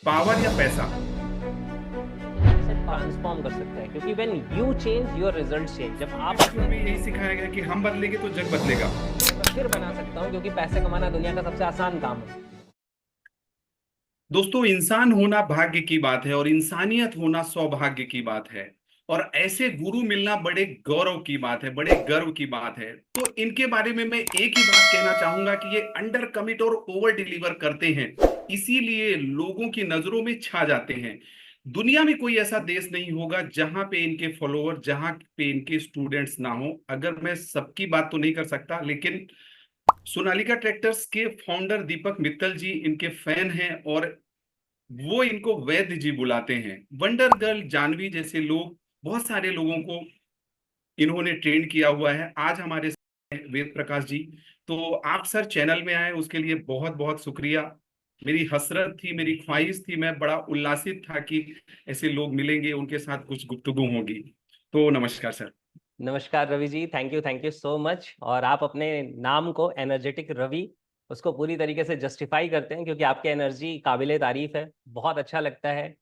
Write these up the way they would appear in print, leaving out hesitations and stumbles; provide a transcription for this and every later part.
Power या पैसा? से ट्रांसफॉर्म कर सकता है, क्योंकि when you change your result change. जब हमारे आप बचपन अपने में यही सिखाया गया कि हम बदलेंगे तो जग बदलेगा। मैं फिर बना सकता हूँ, क्योंकि पैसे कमाना दुनिया का सबसे आसान काम है। दोस्तों, इंसान होना भाग्य की बात है और इंसानियत होना सौभाग्य की बात है। और ऐसे गुरु मिलना बड़े गौरव की बात है, बड़े गर्व की बात है। तो इनके बारे में मैं एक ही बात कहना चाहूंगा कि ये अंडर कमिट और ओवर डिलीवर करते हैं, इसीलिए लोगों की नजरों में छा जाते हैं। दुनिया में कोई ऐसा देश नहीं होगा जहां पे इनके फॉलोअर, जहां पे इनके स्टूडेंट्स ना हो। अगर मैं सबकी बात तो नहीं कर सकता, लेकिन सोनालिका ट्रैक्टर्स के फाउंडर दीपक मित्तल जी इनके फैन हैं और वो इनको वैद्य जी बुलाते हैं। वंडर गर्ल जानवी जैसे लोग, बहुत सारे लोगों को इन्होंने ट्रेन किया हुआ है। आज हमारे साथ हैं वेद प्रकाश जी। तो आप सर चैनल में आए, उसके लिए बहुत बहुत शुक्रिया। मेरी हसरत थी, मेरी ख्वाहिश थी, मैं बड़ा उल्लासित था कि ऐसे लोग मिलेंगे, उनके साथ कुछ गुफ्तगू होगी। तो नमस्कार सर। नमस्कार Ravi ji, thank you so much. और आप अपने नाम को एनर्जेटिक रवि उसको पूरी तरीके से जस्टिफाई करते हैं, क्योंकि आपकी एनर्जी काबिले तारीफ है। बहुत अच्छा लगता है।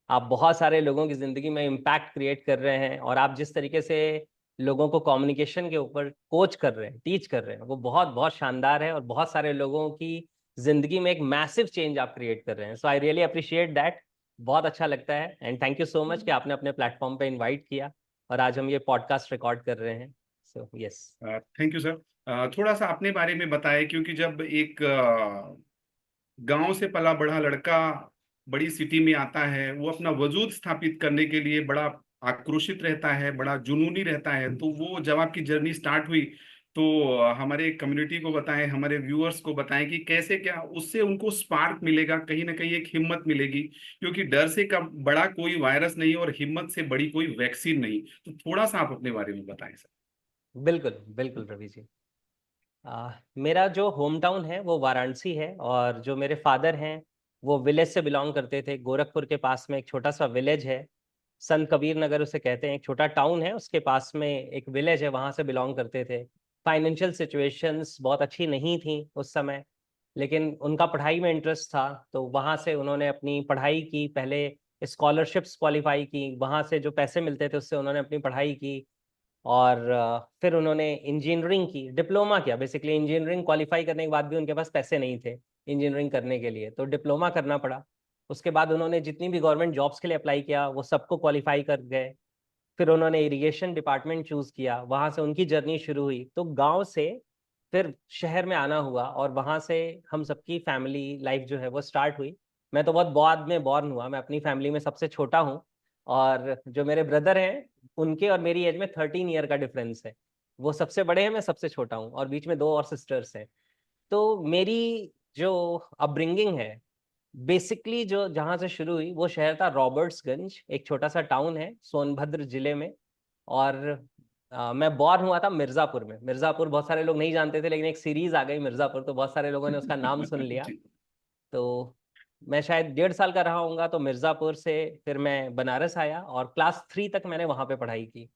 आप बहुत सारे लोगों की ज़िंदगी में इम्पैक्ट क्रिएट कर रहे हैं, और आप जिस तरीके से लोगों को कम्युनिकेशन के ऊपर कोच कर रहे हैं, टीच कर रहे हैं, वो बहुत बहुत शानदार है। और बहुत सारे लोगों की ज़िंदगी में एक मैसिव चेंज आप क्रिएट कर रहे हैं। सो आई रियली अप्रिशिएट दैट। बहुत अच्छा लगता है, and thank you so much कि आपने अपने प्लेटफॉर्म पे इनवाइट किया और आज हम ये पॉडकास्ट रिकॉर्ड कर रहे हैं। So yes. Thank you sir. थोड़ा सा अपने बारे में बताएं, क्योंकि जब एक गांव से पला बढ़ा लड़का बड़ी सिटी में आता है, वो अपना वजूद स्थापित करने के लिए बड़ा आक्रोशित रहता है, बड़ा जुनूनी रहता है। तो वो जब आपकी जर्नी स्टार्ट हुई, तो हमारे कम्युनिटी को बताएं, हमारे व्यूअर्स को बताएं कि कैसे क्या उससे उनको स्पार्क मिलेगा, कहीं ना कहीं एक हिम्मत मिलेगी। क्योंकि डर से कब बड़ा कोई वायरस नहीं और हिम्मत से बड़ी कोई वैक्सीन नहीं। तो थोड़ा सा आप अपने बारे में बताएं सर। बिल्कुल बिल्कुल रवि जी। मेरा जो होम टाउन है वो वाराणसी है, और जो मेरे फादर हैं वो विलेज से बिलोंग करते थे। गोरखपुर के पास में एक छोटा सा विलेज है, संत कबीर नगर उसे कहते हैं। एक छोटा टाउन है, उसके पास में एक विलेज है, वहाँ से बिलोंग करते थे। फाइनेंशियल सिचुएशंस बहुत अच्छी नहीं थी उस समय, लेकिन उनका पढ़ाई में इंटरेस्ट था, तो वहाँ से उन्होंने अपनी पढ़ाई की। पहले स्कॉलरशिप्स क्वालिफाई की, वहाँ से जो पैसे मिलते थे उससे उन्होंने अपनी पढ़ाई की। और फिर उन्होंने इंजीनियरिंग की, डिप्लोमा किया। बेसिकली इंजीनियरिंग क्वालिफाई करने के बाद भी उनके पास पैसे नहीं थे इंजीनियरिंग करने के लिए, तो डिप्लोमा करना पड़ा। उसके बाद उन्होंने जितनी भी गवर्नमेंट जॉब्स के लिए अप्लाई किया वो सबको क्वालिफाई कर गए। फिर उन्होंने इरिगेशन डिपार्टमेंट चूज़ किया, वहाँ से उनकी जर्नी शुरू हुई। तो गांव से फिर शहर में आना हुआ, और वहाँ से हम सबकी फैमिली लाइफ जो है वो स्टार्ट हुई। मैं तो बहुत बाद में बॉर्न हुआ, मैं अपनी फैमिली में सबसे छोटा हूँ। और जो मेरे ब्रदर हैं, उनके और मेरी एज में 13 ईयर का डिफरेंस है। वो सबसे बड़े हैं, मैं सबसे छोटा हूँ, और बीच में दो और सिस्टर्स हैं। तो मेरी जो अपब्रिंगिंग है, बेसिकली जो जहाँ से शुरू हुई वो शहर था रॉबर्ट्सगंज, एक छोटा सा टाउन है सोनभद्र जिले में। और मैं बॉर्न हुआ था मिर्ज़ापुर में। मिर्ज़ापुर बहुत सारे लोग नहीं जानते थे, लेकिन एक सीरीज आ गई मिर्ज़ापुर, तो बहुत सारे लोगों ने उसका नाम सुन लिया। जी। तो मैं शायद 1.5 साल का रहा हूँगा। तो मिर्ज़ापुर से फिर मैं बनारस आया, और क्लास 3 तक मैंने वहाँ पे पढ़ाई की।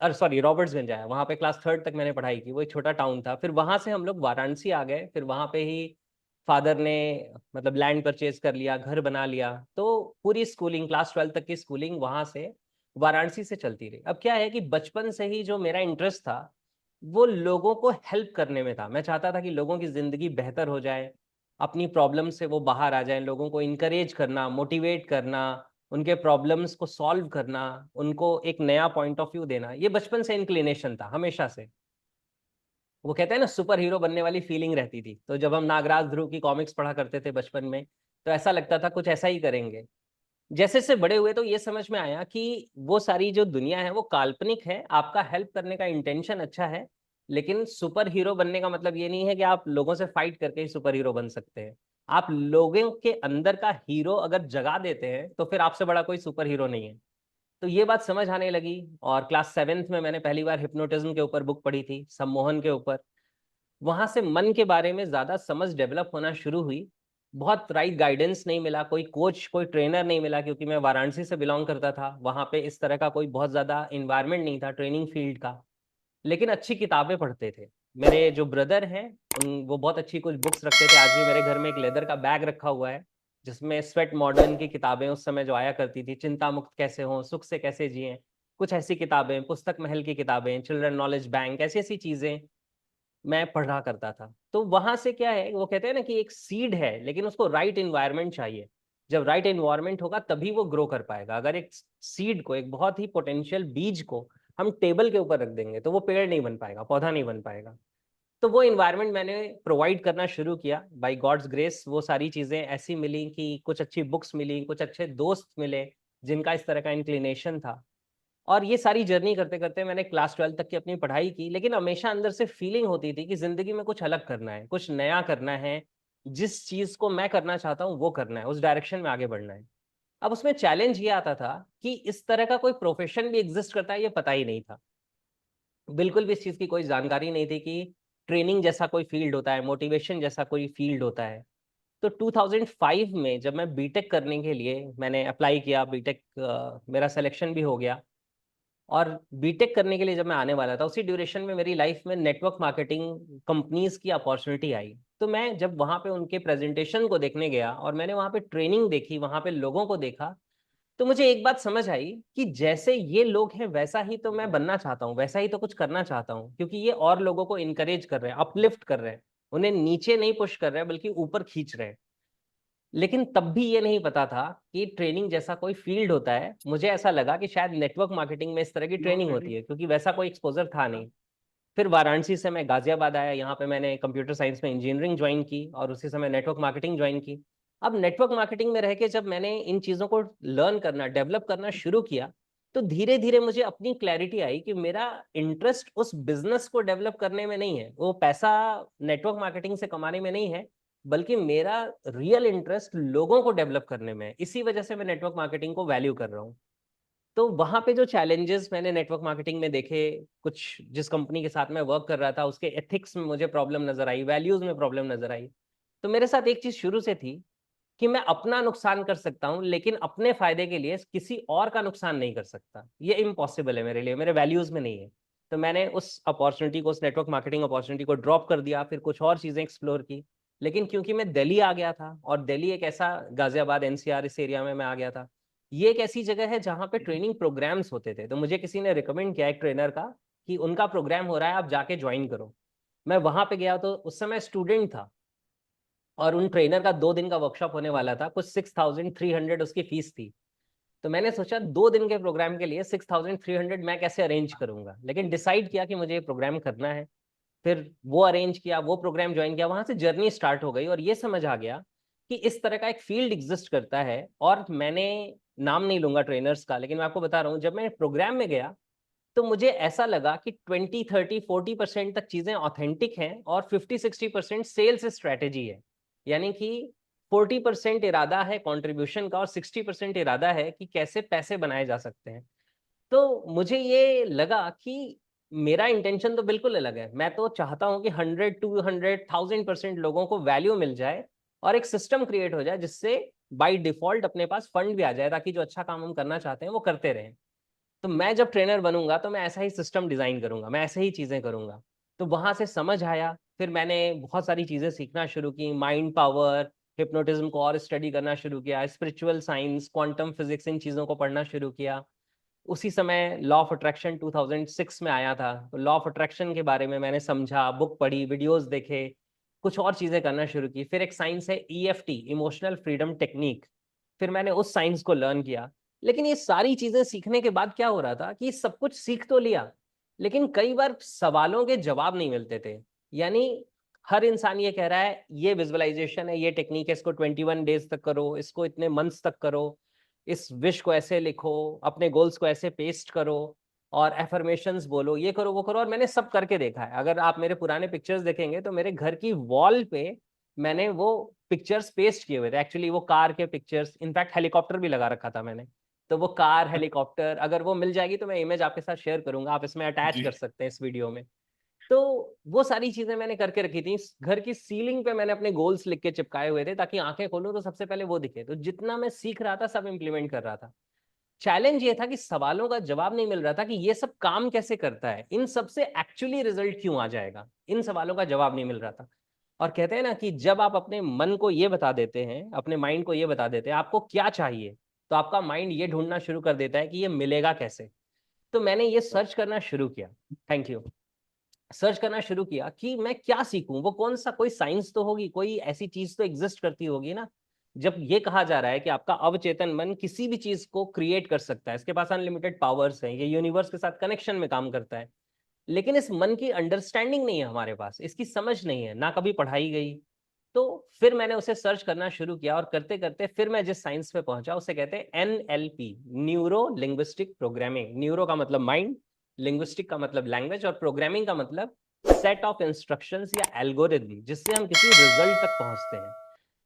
अरे सॉरी, रॉबर्ट्सगंज आया, वहाँ पे क्लास 3 तक मैंने पढ़ाई की। वो एक छोटा टाउन था। फिर वहाँ से हम लोग वाराणसी आ गए। फिर वहाँ पे ही फादर ने मतलब लैंड परचेज कर लिया, घर बना लिया। तो पूरी स्कूलिंग, क्लास 12 तक की स्कूलिंग वहाँ से वाराणसी से चलती रही। अब क्या है कि बचपन से ही जो मेरा इंटरेस्ट था वो लोगों को हेल्प करने में था। मैं चाहता था कि लोगों की ज़िंदगी बेहतर हो जाए, अपनी प्रॉब्लम से वो बाहर आ जाएं। लोगों को इनकरेज करना, मोटिवेट करना, उनके प्रॉब्लम्स को सॉल्व करना, उनको एक नया पॉइंट ऑफ व्यू देना, ये बचपन से इंक्लिनेशन था हमेशा से। वो कहते हैं ना, सुपर हीरो बनने वाली फीलिंग रहती थी। तो जब हम नागराज ध्रुव की कॉमिक्स पढ़ा करते थे बचपन में, तो ऐसा लगता था कुछ ऐसा ही करेंगे। जैसे जैसे बड़े हुए तो ये समझ में आया कि वो सारी जो दुनिया है वो काल्पनिक है। आपका हेल्प करने का इंटेंशन अच्छा है, लेकिन सुपर हीरो बनने का मतलब ये नहीं है कि आप लोगों से फाइट करके ही सुपर हीरो बन सकते हैं। आप लोगों के अंदर का हीरो अगर जगा देते हैं तो फिर आपसे बड़ा कोई सुपर हीरो नहीं है। तो ये बात समझ आने लगी। और क्लास 7th में मैंने पहली बार हिप्नोटिज्म के ऊपर बुक पढ़ी थी, सम्मोहन के ऊपर। वहां से मन के बारे में ज्यादा समझ डेवलप होना शुरू हुई। बहुत राइट गाइडेंस नहीं मिला, कोई कोच, कोई ट्रेनर नहीं मिला, क्योंकि मैं वाराणसी से बिलोंग करता था। वहां पे इस तरह का कोई बहुत ज्यादा इन्वायरमेंट नहीं था ट्रेनिंग फील्ड का। लेकिन अच्छी किताबें पढ़ते थे। मेरे जो ब्रदर हैं, उन वो बहुत अच्छी कुछ बुक्स रखते थे। आज भी मेरे घर में एक लेदर का बैग रखा हुआ है जिसमें स्वेट मॉडर्न की किताबें उस समय जो आया करती थी, चिंता मुक्त कैसे हों, सुख से कैसे जिएं, कुछ ऐसी किताबें, पुस्तक महल की किताबें, चिल्ड्रन नॉलेज बैंक, ऐसी ऐसी चीजें मैं पढ़ा करता था। तो वहां से क्या है, वो कहते हैं ना कि एक सीड है, लेकिन उसको राइट एनवायरनमेंट चाहिए। जब राइट एनवायरनमेंट होगा तभी वो ग्रो कर पाएगा। अगर एक सीड को, एक बहुत ही पोटेंशियल बीज को हम टेबल के ऊपर रख देंगे तो वो पेड़ नहीं बन पाएगा, पौधा नहीं बन पाएगा। तो वो इन्वायरमेंट मैंने प्रोवाइड करना शुरू किया। बाय गॉड्स ग्रेस वो सारी चीज़ें ऐसी मिली कि कुछ अच्छी बुक्स मिली, कुछ अच्छे दोस्त मिले जिनका इस तरह का इंक्लिनेशन था। और ये सारी जर्नी करते करते मैंने क्लास 12 तक की अपनी पढ़ाई की, लेकिन हमेशा अंदर से फीलिंग होती थी कि ज़िंदगी में कुछ अलग करना है, कुछ नया करना है, जिस चीज़ को मैं करना चाहता हूँ वो करना है, उस डायरेक्शन में आगे बढ़ना है। अब उसमें चैलेंज ये आता था कि इस तरह का कोई प्रोफेशन भी एग्जिस्ट करता है, ये पता ही नहीं था। बिल्कुल भी इस चीज़ की कोई जानकारी नहीं थी कि ट्रेनिंग जैसा कोई फील्ड होता है, मोटिवेशन जैसा कोई फील्ड होता है। तो 2005 में जब मैं बीटेक करने के लिए मैंने अप्लाई किया, बीटेक मेरा सिलेक्शन भी हो गया। और बीटेक करने के लिए जब मैं आने वाला था, उसी ड्यूरेशन में मेरी लाइफ में नेटवर्क मार्केटिंग कंपनीज की अपॉर्चुनिटी आई। तो मैं जब वहाँ पे उनके प्रेजेंटेशन को देखने गया और मैंने वहाँ पे ट्रेनिंग देखी, वहाँ पे लोगों को देखा, तो मुझे एक बात समझ आई कि जैसे ये लोग हैं वैसा ही तो मैं बनना चाहता हूँ, वैसा ही तो कुछ करना चाहता हूँ, क्योंकि ये और लोगों को इनकरेज कर रहे हैं, अपलिफ्ट कर रहे हैं, उन्हें नीचे नहीं पुश कर रहे हैं बल्कि ऊपर खींच रहे हैं। लेकिन तब भी ये नहीं पता था कि ट्रेनिंग जैसा कोई फील्ड होता है। मुझे ऐसा लगा कि शायद नेटवर्क मार्केटिंग में इस तरह की ट्रेनिंग होती है, क्योंकि वैसा कोई एक्सपोजर था नहीं। फिर वाराणसी से मैं गाजियाबाद आया, यहाँ पे मैंने कंप्यूटर साइंस में इंजीनियरिंग ज्वाइन की और उसी समय नेटवर्क मार्केटिंग ज्वाइन की। अब नेटवर्क मार्केटिंग में रह के जब मैंने इन चीज़ों को लर्न करना, डेवलप करना शुरू किया, तो धीरे धीरे मुझे अपनी क्लैरिटी आई कि मेरा इंटरेस्ट उस बिजनेस को डेवलप करने में नहीं है, वो पैसा नेटवर्क मार्केटिंग से कमाने में नहीं है, बल्कि मेरा रियल इंटरेस्ट लोगों को डेवलप करने में है। इसी वजह से मैं नेटवर्क मार्केटिंग को वैल्यू कर रहा हूँ। तो वहाँ पे जो चैलेंजेस मैंने नेटवर्क मार्केटिंग में देखे, कुछ जिस कंपनी के साथ मैं वर्क कर रहा था उसके एथिक्स में मुझे प्रॉब्लम नजर आई, वैल्यूज में प्रॉब्लम नजर आई। तो मेरे साथ एक चीज शुरू से थी कि मैं अपना नुकसान कर सकता हूँ, लेकिन अपने फायदे के लिए किसी और का नुकसान नहीं कर सकता। ये इम्पॉसिबल है मेरे लिए, मेरे वैल्यूज में नहीं है। तो मैंने उस अपॉर्चुनिटी को, उस नेटवर्क मार्केटिंग अपॉर्चुनिटी को ड्रॉप कर दिया, फिर कुछ और चीजें एक्सप्लोर की। लेकिन क्योंकि मैं दिल्ली आ गया था, और दिल्ली एक ऐसा, गाजियाबाद एनसीआर इस एरिया में मैं आ गया था, ये एक ऐसी जगह है जहाँ पे ट्रेनिंग प्रोग्राम्स होते थे। तो मुझे किसी ने रिकमेंड किया, एक ट्रेनर का, कि उनका प्रोग्राम हो रहा है, आप जाके ज्वाइन करो। मैं वहां पे गया, तो उस समय स्टूडेंट था, और उन ट्रेनर का 2 दिन का वर्कशॉप होने वाला था, कुछ 6,300 उसकी फीस थी। तो मैंने सोचा 2 दिन के प्रोग्राम के लिए 6,300 मैं कैसे अरेंज करूंगा, लेकिन डिसाइड किया कि मुझे ये प्रोग्राम करना है। फिर वो अरेंज किया, वो प्रोग्राम ज्वाइन किया, वहां से जर्नी स्टार्ट हो गई, और ये समझ आ गया कि इस तरह का एक फील्ड एग्जिस्ट करता है। और मैंने, नाम नहीं लूंगा ट्रेनर्स का, लेकिन मैं आपको बता रहा हूँ, जब मैं प्रोग्राम में गया तो मुझे ऐसा लगा कि 20, 30, 40% तक चीजें ऑथेंटिक हैं, और 50, 60% सेल्स स्ट्रेटेजी है। यानी कि 40% इरादा है कंट्रीब्यूशन का, और 60% इरादा है कि कैसे पैसे बनाए जा सकते हैं। तो मुझे ये लगा कि मेरा इंटेंशन तो बिल्कुल अलग है। मैं तो चाहता हूं कि 100, 200, 1000% लोगों को वैल्यू मिल जाए, और एक सिस्टम क्रिएट हो जाए जिससे बाय डिफॉल्ट अपने पास फंड भी आ जाए, ताकि जो अच्छा काम हम करना चाहते हैं वो करते रहें। तो मैं जब ट्रेनर बनूंगा तो मैं ऐसा ही सिस्टम डिजाइन करूंगा, मैं ऐसे ही चीजें करूंगा। तो वहां से समझ आया, फिर मैंने बहुत सारी चीजें सीखना शुरू की, माइंड पावर, हिप्नोटिज्म को और स्टडी करना शुरू किया, स्पिरिचुअल साइंस, क्वांटम फिजिक्स, इन चीजों को पढ़ना शुरू किया। उसी समय लॉ ऑफ अट्रैक्शन 2006 में आया था, तो लॉ ऑफ अट्रैक्शन के बारे में मैंने समझा, बुक पढ़ी, वीडियोस देखे, कुछ और चीजें करना शुरू की। फिर एक साइंस है ईएफटी, इमोशनल फ्रीडम टेक्निक, फिर मैंने उस साइंस को लर्न किया। लेकिन ये सारी चीजें सीखने के बाद क्या हो रहा था कि सब कुछ सीख तो लिया, लेकिन कई बार सवालों के जवाब नहीं मिलते थे। यानी हर इंसान ये कह रहा है, ये विजुअलाइजेशन है, ये टेक्निक है, इसको 21 डेज तक करो, इसको इतने मंथ्स तक करो, इस विश को ऐसे लिखो, अपने गोल्स को ऐसे पेस्ट करो, और एफर्मेशंस बोलो, ये करो वो करो। और मैंने सब करके देखा है। अगर आप मेरे पुराने पिक्चर्स देखेंगे तो मेरे घर की वॉल पे मैंने वो पिक्चर्स पेस्ट किए हुए थे। एक्चुअली वो कार के पिक्चर्स, इनफैक्ट हेलीकॉप्टर भी लगा रखा था मैंने। तो वो कार, हेलीकॉप्टर, अगर वो मिल जाएगी तो मैं इमेज आपके साथ शेयर करूंगा, आप इसमें अटैच जी। कर सकते हैं इस वीडियो में। तो वो सारी चीजें मैंने करके रखी थी। घर की सीलिंग पे मैंने अपने गोल्स लिख के चिपकाए हुए थे, ताकि आंखें खोलूं तो सबसे पहले वो दिखे। तो जितना मैं सीख रहा था सब इम्प्लीमेंट कर रहा था। चैलेंज ये था कि सवालों का जवाब नहीं मिल रहा था कि ये सब काम कैसे करता है, इन सब से एक्चुअली रिजल्ट क्यों आ जाएगा, इन सवालों का जवाब नहीं मिल रहा था। और कहते हैं ना कि जब आप अपने मन को ये बता देते हैं, अपने माइंड को ये बता देते हैं आपको क्या चाहिए, तो आपका माइंड ये ढूंढना शुरू कर देता है कि ये मिलेगा कैसे। तो मैंने ये सर्च करना शुरू किया। Thank you. सर्च करना शुरू किया कि मैं क्या सीखूं, वो कौन सा, कोई साइंस तो होगी, कोई ऐसी चीज तो एग्जिस्ट करती होगी ना। जब ये कहा जा रहा है कि आपका अवचेतन मन किसी भी चीज को क्रिएट कर सकता है, इसके पास अनलिमिटेड पावर्स हैं, ये यूनिवर्स के साथ कनेक्शन में काम करता है, लेकिन इस मन की अंडरस्टैंडिंग नहीं है हमारे पास, इसकी समझ नहीं है, ना कभी पढ़ाई गई। तो फिर मैंने उसे सर्च करना शुरू किया, और करते करते फिर मैं जिस साइंस पे पहुंचा उसे कहते हैं NLP, neuro linguistic programming. Neuro का मतलब माइंड, लिंग्विस्टिक का मतलब लैंग्वेज, और प्रोग्रामिंग का मतलब सेट ऑफ इंस्ट्रक्शंस या एल्गोरिदम जिससे हम किसी रिजल्ट तक पहुंचते हैं।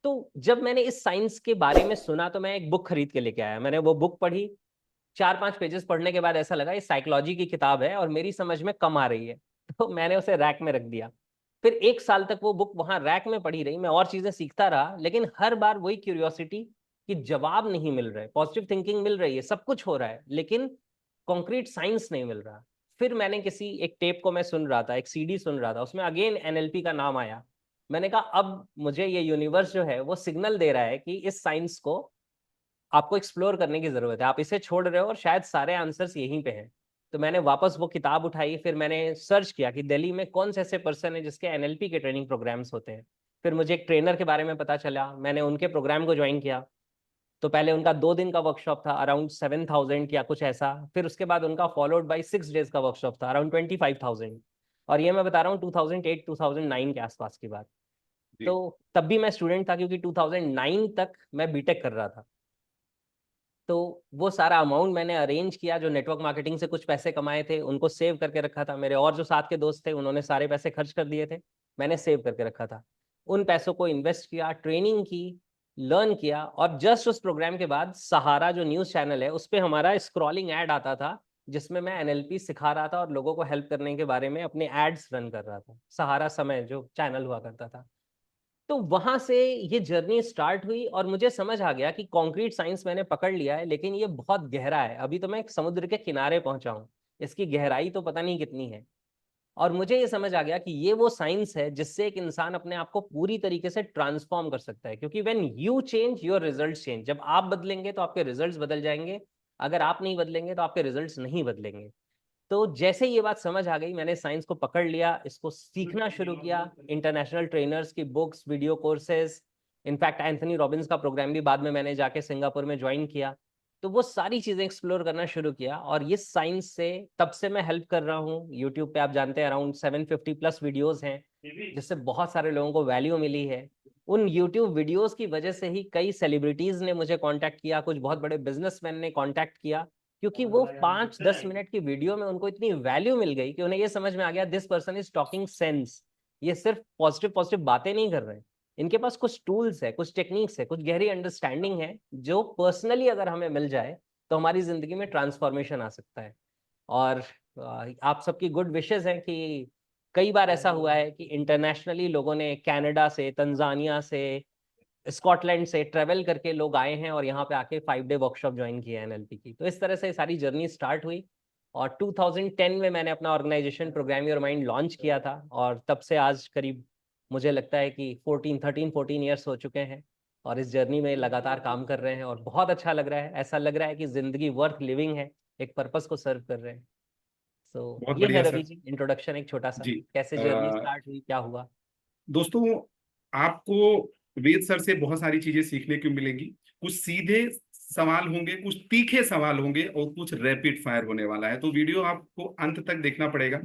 तो जब मैंने इस साइंस के बारे में सुना तो मैं एक बुक खरीद के लेके आया। मैंने वो बुक पढ़ी। 4-5 पेजेस पढ़ने के बाद ऐसा लगा ये साइकोलॉजी की किताब है और मेरी समझ में कम आ रही है, तो मैंने उसे रैक में रख दिया। फिर 1 साल तक वो बुक वहां रैक में पड़ी रही, मैं और चीजें सीखता रहा, लेकिन हर बार वही क्यूरियोसिटी कि जवाब नहीं मिल रहे, पॉजिटिव थिंकिंग मिल रही है, सब कुछ हो रहा है, लेकिन कॉन्क्रीट साइंस नहीं मिल रहा। फिर मैंने किसी एक टेप को मैं सुन रहा था, एक CD सुन रहा था, उसमें अगेन NLP का नाम आया। मैंने कहा अब मुझे ये यूनिवर्स जो है वो सिग्नल दे रहा है कि इस साइंस को आपको एक्सप्लोर करने की जरूरत है, आप इसे छोड़ रहे हो और शायद सारे आंसर्स यहीं पे हैं। तो मैंने वापस वो किताब उठाई, फिर मैंने सर्च किया कि दिल्ली में कौन से ऐसे पर्सन है जिसके NLP के ट्रेनिंग प्रोग्राम्स होते हैं। फिर मुझे एक ट्रेनर के बारे में पता चला, मैंने उनके प्रोग्राम को ज्वाइन किया। तो पहले उनका 2 दिन का वर्कशॉप था, अराउंड 7,000 या कुछ ऐसा। फिर उसके बाद उनका फॉलोड बाई 6 डेज का वर्कशॉप था, अराउंड 25,000। और ये मैं बता रहा हूँ 2008-2009 के आसपास की बात। जी। तो तब भी मैं स्टूडेंट था, क्योंकि 2009 तक मैं बीटेक कर रहा था। तो वो सारा अमाउंट मैंने अरेंज किया, जो नेटवर्क मार्केटिंग से कुछ पैसे कमाए थे उनको सेव करके रखा था। मेरे और जो साथ के दोस्त थे उन्होंने सारे पैसे खर्च कर दिए थे, मैंने सेव करके रखा था। उन पैसों को इन्वेस्ट किया, ट्रेनिंग की, लर्न किया। और जस्ट उस प्रोग्राम के बाद सहारा जो न्यूज़ चैनल है उस पर हमारा स्क्रॉलिंग एड आता था, जिसमें मैं NLP सिखा रहा था और लोगों को हेल्प करने के बारे में अपने एड्स रन कर रहा था। सहारा समय जो चैनल हुआ करता था। तो वहां से ये जर्नी स्टार्ट हुई और मुझे समझ आ गया कि कंक्रीट साइंस मैंने पकड़ लिया है, लेकिन ये बहुत गहरा है। अभी तो मैं एक समुद्र के किनारे पहुंचा हूँ, इसकी गहराई तो पता नहीं कितनी है। और मुझे ये समझ आ गया कि ये वो साइंस है जिससे एक इंसान अपने आप को पूरी तरीके से ट्रांसफॉर्म कर सकता है, क्योंकि when you change your results change. जब आप बदलेंगे तो आपके रिजल्ट्स बदल जाएंगे, अगर आप नहीं बदलेंगे तो आपके रिजल्ट्स नहीं बदलेंगे। तो जैसे ये बात समझ आ गई, मैंने साइंस को पकड़ लिया, इसको सीखना शुरू किया। इंटरनेशनल ट्रेनर्स की books, video courses, in fact Anthony Robbins का प्रोग्राम भी बाद में मैंने जाके सिंगापुर में ज्वाइन किया। तो वो सारी चीजें एक्सप्लोर करना शुरू किया, और ये साइंस से तब से मैं हेल्प कर रहा हूँ। यूट्यूब पे आप जानते हैं अराउंड 750+ वीडियोस हैं, जिससे बहुत सारे लोगों को वैल्यू मिली है। उन यूट्यूब वीडियोस की वजह से ही कई सेलिब्रिटीज ने मुझे कांटेक्ट किया, कुछ बहुत बड़े बिजनेसमैन ने कांटेक्ट किया, क्योंकि वो 5-10 मिनट की वीडियो में उनको इतनी वैल्यू मिल गई कि उन्हें ये समझ में आ गया this person is talking sense. ये सिर्फ पॉजिटिव पॉजिटिव बातें नहीं कर रहे हैं, इनके पास कुछ टूल्स है, कुछ टेक्निक्स है, कुछ गहरी अंडरस्टैंडिंग है, जो पर्सनली अगर हमें मिल जाए तो हमारी जिंदगी में ट्रांसफॉर्मेशन आ सकता है। और आप सबकी गुड विशेस हैं कि कई बार ऐसा हुआ है कि इंटरनेशनली लोगों ने, कनाडा से, तंजानिया से, स्कॉटलैंड से ट्रेवल करके लोग आए हैं और यहाँ पे आके 5 डे वर्कशॉप ज्वाइन किया है NLP की। तो इस तरह से सारी जर्नी स्टार्ट हुई, और 2010 में मैंने अपना organisation program your mind launch किया था, और तब से आज करीब मुझे लगता है कि 14 ईयर्स हो चुके हैं, और इस जर्नी में लगातार काम कर रहे हैं, और बहुत अच्छा लग रहा है। ऐसा लग रहा है कि जिंदगी वर्थ लिविंग है, एक पर्पस को सर्व कर रहे हैं। तो बहुत ये है बढ़िया रवि सर। जी, इंट्रोडक्शन एक छोटा सा, जी। कैसे जर्नी स्टार्ट हुई, क्या हुआ। दोस्तों, आपको वेद सर से बहुत सारी चीजें सीखने को मिलेंगी। कुछ सीधे सवाल होंगे, कुछ तीखे सवाल होंगे, और कुछ रैपिड फायर होने वाला है। तो वीडियो आपको अंत तक देखना पड़ेगा,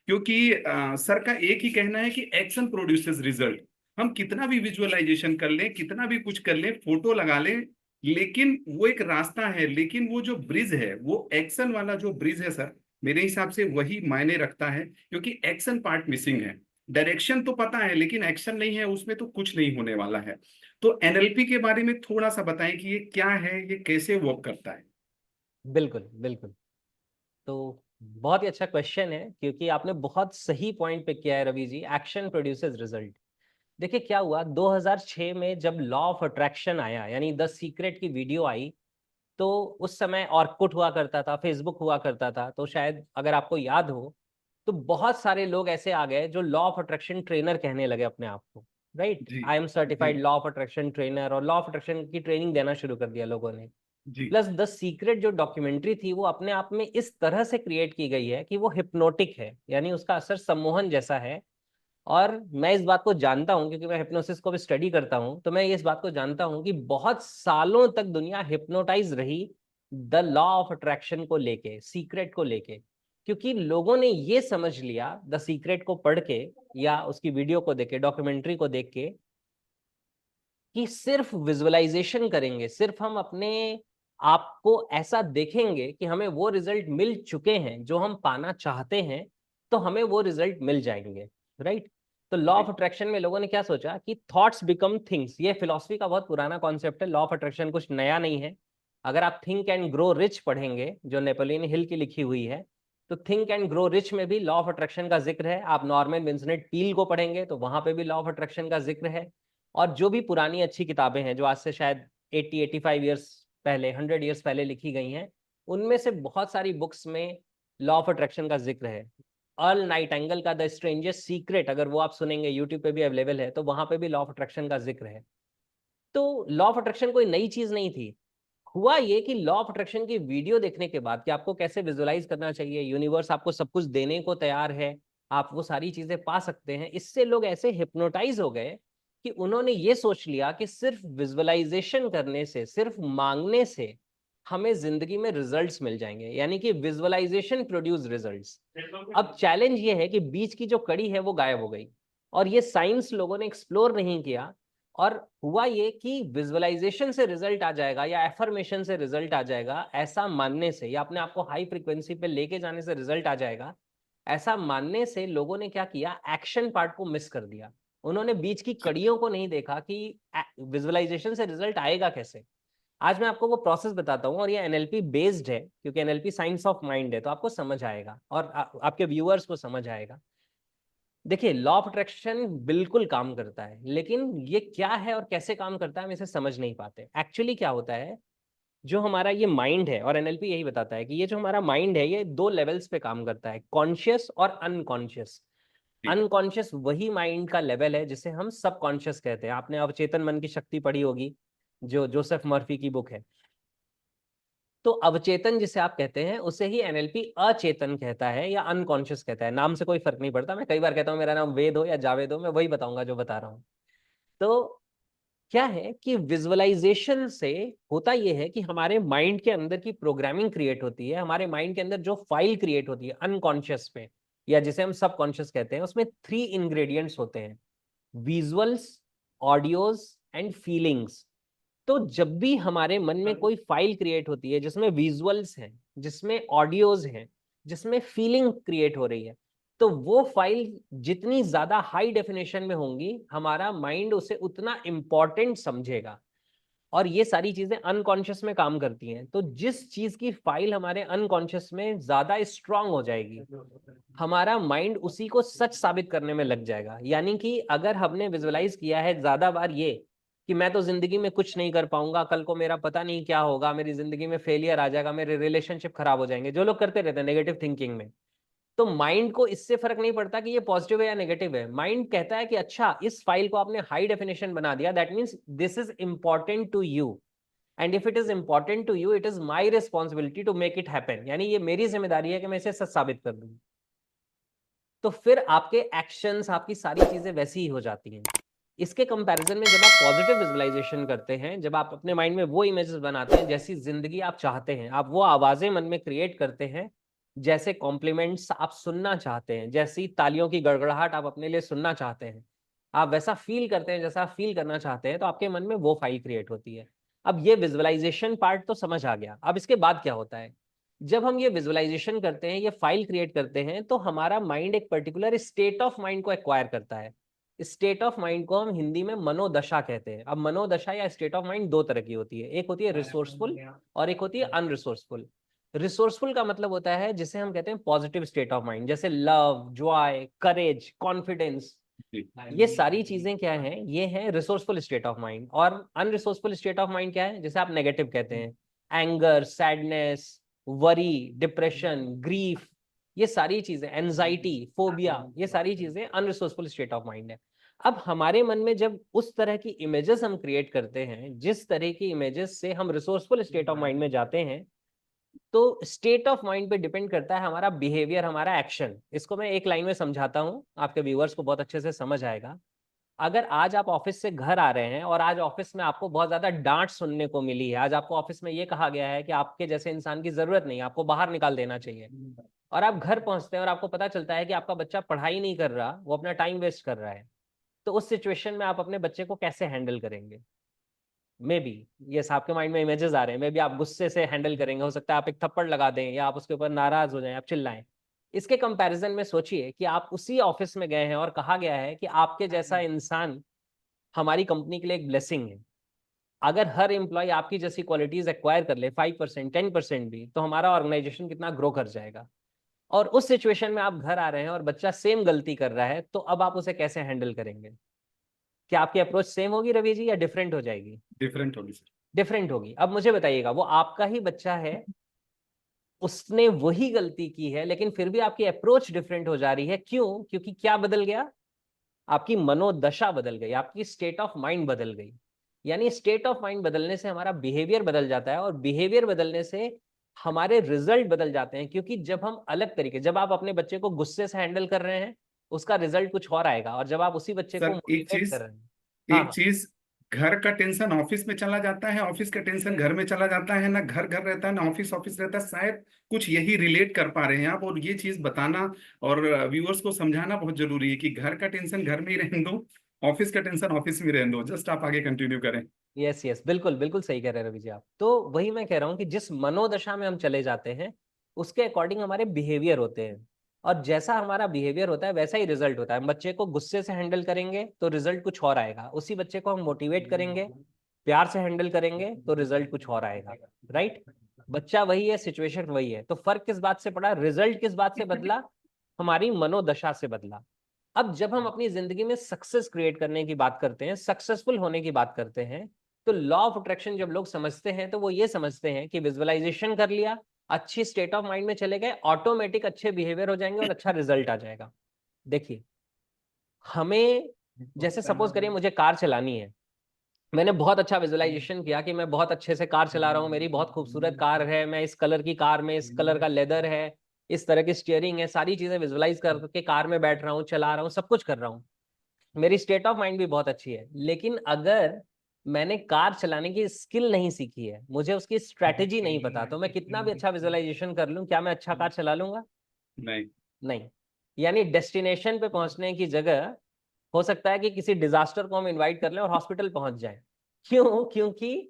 क्योंकि सर का एक ही कहना है कि एक्शन प्रोड्यूसेस रिजल्ट। हम कितना भी विजुअलाइजेशन कर लें, कितना भी कुछ कर लें, फोटो लगा लें, लेकिन वो एक रास्ता है, लेकिन वो जो ब्रिज है, वो एक्शन वाला जो ब्रिज है सर, मेरे हिसाब से वही मायने रखता है, क्योंकि एक्शन पार्ट मिसिंग है। डायरेक्शन तो पता है, लेकिन एक्शन नहीं है उसमें, तो कुछ नहीं होने वाला है। तो NLP के बारे में थोड़ा सा बताएं कि ये क्या है, ये कैसे वर्क करता है। बिल्कुल बिल्कुल। तो बहुत ही अच्छा क्वेश्चन है, क्योंकि आपने बहुत सही पॉइंट पे किया है रवि जी, एक्शन प्रोड्यूसेस रिजल्ट। देखिए क्या हुआ, 2006 में जब लॉ ऑफ अट्रैक्शन आया, यानी द सीक्रेट की वीडियो आई, तो उस समय ऑर्कुट हुआ करता था, फेसबुक हुआ करता था। तो शायद अगर आपको याद हो, तो बहुत सारे लोग ऐसे आ गए जो लॉ ऑफ अट्रैक्शन ट्रेनर कहने लगे अपने आप को, right, G I M G certified law of attraction trainer, और लॉ ऑफ अट्रैक्शन की ट्रेनिंग देना शुरू कर दिया लोगों ने। जी प्लस द सीक्रेट जो डॉक्यूमेंट्री थी वो अपने आप में इस तरह से क्रिएट की गई है कि वो हिप्नोटिक है, यानी उसका असर सम्मोहन जैसा है। और मैं इस बात को जानता हूँ क्योंकि मैं हिप्नोसिस को भी स्टडी करता हूँ, तो मैं इस बात को जानता हूँ कि बहुत सालों तक दुनिया हिप्नोटाइज रही द लॉ ऑफ अट्रैक्शन को लेके, सीक्रेट को लेके, क्योंकि लोगों ने ये समझ लिया द सीक्रेट को पढ़ के या उसकी वीडियो को देख के, डॉक्यूमेंट्री को देख के, कि सिर्फ विजुअलाइजेशन करेंगे, सिर्फ हम अपने आप को ऐसा देखेंगे कि हमें वो रिजल्ट मिल चुके हैं जो हम पाना चाहते हैं, तो हमें वो रिजल्ट मिल जाएंगे, राइट। तो लॉ ऑफ जी अट्रैक्शन में लोगों ने क्या सोचा कि थॉट्स बिकम थिंग्स, ये फिलॉसफी का बहुत पुराना कॉन्सेप्ट है, लॉ ऑफ अट्रैक्शन कुछ नया नहीं है। अगर आप थिंक एंड ग्रो रिच पढ़ेंगे जो नेपोलियन हिल की लिखी हुई है, तो थिंक एंड ग्रो रिच में भी लॉ ऑफ अट्रैक्शन का जिक्र है। आप नॉर्मन विंसेंट पील को पढ़ेंगे तो वहां पे भी लॉ ऑफ अट्रैक्शन का जिक्र है। और जो भी पुरानी अच्छी किताबें हैं जो आज से शायद 80-85 ईयर्स पहले, 100 ईयर्स पहले लिखी गई हैं, उनमें से बहुत सारी बुक्स में लॉ ऑफ अट्रैक्शन का जिक्र है। अर्ल नाइटिंगेल का द स्ट्रेंजेस्ट सीक्रेट, अगर वो आप सुनेंगे, यूट्यूब पे भी अवेलेबल है, तो वहां पे भी लॉ ऑफ अट्रैक्शन का जिक्र है। तो लॉ ऑफ अट्रैक्शन कोई नई चीज नहीं थी। हुआ ये कि लॉ ऑफ अट्रैक्शन की वीडियो देखने के बाद कि आपको कैसे विजुअलाइज करना चाहिए, यूनिवर्स आपको सब कुछ देने को तैयार है, आप वो सारी चीजें पा सकते हैं, इससे लोग ऐसे हिप्नोटाइज हो गए कि उन्होंने ये सोच लिया कि सिर्फ विजुअलाइजेशन करने से, सिर्फ मांगने से हमें जिंदगी में रिजल्ट्स मिल जाएंगे, यानी कि विजुअलाइजेशन प्रोड्यूस रिजल्ट्स। अब चैलेंज ये है कि बीच की जो कड़ी है वो गायब हो गई, और ये साइंस लोगों ने एक्सप्लोर नहीं किया। और हुआ ये कि विजुअलाइजेशन से रिजल्ट आ जाएगा या एफर्मेशन से रिजल्ट आ जाएगा, ऐसा मानने से, या अपने आप को हाई फ्रीक्वेंसी पे लेके जाने से रिजल्ट आ जाएगा, ऐसा मानने से लोगों ने क्या किया, एक्शन पार्ट को मिस कर दिया। उन्होंने बीच की जी कड़ियों को नहीं देखा कि विजुअलाइजेशन से रिजल्ट आएगा कैसे। आज मैं आपको वो प्रोसेस बताता हूँ, और ये एनएलपी बेस्ड है, क्योंकि एनएलपी साइंस ऑफ माइंड है, तो आपको समझ आएगा और आपके व्यूअर्स को समझ आएगा। देखिए, लॉ ऑफ अट्रैक्शन बिल्कुल काम करता है, लेकिन ये क्या है और कैसे काम करता है हम इसे समझ नहीं पाते। एक्चुअली क्या होता है, जो हमारा ये माइंड है, और एनएलपी यही बताता है कि ये जो हमारा माइंड है ये दो लेवल्स पे काम करता है, कॉन्शियस और अनकॉन्शियस। जी अनकॉन्शियस वही माइंड का लेवल है जिसे हम सबकॉन्शियस कहते हैं। आपने अवचेतन मन की शक्ति पढ़ी होगी, जो जोसेफ मर्फी की बुक है। तो अवचेतन जिसे आप कहते हैं उसे ही एनएलपी अचेतन कहता है या अनकॉन्शियस कहता है। नाम से कोई फर्क नहीं पड़ता। मैं कई बार कहता हूँ मेरा नाम वेद हो या जावेद हो, मैं वही बताऊंगा जो बता रहा हूँ। तो क्या है कि विजुअलाइजेशन से होता यह है कि हमारे माइंड के अंदर की प्रोग्रामिंग क्रिएट होती है, हमारे माइंड के अंदर जो फाइल क्रिएट होती है अनकॉन्शियस पे, या जिसे हम सबकॉन्शियस कहते हैं, उसमें 3 इंग्रेडिएंट्स होते हैं, विजुअल्स, ऑडियोज एंड फीलिंग्स। तो जब भी हमारे मन में कोई फाइल क्रिएट होती है जिसमें विजुअल्स हैं, जिसमें ऑडियोज हैं, जिसमें फीलिंग क्रिएट हो रही है, तो वो फाइल जितनी ज्यादा हाई डेफिनेशन में होंगी, हमारा माइंड उसे उतना इंपॉर्टेंट समझेगा। और ये सारी चीजें अनकॉन्शियस में काम करती हैं। तो जिस चीज की फाइल हमारे अनकॉन्शियस में ज्यादा स्ट्रांग हो जाएगी, हमारा माइंड उसी को सच साबित करने में लग जाएगा। यानी कि अगर हमने विजुअलाइज किया है ज्यादा बार ये कि मैं तो जिंदगी में कुछ नहीं कर पाऊंगा, कल को मेरा पता नहीं क्या होगा, मेरी जिंदगी में फेलियर आ जाएगा, मेरे रिलेशनशिप खराब हो जाएंगे, जो लोग करते रहते हैं नेगेटिव थिंकिंग में, तो माइंड को इससे फर्क नहीं पड़ता कि ये पॉजिटिव है या नेगेटिव है। माइंड कहता है कि अच्छा, इस फाइल को आपने हाई डेफिनेशन बना दिया, that means this is important to you, and if it is important to you, it is my responsibility to make it happen. यानी ये मेरी जिम्मेदारी है कि मैं इसे सच साबित कर दूं। तो फिर आपके एक्शंस, आपकी सारी चीजें वैसी ही हो जाती हैं। इसके कंपैरिजन में जब आप पॉजिटिव विजुअलाइजेशन करते हैं, जब आप अपने माइंड में वो इमेजेस बनाते हैं जैसी जिंदगी आप चाहते हैं, आप वो आवाजें मन में क्रिएट करते हैं, जैसे कॉम्प्लीमेंट्स आप सुनना चाहते हैं, जैसी तालियों की गड़गड़ाहट आप अपने लिए सुनना चाहते हैं, आप वैसा फील करते हैं जैसा आप फील करना चाहते हैं, तो आपके मन में वो फाइल क्रिएट होती है। अब ये विजुअलाइजेशन पार्ट तो समझ आ गया। अब इसके बाद क्या होता है, जब हम ये विजुअलाइजेशन करते हैं, ये फाइल क्रिएट करते हैं, तो हमारा माइंड एक पर्टिकुलर स्टेट ऑफ माइंड को एक्वायर करता है। स्टेट ऑफ माइंड को हम हिंदी में मनोदशा कहते हैं। अब मनोदशा या स्टेट ऑफ माइंड दो तरह की होती है, एक होती है रिसोर्सफुल और एक होती है अनरिसोर्सफुल। रिसोर्सफुल का मतलब होता है जिसे हम कहते हैं पॉजिटिव स्टेट ऑफ माइंड, जैसे लव, जॉय, करेज, कॉन्फिडेंस। जी ये सारी चीजें क्या हैं, ये हैं रिसोर्सफुल स्टेट ऑफ माइंड। और अनरिसोर्सफुल स्टेट ऑफ माइंड क्या है, जैसे आप नेगेटिव कहते हैं, anger, sadness, worry, depression, grief, ये सारी चीजें, एंजाइटी, फोबिया, ये सारी चीजें अनरिसोर्सफुल स्टेट ऑफ माइंड है। अब हमारे मन में जब उस तरह की इमेजेस हम क्रिएट करते हैं, जिस तरह की इमेजेस से हम रिसोर्सफुल स्टेट ऑफ माइंड में जाते हैं, तो स्टेट ऑफ माइंड पे डिपेंड करता है हमारा बिहेवियर, हमारा एक्शन। इसको मैं एक लाइन में समझाता हूँ, आपके व्यूअर्स को बहुत अच्छे से समझ आएगा। अगर आज आप ऑफिस से घर आ रहे हैं और आज ऑफिस में आपको बहुत ज्यादा डांट सुनने को मिली है, आज आपको ऑफिस में ये कहा गया है कि आपके जैसे इंसान की जरूरत नहीं है, आपको बाहर निकाल देना चाहिए, और आप घर पहुंचते हैं और आपको पता चलता है कि आपका बच्चा पढ़ाई नहीं कर रहा, वो अपना टाइम वेस्ट कर रहा है, तो उस सिचुएशन में आप अपने बच्चे को कैसे हैंडल करेंगे? मे बी, ये आपके माइंड में इमेजेस आ रहे हैं, मे बी आप गुस्से से हैंडल करेंगे, हो सकता है आप एक थप्पड़ लगा दें, या आप उसके ऊपर नाराज हो जाएं, आप चिल्लाएं। इसके कंपैरिजन में सोचिए कि आप उसी ऑफिस में गए हैं और कहा गया है कि आपके जैसा इंसान हमारी कंपनी के लिए एक ब्लेसिंग है। अगर हर एम्प्लॉय आपकी जैसी क्वालिटीज एक्वायर कर ले, 5%, 10% भी, तो हमारा ऑर्गेनाइजेशन कितना ग्रो कर जाएगा। और उस सिचुएशन में आप घर आ रहे हैं और बच्चा सेम गलती कर रहा है, तो अब आप उसे कैसे हैंडल करेंगे? क्या आपकी अप्रोच सेम होगी रवि जी, या डिफरेंट हो जाएगी? डिफरेंट होगी सर। डिफरेंट होगी। अब मुझे बताइएगा, वो आपका ही बच्चा है, उसने वही गलती की है, लेकिन फिर भी आपकी अप्रोच डिफरेंट हो जा रही है। क्यों? क्योंकि क्या बदल गया? आपकी मनोदशा बदल गई, आपकी स्टेट ऑफ माइंड बदल गई। यानी स्टेट ऑफ माइंड बदलने से हमारा बिहेवियर बदल जाता है, और बिहेवियर बदलने से हमारे रिजल्ट बदल जाते हैं। क्योंकि जब हम अलग तरीके, जब आप अपने बच्चे को गुस्से से हैंडल कर रहे हैं, उसका रिजल्ट कुछ और आएगा, और जब आप उसी बच्चे को सर एक मोटिवेट चीज, कर रहे हैं। हाँ हाँ। घर का टेंशन ऑफिस में चला जाता है, ऑफिस का टेंशन घर में चला जाता है, ना घर घर रहता है ना ऑफिस ऑफिस रहता है। शायद कुछ यही रिलेट कर पा रहे हैं आप, और ये चीज बताना और व्यूअर्स को समझाना बहुत जरूरी है कि घर का टेंशन घर में ही रहने दो, ऑफिस का टेंशन ऑफिस में रहने दो। जस्ट आप आगे कंटिन्यू करें। यस यस, बिल्कुल बिल्कुल सही कह रहे हैं रवि जी आप। तो वही मैं कह रहा हूँ कि जिस मनोदशा में हम चले जाते हैं, उसके अकॉर्डिंग हमारे बिहेवियर होते हैं, और जैसा हमारा बिहेवियर होता है वैसा ही रिजल्ट होता है। हम बच्चे को गुस्से से हैंडल करेंगे तो रिजल्ट कुछ और आएगा, उसी बच्चे को हम मोटिवेट करेंगे, प्यार से हैंडल करेंगे, तो रिजल्ट कुछ और आएगा। राइट? बच्चा वही है, सिचुएशन वही है, तो फर्क किस बात से पड़ा, रिजल्ट किस बात से बदला? हमारी मनोदशा से बदला। अब जब हम अपनी जिंदगी में सक्सेस क्रिएट करने की बात करते हैं, सक्सेसफुल होने की बात करते हैं, तो लॉ ऑफ अट्रैक्शन जब लोग समझते हैं, तो वो ये समझते हैं कि विजुअलाइजेशन कर लिया, अच्छी स्टेट ऑफ माइंड में चले गए, ऑटोमेटिक अच्छे बिहेवियर हो जाएंगे और अच्छा रिजल्ट आ जाएगा। देखिए, हमें, जैसे सपोज करिए मुझे कार चलानी है, मैंने बहुत अच्छा विजुअलाइजेशन किया कि मैं बहुत अच्छे से कार चला रहा हूँ, मेरी बहुत खूबसूरत कार है, मैं इस कलर की कार में, इस कलर का लेदर है, इस तरह की स्टीयरिंग है, सारी चीजें विजुअलाइज करके कार में बैठ रहा हूँ, चला रहा हूँ, सब कुछ कर रहा हूँ, मेरी स्टेट ऑफ माइंड भी बहुत अच्छी है। लेकिन अगर मैंने कार चलाने की स्किल नहीं सीखी है, मुझे उसकी स्ट्रैटेजी नहीं पता, तो मैं कितना भी अच्छा विजुअलाइजेशन कर लूं, क्या मैं अच्छा कार चला लूंगा? नहीं। नहीं। यानी डेस्टिनेशन पे पहुंचने की जगह हो सकता है कि किसी डिजास्टर को हम इनवाइट कर लें और हॉस्पिटल पहुंच जाए। क्यों? क्योंकि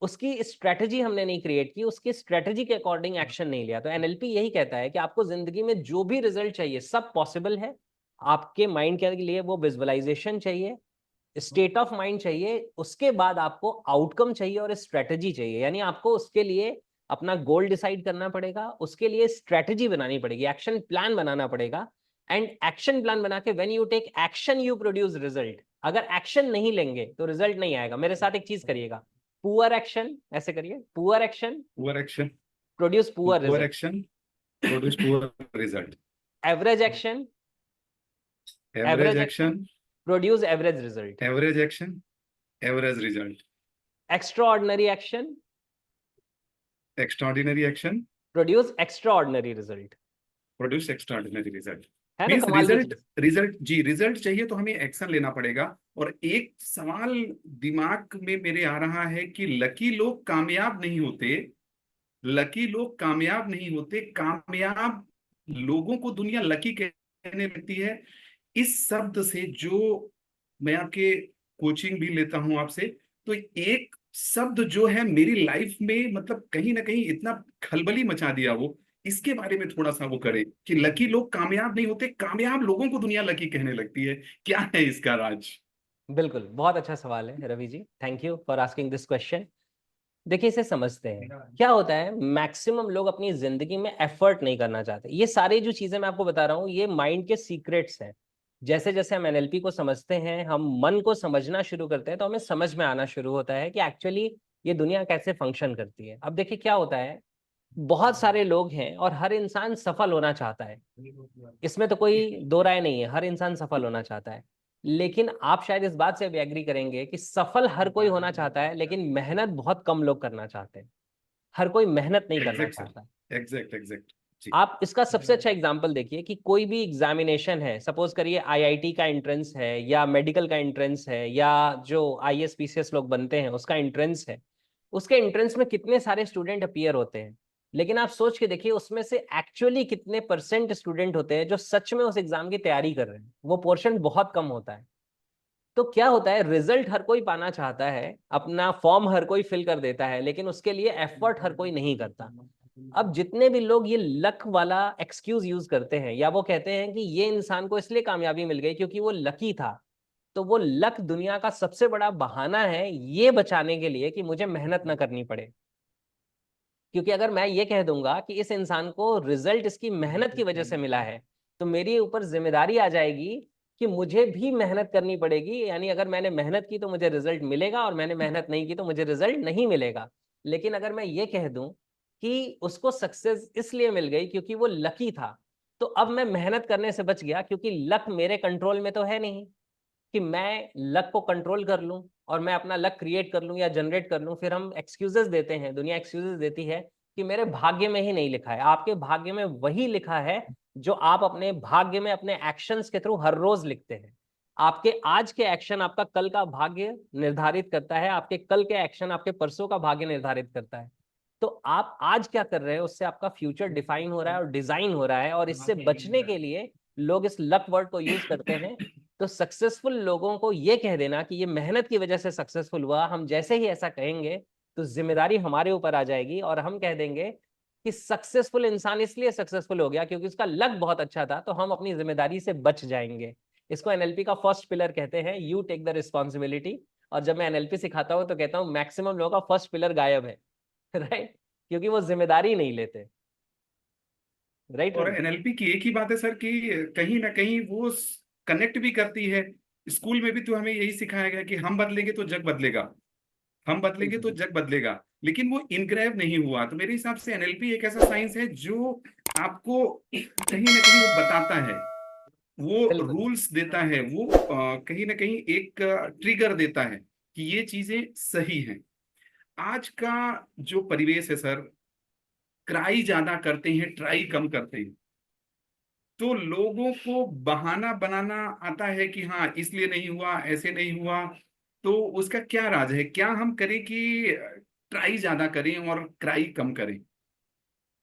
उसकी स्ट्रैटेजी हमने नहीं क्रिएट की, उसकी स्ट्रैटेजी के अकॉर्डिंग एक्शन नहीं लिया। तो एनएलपी यही कहता है कि आपको जिंदगी में जो भी रिजल्ट चाहिए सब पॉसिबल है। आपके माइंड के लिए वो विजुअलाइजेशन चाहिए, स्टेट ऑफ माइंड चाहिए, उसके बाद आपको आउटकम चाहिए और स्ट्रेटजी चाहिए। यानी आपको उसके लिए अपना गोल डिसाइड करना पड़ेगा, उसके लिए स्ट्रेटजी बनानी पड़ेगी, एक्शन प्लान बनाना पड़ेगा। एंड एक्शन प्लान बना के when you take action you produce result. अगर एक्शन नहीं लेंगे तो रिजल्ट नहीं आएगा। मेरे साथ एक चीज करिएगा, पुअर एक्शन, ऐसे करिए, poor action poor action, produce poor poor result, action produce poor result, average action, average average action action, produce average result, average action, average result, extra ordinary action extraordinary action produce extra ordinary result. Produce extraordinary result. है ना means कमाल की result, चीज? Result जी, result चाहिए तो हमें action लेना पड़ेगा। और एक सवाल दिमाग में मेरे आ रहा है कि लकी लोग कामयाब नहीं होते, लकी लोग कामयाब नहीं होते, कामयाब लोगों को दुनिया लकी कहने लगती है। इस शब्द से जो, मैं आपके कोचिंग भी लेता हूं आपसे, तो एक शब्द जो है मेरी लाइफ में मतलब कहीं ना कहीं इतना खलबली मचा दिया वो, इसके बारे में थोड़ा सा वो करे कि लकी लोग कामयाब नहीं होते, कामयाब लोगों को दुनिया लकी कहने लगती है। क्या है इसका राज? बिल्कुल, बहुत अच्छा सवाल है Ravi ji, thank you for asking this question. देखिए, इसे समझते हैं। क्या होता है, मैक्सिमम लोग अपनी जिंदगी में एफर्ट नहीं करना चाहते। ये सारी जो चीजें मैं आपको बता रहा हूँ, ये माइंड के सीक्रेट्स हैं। जैसे जैसे हम एनएलपी को समझते हैं, हम मन को समझना शुरू करते हैं, तो हमें समझ में आना शुरू होता है कि एक्चुअली ये दुनिया कैसे फंक्शन करती है। अब देखिए क्या होता है, बहुत सारे लोग हैं और हर इंसान सफल होना चाहता है, इसमें तो कोई दो राय नहीं है, हर इंसान सफल होना चाहता है। लेकिन आप शायद इस बात से भी एग्री करेंगे कि सफल हर कोई होना चाहता है, लेकिन मेहनत बहुत कम लोग करना चाहते हैं। हर कोई मेहनत नहीं करना एग्जैक्ट चाहता। Sir, exact exact. जी। आप इसका सबसे अच्छा एग्जाम्पल देखिए कि कोई भी एग्जामिनेशन है, सपोज करिए आईआईटी का एंट्रेंस है या मेडिकल का एंट्रेंस है या जो आईएएस पीसीएस लोग बनते हैं उसका एंट्रेंस है, उसके एंट्रेंस में कितने सारे स्टूडेंट अपीयर होते हैं, लेकिन आप सोच के देखिए उसमें से एक्चुअली कितने परसेंट स्टूडेंट होते हैं जो सच में उस एग्जाम की तैयारी कर रहे हैं। वो पोर्शन बहुत कम होता है। तो क्या होता है, रिजल्ट हर कोई पाना चाहता है, अपना फॉर्म हर कोई फिल कर देता है, लेकिन उसके लिए एफर्ट हर कोई नहीं करता। अब जितने भी लोग ये लक वाला एक्सक्यूज यूज करते हैं या वो कहते हैं कि ये इंसान को इसलिए कामयाबी मिल गई क्योंकि वो लकी था, तो वो लक दुनिया का सबसे बड़ा बहाना है ये बचाने के लिए कि मुझे मेहनत ना करनी पड़े। क्योंकि अगर मैं ये कह दूंगा कि इस इंसान को रिजल्ट इसकी मेहनत की वजह से मिला है, तो मेरी ऊपर जिम्मेदारी आ जाएगी कि मुझे भी मेहनत करनी पड़ेगी। यानी अगर मैंने मेहनत की तो मुझे रिजल्ट मिलेगा और मैंने मेहनत नहीं की तो मुझे रिजल्ट नहीं मिलेगा। लेकिन अगर मैं ये कह दूं कि उसको सक्सेस इसलिए मिल गई क्योंकि वो लकी था, तो अब मैं मेहनत करने से बच गया, क्योंकि लक मेरे कंट्रोल में तो है नहीं कि मैं लक को कंट्रोल कर लूं और मैं अपना लक क्रिएट कर लूं या जनरेट कर लूं। फिर हम एक्सक्यूजेस देते हैं, दुनिया एक्सक्यूजेस देती है कि मेरे भाग्य में ही नहीं लिखा है। आपके भाग्य में वही लिखा है जो आप अपने भाग्य में अपने एक्शंस के थ्रू हर रोज लिखते हैं। आपके आज के एक्शन आपका कल का भाग्य निर्धारित करता है, आपके कल के एक्शन आपके परसों का भाग्य निर्धारित करता है। तो आप आज क्या कर रहे हैं उससे आपका फ्यूचर डिफाइन हो रहा है और डिजाइन हो रहा है, और इससे बचने के लिए लोग इस लक वर्ड को यूज करते हैं। तो सक्सेसफुल लोगों को ये कह देना कि ये मेहनत की वजह से सक्सेसफुल हुआ, हम जैसे ही ऐसा कहेंगे तो जिम्मेदारी हमारे ऊपर आ जाएगी और हम कह देंगे कि सक्सेसफुल इंसान इसलिए सक्सेसफुल हो गया क्योंकि उसका लक बहुत अच्छा था, तो हम अपनी जिम्मेदारी से बच जाएंगे। इसको एनएलपी का फर्स्ट पिलर कहते हैं, यू टेक द रिस्पॉन्सिबिलिटी। और जब मैं एनएलपी सिखाता हूं तो कहता हूं मैक्सिमम लोगों का फर्स्ट पिलर गायब है। राइट, क्योंकि वो जिम्मेदारी नहीं लेते। राइट और रवि? एनएलपी की एक ही बात है सर कि कहीं ना कहीं वो कनेक्ट भी करती है। स्कूल में भी तो हमें यही सिखाया गया कि हम बदलेंगे तो जग बदलेगा, हम बदलेंगे तो जग बदलेगा। लेकिन वो इनग्रेव नहीं हुआ। तो मेरे हिसाब से एनएलपी एक ऐसा साइंस है जो आपको कहीं ना कहीं वो बताता है, वो बिल्कुल रूल्स देता है, वो कहीं ना कहीं एक ट्रिगर देता है कि ये चीजें सही हैं। आज का जो परिवेश है सर, क्राई ज्यादा करते हैं, ट्राई कम करते हैं। तो लोगों को बहाना बनाना आता है कि हाँ इसलिए नहीं हुआ, ऐसे नहीं हुआ। तो उसका क्या राज है? क्या हम करें कि ट्राई ज्यादा करें और क्राई कम करें?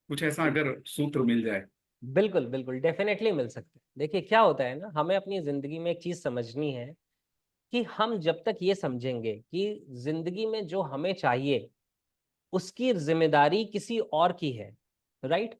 कुछ ऐसा अगर सूत्र मिल जाए। बिल्कुल बिल्कुल डेफिनेटली मिल सकते हैं। देखिए क्या होता है ना, हमें अपनी जिंदगी में एक चीज समझनी है कि हम जब तक ये समझेंगे कि जिंदगी में जो हमें चाहिए उसकी जिम्मेदारी किसी और की है, राइट,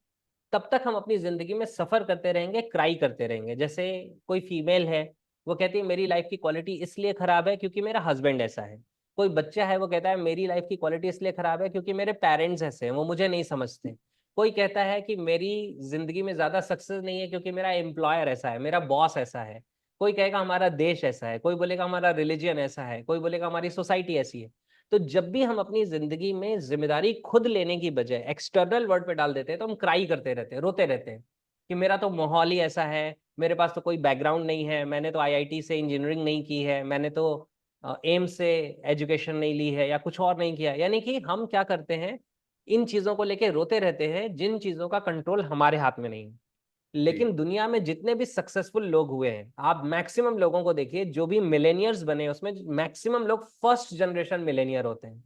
तब तक हम अपनी जिंदगी में सफर करते रहेंगे, क्राई करते रहेंगे। जैसे कोई फीमेल है, वो कहती है मेरी लाइफ की क्वालिटी इसलिए खराब है क्योंकि मेरा हस्बैंड ऐसा है। कोई बच्चा है वो कहता है मेरी लाइफ की क्वालिटी इसलिए खराब है क्योंकि मेरे पेरेंट्स ऐसे हैं, वो मुझे नहीं समझते। कोई कहता है कि मेरी जिंदगी में ज्यादा सक्सेस नहीं है क्योंकि मेरा एम्प्लॉयर ऐसा है, मेरा बॉस ऐसा है। कोई कहेगा हमारा देश ऐसा है, कोई बोलेगा हमारा रिलीजन ऐसा है, कोई बोलेगा हमारी सोसाइटी ऐसी है। तो जब भी हम अपनी जिंदगी में जिम्मेदारी खुद लेने की बजाय एक्सटर्नल वर्ड पे डाल देते हैं तो हम क्राई करते रहते हैं, रोते रहते हैं कि मेरा तो माहौल ही ऐसा है, मेरे पास तो कोई बैकग्राउंड नहीं है, मैंने तो आईआईटी से इंजीनियरिंग नहीं की है, मैंने तो एम्स से एजुकेशन नहीं ली है या कुछ और नहीं किया। यानी कि हम क्या करते हैं, इन चीजों को लेके रोते रहते हैं जिन चीजों का कंट्रोल हमारे हाथ में नहीं है। जी। लेकिन दुनिया में जितने भी सक्सेसफुल लोग हुए हैं, आप मैक्सिमम लोगों को देखिए जो भी मिलेनियर्स बने उसमें मैक्सिमम लोग फर्स्ट जनरेशन मिलेनियर होते हैं।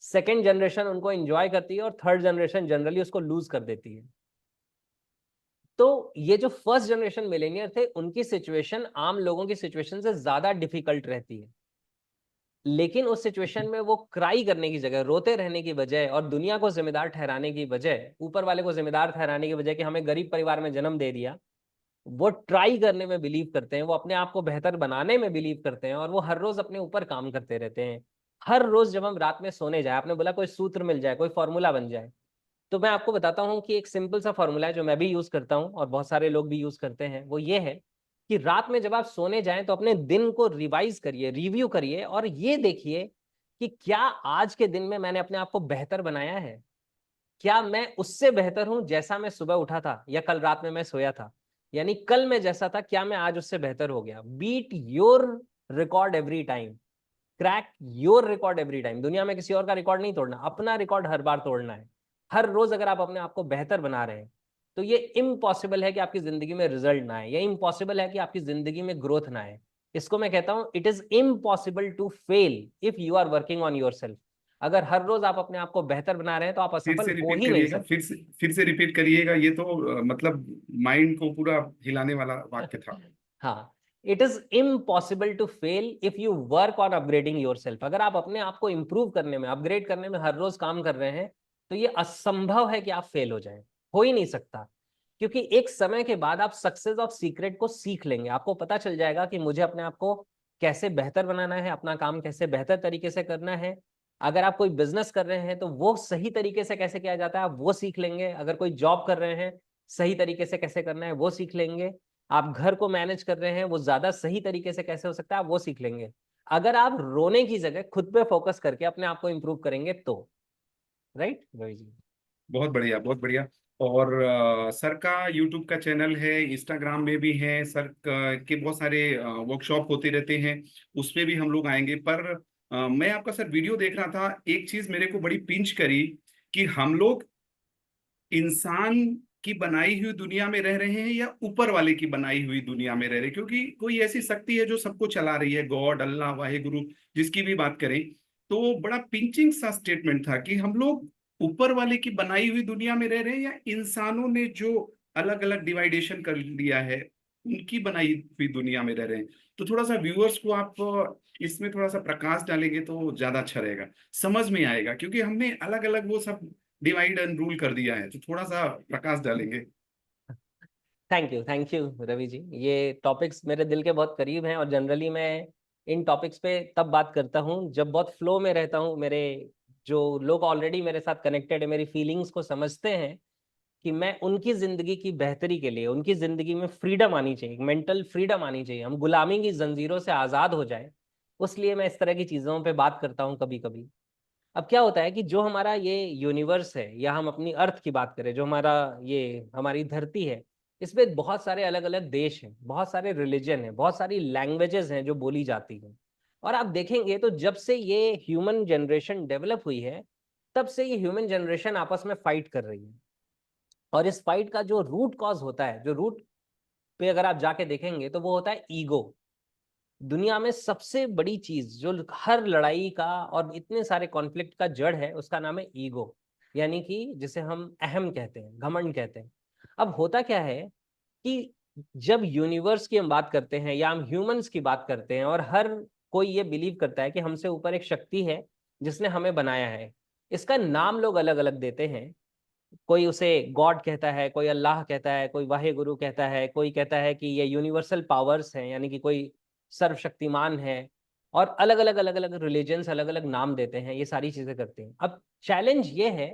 सेकेंड जनरेशन उनको एंजॉय करती है और थर्ड जनरेशन जनरली उसको लूज कर देती है। तो ये जो फर्स्ट जनरेशन मिलेनियर थे उनकी सिचुएशन आम लोगों की सिचुएशन से ज्यादा डिफिकल्ट रहती है। लेकिन उस सिचुएशन में वो क्राई करने की जगह, रोते रहने की बजाय और दुनिया को जिम्मेदार ठहराने की बजाय, ऊपर वाले को जिम्मेदार ठहराने की बजाय कि हमें गरीब परिवार में जन्म दे दिया, वो ट्राई करने में बिलीव करते हैं, वो अपने आप को बेहतर बनाने में बिलीव करते हैं और वो हर रोज अपने ऊपर काम करते रहते हैं। हर रोज जब हम रात में सोने जाए, आपने बोला कोई सूत्र मिल जाए, कोई फॉर्मूला बन जाए, तो मैं आपको बताता हूँ कि एक सिंपल सा फॉर्मूला है जो मैं भी यूज करता हूँ और बहुत सारे लोग भी यूज करते हैं। वो ये है कि रात में जब आप सोने जाएं तो अपने दिन को रिवाइज करिए, रिव्यू करिए और ये देखिए कि क्या आज के दिन में मैंने अपने आप को बेहतर बनाया है। क्या मैं उससे बेहतर हूं जैसा मैं सुबह उठा था या कल रात में मैं सोया था? यानी कल मैं जैसा था, क्या मैं आज उससे बेहतर हो गया? Beat your record every time, crack your record every time. दुनिया में किसी और का रिकॉर्ड नहीं तोड़ना, अपना रिकॉर्ड हर बार तोड़ना है। हर रोज अगर आप अपने आप को बेहतर बना रहे हैं तो ये इम्पॉसिबल है कि आपकी जिंदगी में रिजल्ट ना आए, ये इम्पॉसिबल है कि आपकी जिंदगी में ग्रोथ ना आए। इसको मैं कहता हूं it is impossible to fail if you are working on yourself. अगर हर रोज आप अपने आप को बेहतर बना रहे हैं तो आप फिर असफल से हो रिपीट ही नहीं करिएगा, सकते। फिर से रिपीट करिएगा, ये तो मतलब माइंड को पूरा हिलाने वाला वाक्य था। हाँ, it is impossible to fail if you work on upgrading yourself. अगर आप अपने आप को इंप्रूव करने में, अपग्रेड करने में हर रोज काम कर रहे हैं तो ये असंभव है कि आप फेल हो जाएं। हो ही नहीं सकता, क्योंकि एक समय के बाद आप सक्सेस ऑफ सीक्रेट को सीख लेंगे। आपको पता चल जाएगा कि मुझे अपने आप को कैसे बेहतर बनाना है, अपना काम कैसे बेहतर तरीके से करना है। अगर आप कोई बिजनेस कर रहे हैं तो वो सही तरीके से कैसे किया जाता है आप वो सीख लेंगे। अगर कोई जॉब कर रहे हैं, सही तरीके से कैसे करना है वो सीख लेंगे। आप घर को मैनेज कर रहे हैं, वो ज्यादा सही तरीके से कैसे हो सकता है आप वो सीख लेंगे। अगर आप रोने की जगह खुद पे फोकस करके अपने आप को इंप्रूव करेंगे तो। राइट रवि जी? बहुत बढ़िया, बहुत बढ़िया। और सर का यूट्यूब का चैनल है, इंस्टाग्राम में भी है सर के बहुत सारे वर्कशॉप होते रहते हैं, उसमें भी हम लोग आएंगे। पर मैं आपका सर वीडियो देख रहा था, एक चीज मेरे को बड़ी पिंच करी कि हम लोग इंसान की बनाई हुई दुनिया में रह रहे हैं या ऊपर वाले की बनाई हुई दुनिया में रह रहे हैं, क्योंकि कोई ऐसी शक्ति है जो सबको चला रही है, गॉड, अल्लाह, वाहेगुरु, जिसकी भी बात करें। तो बड़ा पिंचिंग सा स्टेटमेंट था कि हम लोग ऊपर वाले की बनाई हुई दुनिया में रह रहे हैं या इंसानों ने जो अलग अलग डिवाइडेशन कर लिया है उनकी बनाई हुई दुनिया में रह रहे हैं। तो थोड़ा सा व्यूअर्स को आप इसमें थोड़ा सा प्रकाश डालेंगे तो ज्यादा अच्छा रहेगा, समझ में आएगा, क्योंकि हमने अलग अलग वो सब डिवाइड एंड रूल कर दिया है, तो थोड़ा सा प्रकाश डालेंगे। Thank you Ravi ji. ये टॉपिक्स मेरे दिल के बहुत करीब हैं और जनरली मैं इन टॉपिक्स पे तब बात करता हूँ जब बहुत फ्लो में रहता हूँ। मेरे जो लोग ऑलरेडी मेरे साथ कनेक्टेड है, मेरी फीलिंग्स को समझते हैं कि मैं उनकी जिंदगी की बेहतरी के लिए, उनकी जिंदगी में फ्रीडम आनी चाहिए, मेंटल फ्रीडम आनी चाहिए, हम गुलामी की जंजीरों से आजाद हो जाए। उसलिए मैं इस तरह की चीजों पे बात करता हूँ कभी कभी। अब क्या होता है कि जो हमारा ये यूनिवर्स है, या हम अपनी अर्थ की बात करें, जो हमारा ये हमारी धरती है, इसमें बहुत सारे अलग अलग देश हैं, बहुत सारे रिलीजन हैं, बहुत सारी लैंग्वेजेस हैं जो बोली जाती हैं। और आप देखेंगे तो जब से ये ह्यूमन जनरेशन डेवलप हुई है, तब से ये ह्यूमन जनरेशन आपस में फाइट कर रही है। और इस फाइट का जो रूट कॉज होता है, जो रूट पे अगर आप जाके देखेंगे तो वो होता है ईगो। दुनिया में सबसे बड़ी चीज जो हर लड़ाई का और इतने सारे कॉन्फ्लिक्ट का जड़ है, उसका नाम है ईगो। यानी कि जिसे हम अहम कहते हैं, घमंड कहते हैं। अब होता क्या है कि जब यूनिवर्स की हम बात करते हैं या हम ह्यूमंस की बात करते हैं, और हर कोई ये बिलीव करता है कि हमसे ऊपर एक शक्ति है जिसने हमें बनाया है। इसका नाम लोग अलग अलग देते हैं। कोई उसे गॉड कहता है, कोई अल्लाह कहता है, कोई वाहे गुरु कहता है, कोई कहता है कि ये यूनिवर्सल पावर्स हैं, यानी कि कोई सर्वशक्तिमान है। और अलग अलग रिलीजन्स अलग अलग नाम देते हैं, ये सारी चीजें करते हैं। अब चैलेंज ये है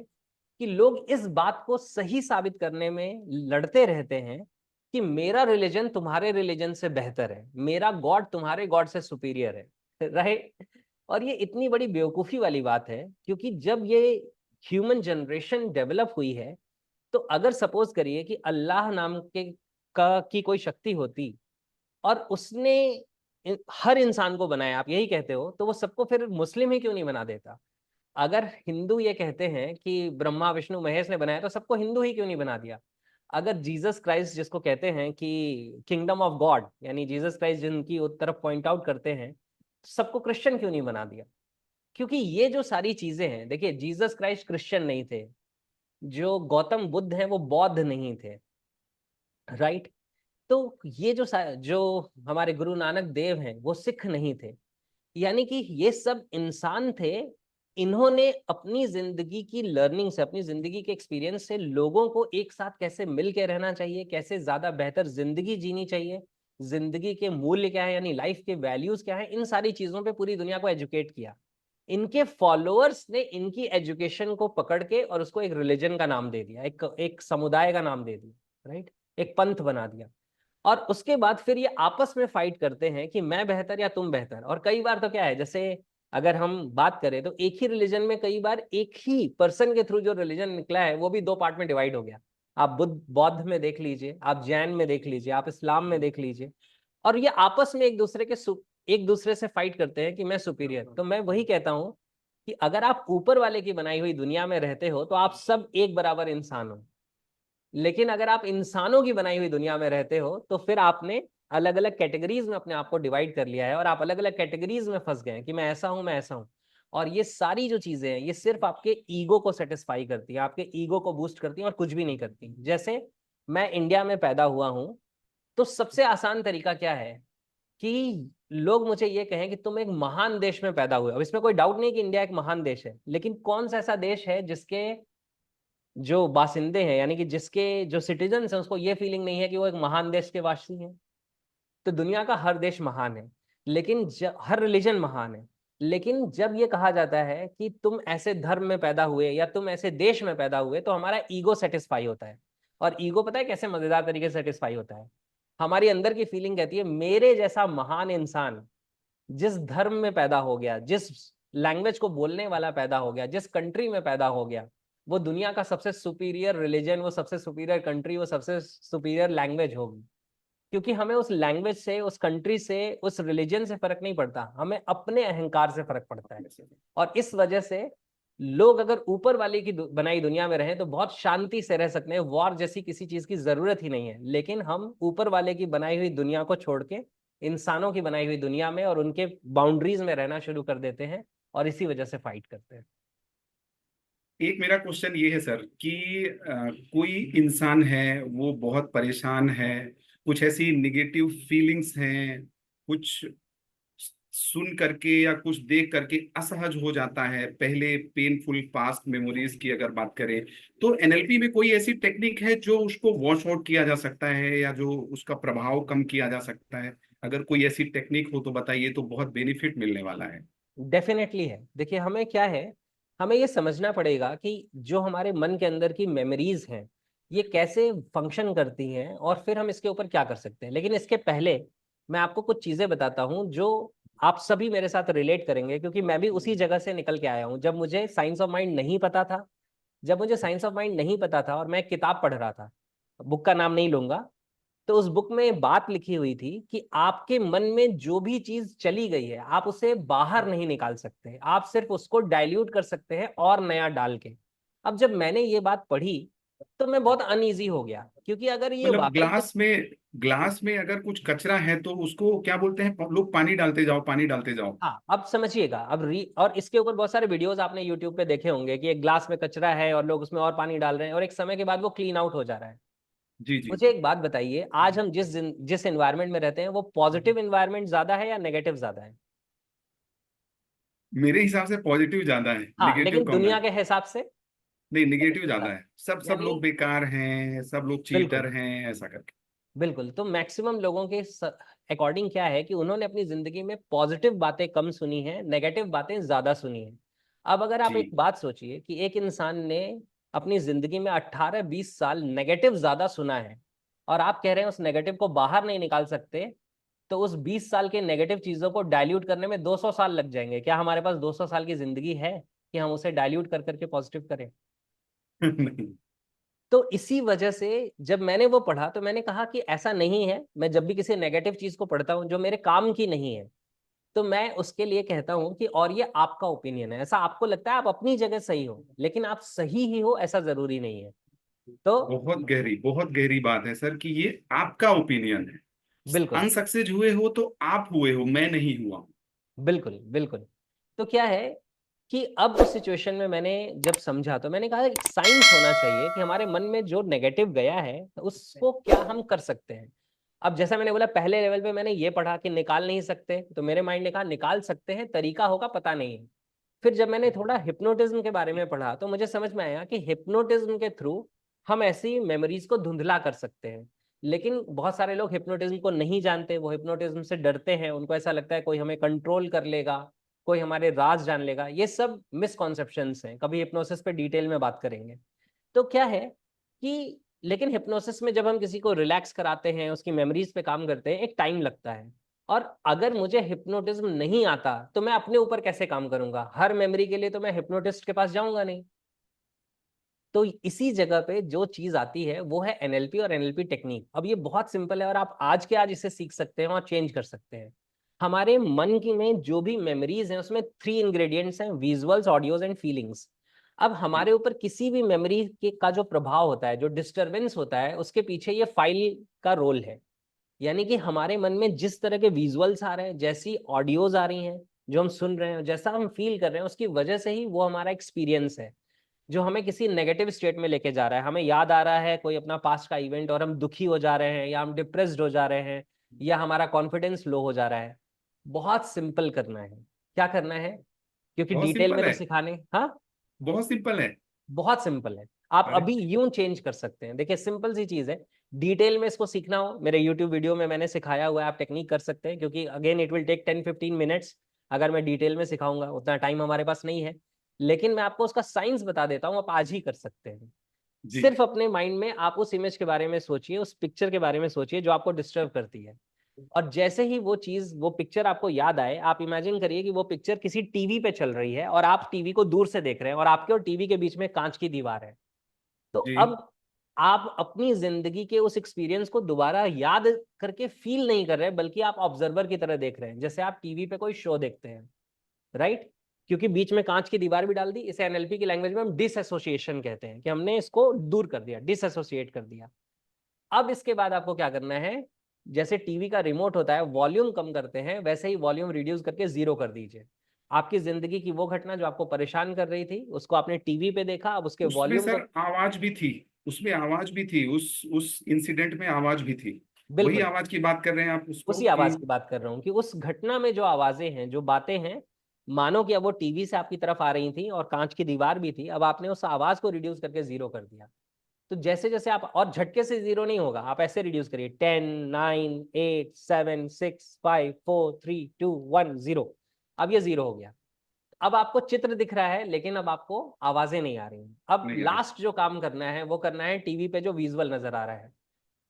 कि लोग इस बात को सही साबित करने में लड़ते रहते हैं कि मेरा रिलीजन तुम्हारे रिलीजन से बेहतर है, मेरा गॉड तुम्हारे गॉड से सुपीरियर है। राइट? और ये इतनी बड़ी बेवकूफी वाली बात है, क्योंकि जब ये ह्यूमन जनरेशन डेवलप हुई है, तो अगर सपोज करिए कि अल्लाह नाम के का की कोई शक्ति होती और उसने हर इंसान को बनाया, आप यही कहते हो, तो वो सबको फिर मुस्लिम ही क्यों नहीं बना देता? अगर हिंदू ये कहते हैं कि ब्रह्मा विष्णु महेश ने बनाया, तो सबको हिंदू ही क्यों नहीं बना दिया? अगर जीसस क्राइस्ट जिसको कहते हैं कि किंगडम ऑफ गॉड, यानी जीसस क्राइस्ट जिनकी तरफ पॉइंट आउट करते हैं, सबको क्रिश्चियन क्यों नहीं बना दिया? क्योंकि ये जो सारी चीजें हैं, देखिए जीसस क्राइस्ट क्रिश्चियन नहीं थे, जो गौतम बुद्ध हैं वो बौद्ध नहीं थे। राइट? तो ये जो हमारे गुरु नानक देव हैं वो सिख नहीं थे। यानी कि ये सब इंसान थे। इन्होंने अपनी जिंदगी की लर्निंग से, अपनी जिंदगी के एक्सपीरियंस से लोगों को एक साथ कैसे मिल के रहना चाहिए, कैसे ज्यादा बेहतर जिंदगी जीनी चाहिए, जिंदगी के मूल्य क्या है, यानी लाइफ के वैल्यूज क्या है, इन सारी चीजों पे पूरी दुनिया को एजुकेट किया। इनके फॉलोअर्स ने इनकी एजुकेशन को पकड़ के और उसको एक रिलीजन का नाम दे दिया, एक समुदाय का नाम दे दिया। राइट? एक पंथ बना दिया। और उसके बाद फिर ये आपस में फाइट करते हैं कि मैं बेहतर या तुम बेहतर। और कई बार तो क्या है, जैसे अगर हम बात करें तो एक ही रिलीजन में कई बार एक ही पर्सन के थ्रू जो रिलीजन निकला है वो भी दो पार्ट में डिवाइड हो गया। आप बौद्ध में देख लीजिए, आप जैन में देख लीजिए, आप इस्लाम में देख लीजिए, और ये आपस में एक दूसरे से फाइट करते हैं कि मैं सुपीरियर। तो मैं वही कहता हूं कि अगर आप ऊपर वाले की बनाई हुई दुनिया में रहते हो तो आप सब एक बराबर इंसान हो, लेकिन अगर आप इंसानों की बनाई हुई दुनिया में रहते हो तो फिर आपने अलग अलग कैटेगरीज में अपने आप को डिवाइड कर लिया है, और आप अलग अलग कैटेगरीज में फंस गए हैं कि मैं ऐसा हूं, मैं ऐसा हूं। और ये सारी जो चीजें हैं ये सिर्फ आपके ईगो को सेटिस्फाई करती है, आपके ईगो को बूस्ट करती है और कुछ भी नहीं करती। जैसे मैं इंडिया में पैदा हुआ हूं, तो सबसे आसान तरीका क्या है कि लोग मुझे ये कहें कि तुम एक महान देश में पैदा हुए। अब इसमें कोई डाउट नहीं कि इंडिया एक महान देश है, लेकिन कौन सा ऐसा देश है जिसके जो बासिंदे हैं, यानी कि जिसके जो सिटीजन हैं, उसको ये फीलिंग नहीं है कि वो एक महान देश के वासी हैं? तो दुनिया का हर देश महान है, लेकिन हर रिलीजन महान है, लेकिन जब ये कहा जाता है कि तुम ऐसे धर्म में पैदा हुए या तुम ऐसे देश में पैदा हुए, तो हमारा ईगो सेटिस्फाई होता है। और ईगो पता है कैसे मजेदार तरीके से सेटिस्फाई होता है? हमारी अंदर की फीलिंग कहती है मेरे जैसा महान इंसान जिस धर्म में पैदा हो गया, जिस लैंग्वेज को बोलने वाला पैदा हो गया, जिस कंट्री में पैदा हो गया, वो दुनिया का सबसे सुपीरियर रिलीजन, वो सबसे सुपीरियर कंट्री, वो सबसे सुपीरियर लैंग्वेज होगी। क्योंकि हमें उस लैंग्वेज से, उस कंट्री से, उस रिलीजन से फर्क नहीं पड़ता, हमें अपने अहंकार से फर्क पड़ता है। और इस वजह से लोग अगर ऊपर वाले की बनाई दुनिया में रहें तो बहुत शांति से रह सकते हैं, वॉर जैसी किसी चीज की जरूरत ही नहीं है। लेकिन हम ऊपर वाले की बनाई हुई दुनिया को छोड़ के इंसानों की बनाई हुई दुनिया में और उनके बाउंड्रीज में रहना शुरू कर देते हैं, और इसी वजह से फाइट करते हैं। एक मेरा क्वेश्चन ये है सर कि कोई इंसान है वो बहुत परेशान है, कुछ ऐसी निगेटिव फीलिंग्स हैं, कुछ सुन करके या कुछ देख करके असहज हो जाता है, पहले पेनफुल पास्ट मेमोरीज की अगर बात करें, तो एनएलपी में कोई ऐसी टेक्निक है जो उसको वॉश आउट किया जा सकता है या जो उसका प्रभाव कम किया जा सकता है? अगर कोई ऐसी टेक्निक हो तो बताइए, तो बहुत बेनिफिट मिलने वाला है। डेफिनेटली है। देखिए हमें क्या है, हमें ये समझना पड़ेगा कि जो हमारे मन के अंदर की मेमोरीज हैं ये कैसे फंक्शन करती हैं, और फिर हम इसके ऊपर क्या कर सकते हैं। लेकिन इसके पहले मैं आपको कुछ चीजें बताता हूँ जो आप सभी मेरे साथ रिलेट करेंगे, क्योंकि मैं भी उसी जगह से निकल के आया हूँ। जब मुझे साइंस ऑफ माइंड नहीं पता था, जब मुझे साइंस ऑफ माइंड नहीं पता था और मैं एक किताब पढ़ रहा था, बुक का नाम नहीं लूंगा, तो उस बुक में बात लिखी हुई थी कि आपके मन में जो भी चीज चली गई है आप उसे बाहर नहीं निकाल सकते, आप सिर्फ उसको डाइल्यूट कर सकते हैं और नया डाल के। अब जब मैंने ये बात पढ़ी तो मैं बहुत अनईजी हो गया, क्योंकि अगर ये मतलब वाकई में, ग्लास में अगर कुछ कचरा है तो उसको क्या बोलते हैं, लोग पानी डालते जाओ, पानी डालते जाओ। हाँ अब समझिएगा, और इसके ऊपर बहुत सारे वीडियोस आपने यूट्यूब पे देखे होंगे कि एक ग्लास में कचरा है और लोग उसमें और पानी डाल रहे हैं और एक समय के बाद वो क्लीन आउट हो जा रहा है। जी जी मुझे एक बात बताइए, आज हम जिस एनवायरनमेंट में रहते हैं वो पॉजिटिव एनवायरनमेंट ज्यादा है या नेगेटिव ज्यादा है? मेरे हिसाब से पॉजिटिव ज्यादा है, हाँ, निगेटिव लेकिन कम है। दुनिया के हिसाब से नहीं, निगेटिव नेगेटिव ज्यादा ज्यादा है, सब है। सब यानी लोग बेकार हैं, सब लोग बिल्कुल, चीटर हैं, ऐसा करके। बिल्कुल। तो मैक्सिमम लोगों के अकॉर्डिंग क्या है कि उन्होंने अपनी जिंदगी में पॉजिटिव बातें कम सुनी है, नेगेटिव बातें ज्यादा सुनी है। अब अगर आप एक जी। बात सोचिए कि एक इंसान ने अपनी जिंदगी में 18-20 साल नेगेटिव ज्यादा सुना है, और आप कह रहे हैं उस नेगेटिव को बाहर नहीं निकाल सकते, तो उस 20 साल के नेगेटिव चीजों को डाइल्यूट करने में 200 साल लग जाएंगे। क्या हमारे पास 200 साल की जिंदगी है कि हम उसे डाइल्यूट कर करके पॉजिटिव करें? नहीं। तो इसी वजह से जब मैंने वो पढ़ा तो मैंने कहा कि ऐसा नहीं है। मैं जब भी किसी नेगेटिव चीज को पढ़ता हूँ जो मेरे काम की नहीं है, तो मैं उसके लिए कहता हूँ कि और ये आपका ओपिनियन है, ऐसा आपको लगता है, आप अपनी जगह सही हो, लेकिन आप सही ही हो ऐसा जरूरी नहीं है। तो बहुत गहरी बात है सर कि ये आपका ओपिनियन है। बिल्कुल, अनसक्सेस हुए हो तो आप हुए हो, मैं नहीं हुआ हूं। बिल्कुल, बिल्कुल। तो क्या है कि अब उस सिचुएशन में मैंने जब समझा तो मैंने कहा एक साइंस होना चाहिए कि हमारे मन में जो नेगेटिव गया है तो उसको क्या हम कर सकते हैं। अब जैसा मैंने बोला, पहले लेवल पे मैंने ये पढ़ा कि निकाल नहीं सकते, तो मेरे माइंड ने कहा निकाल सकते हैं, तरीका होगा पता नहीं है। फिर जब मैंने थोड़ा हिप्नोटिज्म के बारे में पढ़ा तो मुझे समझ में आया कि हिप्नोटिज्म के थ्रू हम ऐसी मेमोरीज को धुंधला कर सकते हैं। लेकिन बहुत सारे लोग हिप्नोटिज्म को नहीं जानते, वो हिप्नोटिज्म से डरते हैं, उनको ऐसा लगता है कोई हमें कंट्रोल कर लेगा, कोई हमारे राज जान लेगा। ये सब मिसकॉन्सेप्शंस हैं, कभी हिप्नोसिस पे डिटेल में बात करेंगे। तो क्या है कि लेकिन हिप्नोसिस में जब हम किसी को रिलैक्स कराते हैं, उसकी मेमोरीज पे काम करते हैं, एक टाइम लगता है। और अगर मुझे हिप्नोटिज्म नहीं आता तो मैं अपने ऊपर कैसे काम करूंगा? हर मेमोरी के लिए तो मैं हिप्नोटिस्ट के पास जाऊंगा नहीं। तो इसी जगह पे जो चीज आती है वो है एनएलपी और एनएलपी टेक्निक। अब ये बहुत सिंपल है और आप आज के आज इसे सीख सकते हैं और चेंज कर सकते हैं। हमारे मन की में जो भी मेमोरीज हैं उसमें 3 इंग्रेडिएंट्स हैं, विजुअल्स, ऑडियोज एंड फीलिंग्स। अब हमारे ऊपर किसी भी मेमोरी के का जो प्रभाव होता है, जो डिस्टरबेंस होता है, उसके पीछे ये फाइल का रोल है। यानी कि हमारे मन में जिस तरह के विजुअल्स आ रहे हैं, जैसी ऑडियोज आ रही हैं जो हम सुन रहे हैं, जैसा हम फील कर रहे हैं, उसकी वजह से ही वो हमारा एक्सपीरियंस है जो हमें किसी नेगेटिव स्टेट में लेके जा रहा है। हमें याद आ रहा है कोई अपना पास्ट का इवेंट और हम दुखी हो जा रहे हैं, या हम डिप्रेस्ड हो जा रहे हैं, या हमारा कॉन्फिडेंस लो हो जा रहा है। बहुत सिंपल करना है। क्या करना है? क्योंकि बहुत डिटेल में सिंपल तो है, सिखाने, हाँ, बहुत सिंपल है। बहुत सिंपल है। आप अरे अभी यूं चेंज कर सकते हैं। देखिए सिंपल सी चीज है। डिटेल में इसको सीखना हो, मेरे यूट्यूब वीडियो में मैंने सिखाया हुआ है, आप टेक्निक कर सकते हैं, क्योंकि again it will take 10-15 minutes. अगर मैं डिटेल में सिखाऊंगा, उतना टाइम हमारे पास नहीं है। लेकिन मैं आपको उसका साइंस बता देता हूँ, आप आज ही कर सकते हैं। जी सिर्फ अपने माइंड में आप उस इमेज के बारे में सोचिए, उस पिक्चर के बारे में सोचिए जो आपको डिस्टर्ब करती है। और जैसे ही वो चीज, वो पिक्चर आपको याद आए, आप इमेजिन करिए कि वो पिक्चर किसी टीवी पे चल रही है और आप टीवी को दूर से देख रहे हैं और आपके और टीवी के बीच में कांच की दीवार है। तो जी अब आप अपनी जिंदगी के उस एक्सपीरियंस को दोबारा याद करके फील नहीं कर रहे, बल्कि आप ऑब्जर्वर की तरह देख रहे हैं, जैसे आप टीवी पे कोई शो देखते हैं, राइट? क्योंकि बीच में कांच की दीवार भी डाल दी। इसे एनएलपी की लैंग्वेज में हम डिसएसोसिएशन कहते हैं, कि हमने इसको दूर कर दिया, डिसएसोसिएट कर दिया। अब इसके बाद आपको क्या करना है? जैसे टीवी का रिमोट होता है, वॉल्यूम कम करते हैं, वैसे ही वॉल्यूम रिड्यूस करके 0 कर दीजिए। आपकी जिंदगी की वो घटना जो आपको परेशान कर रही थी, उसको आपने टीवी पे देखा, अब उसके उसमें वॉल्यूम सर को, आवाज भी थी, उसमें आवाज भी थी, उस इंसिडेंट में आवाज भी थी। वही बिल्कुल आवाज की बात कर रहे हैं आप उसको उसी कि? आवाज की बात कर रहा हूँ कि उस घटना में जो आवाजें हैं, जो बातें हैं, मानो कि अब वो टीवी से आपकी तरफ आ रही थी और कांच की दीवार भी थी, अब आपने उस आवाज को रिड्यूस करके 0 कर दिया। तो जैसे जैसे आप, और झटके से 0 नहीं होगा, आप ऐसे रिड्यूस करिए, 10, 9, 8, 7, 6, 5, 4, 3, 2, 1, 0। अब ये 0 हो गया। अब आपको चित्र दिख रहा है लेकिन अब आपको आवाजें नहीं आ रही हैं। अब नहीं आ रही। लास्ट जो काम करना है वो करना है टीवी पे जो विजुअल नजर आ रहा है।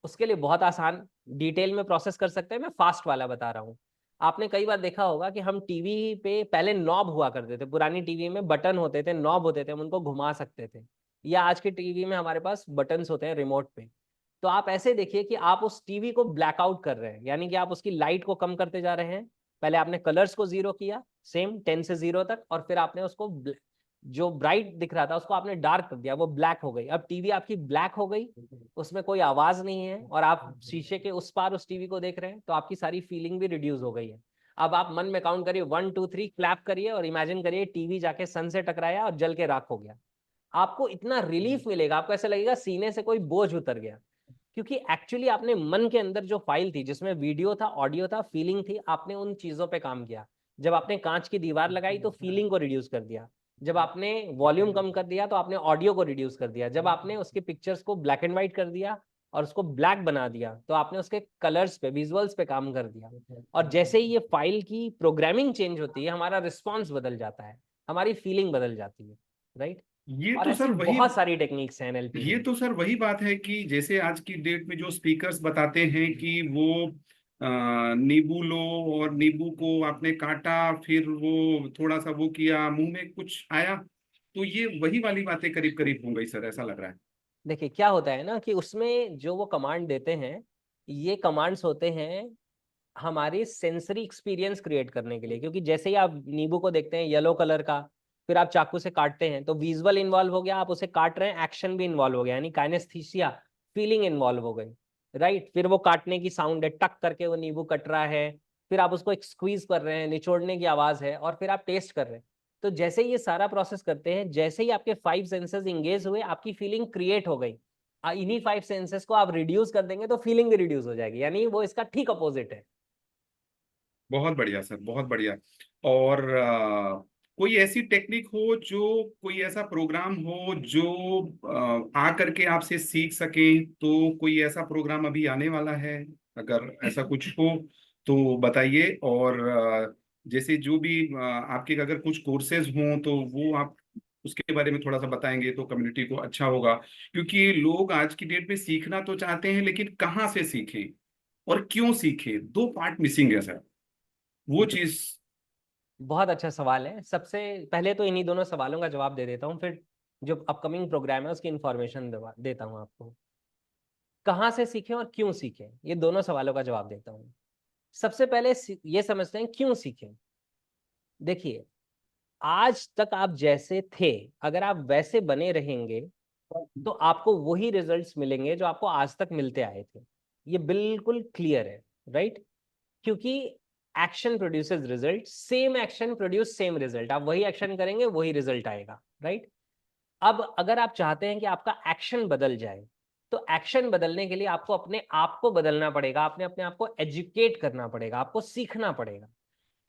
उसके लिए बहुत आसान, डिटेल में प्रोसेस कर सकते हैं, मैं फास्ट वाला बता रहा हूँ। आपने कई बार देखा होगा कि हम टीवी पे पहले नॉब हुआ करते थे, पुरानी टीवी में बटन होते थे, नॉब होते थे, हम उनको घुमा सकते थे। या आज के टीवी में हमारे पास बटन्स होते हैं रिमोट पे। तो आप ऐसे देखिए कि आप उस टीवी को ब्लैकआउट कर रहे हैं, यानी कि आप उसकी लाइट को कम करते जा रहे हैं। पहले आपने कलर्स को 0 किया, सेम 10 से 0 तक, और फिर आपने उसको जो ब्राइट दिख रहा था उसको आपने डार्क कर दिया, वो ब्लैक हो गई। अब टीवी आपकी ब्लैक हो गई, उसमें कोई आवाज नहीं है, और आप शीशे के उस पार उस टीवी को देख रहे हैं, तो आपकी सारी फीलिंग भी रिड्यूस हो गई है। अब आप मन में काउंट करिए, 1 2 3, क्लैप करिए और इमेजिन करिए टीवी जाके सन से टकराया और जल के राख हो गया। आपको इतना रिलीफ मिलेगा, आपको ऐसा लगेगा सीने से कोई बोझ उतर गया। क्योंकि एक्चुअली आपने मन के अंदर जो फाइल थी, जिसमें वीडियो था, ऑडियो था, फीलिंग थी, आपने उन चीजों पे काम किया। जब आपने कांच की दीवार लगाई तो फीलिंग को रिड्यूस कर दिया। जब आपने वॉल्यूम कम कर दिया तो आपने ऑडियो को रिड्यूस कर दिया। जब आपने उसके पिक्चर्स को ब्लैक एंड व्हाइट कर दिया और उसको ब्लैक बना दिया, तो आपने उसके कलर्स पे, विजुअल्स पे काम कर दिया। और जैसे ही ये फाइल की प्रोग्रामिंग चेंज होती है, हमारा रिस्पॉन्स बदल जाता है, हमारी फीलिंग बदल जाती है, राइट? ये और तो ऐसी सर वही बहुत सारी टेक्निक्स हैं एनएलपी ये में। तो सर वही बात है कि जैसे आज की डेट में जो स्पीकर्स बताते हैं कि वो नींबू लो, और नींबू को आपने काटा, फिर वो थोड़ा सा वो किया, मुंह में कुछ आया, तो ये वही वाली बातें करीब करीब हो गई सर, ऐसा लग रहा है। देखिए क्या होता है ना कि उसमें जो वो कमांड देते हैं, ये कमांड्स होते हैं हमारी सेंसरी एक्सपीरियंस क्रिएट करने के लिए। क्योंकि जैसे ही आप नींबू को देखते हैं येलो कलर का, फिर आप चाकू से काटते हैं, तो विजुअल इन्वॉल्व हो गया, आप उसे काट रहे हैं, एक्शन भी इन्वॉल्व हो गया, यानी काइनेस्थीसिया, फीलिंग इन्वॉल्व हो गई, राइट? फिर वो काटने की साउंड है, टक करके वो नींबू कट रहा है, फिर आप उसको एक स्क्वीज कर रहे हैं, निचोड़ने की आवाज है, और फिर आप टेस्ट कर रहे हैं। तो जैसे ही ये सारा प्रोसेस करते हैं, जैसे ही आपके 5 सेंसेस इंगेज हुए, आपकी फीलिंग क्रिएट हो गई। इन्हीं 5 सेंसेस को आप रिड्यूस कर देंगे तो फीलिंग भी रिड्यूस हो जाएगी, यानी वो इसका ठीक अपोजिट है। बहुत बढ़िया सर, बहुत बढ़िया। और कोई ऐसी टेक्निक हो, जो कोई ऐसा प्रोग्राम हो जो आ करके आपसे सीख सके, तो कोई ऐसा प्रोग्राम अभी आने वाला है? अगर ऐसा कुछ हो तो बताइए। और जैसे जो भी आपके अगर कुछ कोर्सेज हों तो वो आप उसके बारे में थोड़ा सा बताएंगे तो कम्युनिटी को अच्छा होगा। क्योंकि लोग आज की डेट में सीखना तो चाहते हैं, लेकिन कहाँ से सीखें? और क्यों सीखे, दो पार्ट मिसिंग है सर, वो चीज। बहुत अच्छा सवाल है। सबसे पहले तो इन्हीं दोनों सवालों का जवाब दे देता हूँ, फिर जो अपकमिंग प्रोग्राम है उसकी इंफॉर्मेशन देता हूँ आपको। कहाँ से सीखें और क्यों सीखें, ये दोनों सवालों का जवाब देता हूँ। सबसे पहले ये समझते हैं क्यों सीखें। देखिए, आज तक आप जैसे थे, अगर आप वैसे बने रहेंगे तो आपको वही रिजल्ट्स मिलेंगे जो आपको आज तक मिलते आए थे। ये बिल्कुल क्लियर है, राइट? क्योंकि action produces result, same action produce same result. आप वही एक्शन करेंगे वही रिजल्ट आएगा, राइट? अब अगर आप चाहते हैं कि आपका एक्शन बदल जाए, तो एक्शन बदलने के लिए आपको अपने आप को बदलना पड़ेगा, आपने अपने आप को एजुकेट करना पड़ेगा, आपको सीखना पड़ेगा।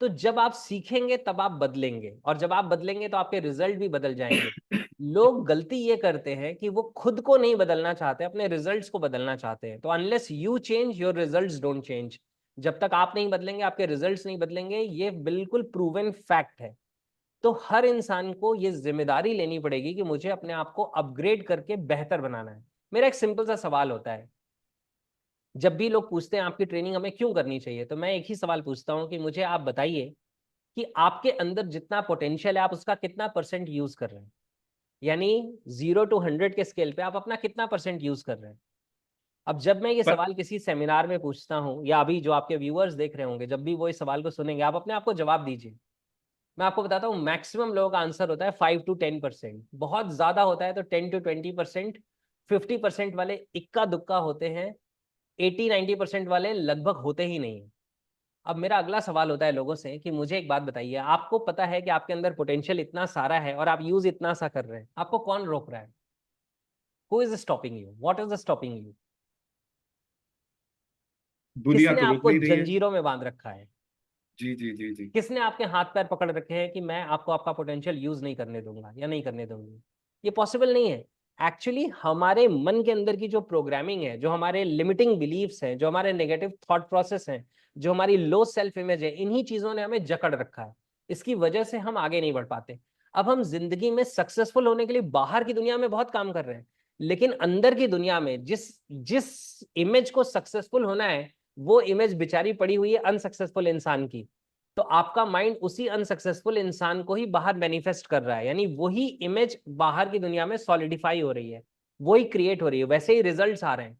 तो जब आप सीखेंगे तब आप बदलेंगे, और जब आप बदलेंगे तो आपके रिजल्ट भी बदल जाएंगे। लोग गलती ये करते हैं कि वो खुद को नहीं बदलना चाहते, अपने रिजल्ट्स को बदलना चाहते हैं। तो unless you change, your results don't change. जब तक आप नहीं बदलेंगे आपके रिजल्ट्स नहीं बदलेंगे, ये बिल्कुल प्रूवन फैक्ट है। तो हर इंसान को ये जिम्मेदारी लेनी पड़ेगी कि मुझे अपने आप को अपग्रेड करके बेहतर बनाना है। मेरा एक सिंपल सा सवाल होता है, जब भी लोग पूछते हैं आपकी ट्रेनिंग हमें क्यों करनी चाहिए, तो मैं एक ही सवाल पूछता हूँ कि मुझे आप बताइए कि आपके अंदर जितना पोटेंशियल है आप उसका कितना परसेंट यूज कर रहे हैं। यानी 0 to 100 के स्केल पे आप अपना कितना परसेंट यूज कर रहे हैं। अब जब मैं ये पर सवाल किसी सेमिनार में पूछता हूँ, या अभी जो आपके व्यूअर्स देख रहे होंगे, जब भी वो इस सवाल को सुनेंगे, आप अपने आप को जवाब दीजिए। मैं आपको बताता हूँ, मैक्सिमम लोगों का आंसर होता है 5 to 10%, बहुत ज्यादा होता है तो 10 to 20%। 50% वाले इक्का दुक्का होते हैं, 80-90% वाले लगभग होते ही नहीं है। अब मेरा अगला सवाल होता है लोगों से कि मुझे एक बात बताइए, आपको पता है कि आपके अंदर पोटेंशियल इतना सारा है और आप यूज इतना सा कर रहे हैं, आपको कौन रोक रहा है? Who is stopping you? What is stopping you? दुनिया किसने तो रोक आपको नहीं रही है। जंजीरों में बांध रखा है? जी जी जी जी। किसने आपके हाथ पैर पकड़ रखे हैं कि मैं आपको आपका पोटेंशियल यूज नहीं करने दूंगा या नहीं करने दूंगी? ये पॉसिबल नहीं है। एक्चुअली हमारे मन के अंदर की जो प्रोग्रामिंग है, जो हमारे लिमिटिंग बिलीव्स हैं, जो हमारे नेगेटिव थॉट प्रोसेस हैं, जो हमारी लो सेल्फ इमेज है, इन्हीं चीजों ने हमें जकड़ रखा है। इसकी वजह से हम आगे नहीं बढ़ पाते। अब हम जिंदगी में सक्सेसफुल होने के लिए बाहर की दुनिया में बहुत काम कर रहे हैं, लेकिन अंदर की दुनिया में जिस जिस इमेज को सक्सेसफुल होना है, वो इमेज बेचारी पड़ी हुई है अनसक्सेसफुल इंसान की। तो आपका माइंड उसी अनसक्सेसफुल इंसान को ही बाहर मैनिफेस्ट कर रहा है, यानी वही इमेज बाहर की दुनिया में सॉलिडिफाई हो रही है, वही क्रिएट हो रही है, वैसे ही रिजल्ट्स आ रहे हैं।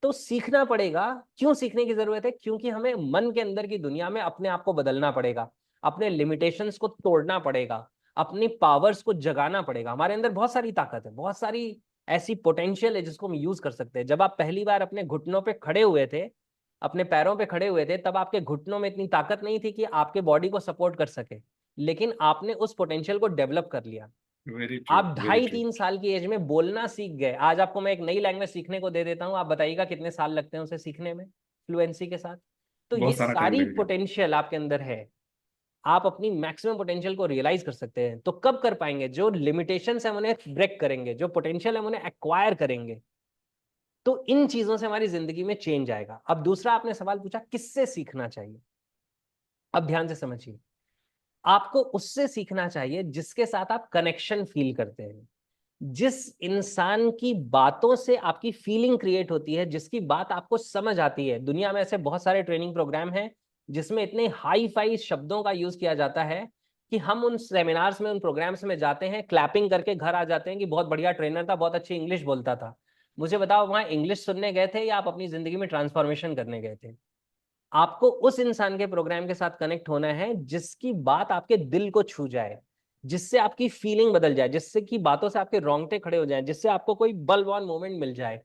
तो सीखना पड़ेगा। क्यों सीखने की जरूरत है? क्योंकि हमें मन के अंदर की दुनिया में अपने आप को बदलना पड़ेगा, अपने लिमिटेशंस को तोड़ना पड़ेगा, अपनी पावर्स को जगाना पड़ेगा। हमारे अंदर बहुत सारी ताकत है, बहुत सारी ऐसी पोटेंशियल है जिसको हम यूज कर सकते हैं। जब आप पहली बार अपने घुटनों पे खड़े हुए थे, अपने पैरों पे खड़े हुए थे, तब आपके घुटनों में इतनी ताकत नहीं थी कि आपके बॉडी को सपोर्ट कर सके, लेकिन आपने उस पोटेंशियल को डेवलप कर लिया। वेरी ट्रू, आप वेरी ढाई ट्रू। 3 साल की एज में बोलना सीख गए। आज आपको मैं एक नई लैंग्वेज सीखने को दे देता हूँ, आप बताइएगा कितने साल लगते हैं उसे सीखने में फ्लुएंसी के साथ? तो ये बहुत सारा टाइम सारी लगेगा। पोटेंशियल आपके अंदर है। आप अपनी मैक्सिमम पोटेंशियल को रियलाइज कर सकते हैं। तो कब कर पाएंगे? जो लिमिटेशंस है हम उन्हें ब्रेक करेंगे, जो पोटेंशियल है हम उन्हें एक्वायर करेंगे। तो इन चीजों से हमारी जिंदगी में चेंज आएगा। अब दूसरा आपने सवाल पूछा किससे सीखना चाहिए। अब ध्यान से समझिए, आपको उससे सीखना चाहिए जिसके साथ आप कनेक्शन फील करते हैं, जिस इंसान की बातों से आपकी फीलिंग क्रिएट होती है, जिसकी बात आपको समझ आती है। दुनिया में ऐसे बहुत सारे ट्रेनिंग प्रोग्राम हैं जिसमें इतने हाई फाई शब्दों का यूज किया जाता है कि हम उन सेमिनार्स में, उन प्रोग्राम्स में जाते हैं, क्लैपिंग करके घर आ जाते हैं कि बहुत बढ़िया ट्रेनर था, बहुत अच्छी इंग्लिश बोलता था। मुझे बताओ, वहां इंग्लिश सुनने गए थे या आप अपनी जिंदगी में ट्रांसफॉर्मेशन करने गए थे? आपको उस इंसान के प्रोग्राम के साथ कनेक्ट होना है जिसकी बात आपके दिल को छू जाए, जिससे आपकी फीलिंग बदल जाए, जिससे की बातों से आपके रोंगटे खड़े हो जाए, जिससे आपको कोई बलवान मोमेंट मिल जाए।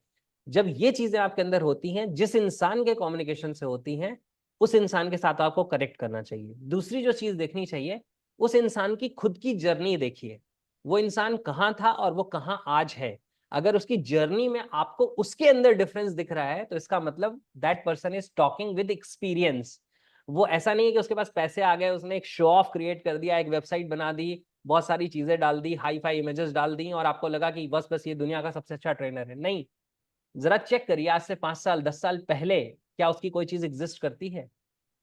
जब ये चीजें आपके अंदर होती हैं, जिस इंसान के कम्युनिकेशन से होती हैं, उस इंसान के साथ आपको कनेक्ट करना चाहिए। दूसरी जो चीज देखनी चाहिए, उस इंसान की खुद की जर्नी देखिए। वो इंसान कहाँ था और वो कहाँ आज है। अगर उसकी जर्नी में आपको उसके अंदर डिफरेंस दिख रहा है, तो इसका मतलब that person is talking with experience. वो ऐसा नहीं है कि उसके पास पैसे आ गए, उसने एक शो ऑफ क्रिएट कर दिया, एक वेबसाइट बना दी, बहुत सारी चीजें डाल दी, हाई फाई इमेजेस डाल दी, और आपको लगा कि बस बस ये दुनिया का सबसे अच्छा ट्रेनर है। नहीं, जरा चेक करिए, आज से 5 साल 10 साल पहले क्या उसकी कोई चीज एग्जिस्ट करती है?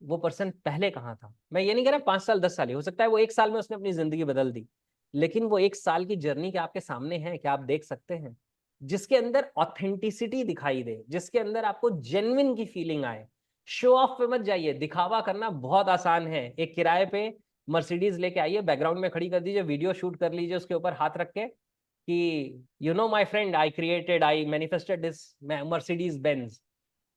वो पर्सन पहले कहाँ था? मैं ये नहीं कह रहा 5 साल 10 साल ही, हो सकता है वो 1 साल में उसने अपनी जिंदगी बदल दी, लेकिन वो 1 साल की जर्नी क्या आपके सामने है? क्या आप देख सकते हैं? जिसके अंदर ऑथेंटिसिटी दिखाई दे, जिसके अंदर आपको जेन्युइन की फीलिंग आए, शो ऑफ पे मत जाइए, दिखावा करना बहुत आसान है। एक किराए पे मर्सिडीज लेके आइए, बैकग्राउंड में खड़ी कर दीजिए, वीडियो शूट कर लीजिए उसके ऊपर हाथ रख के कि you know my friend, I manifested this Mercedes Benz.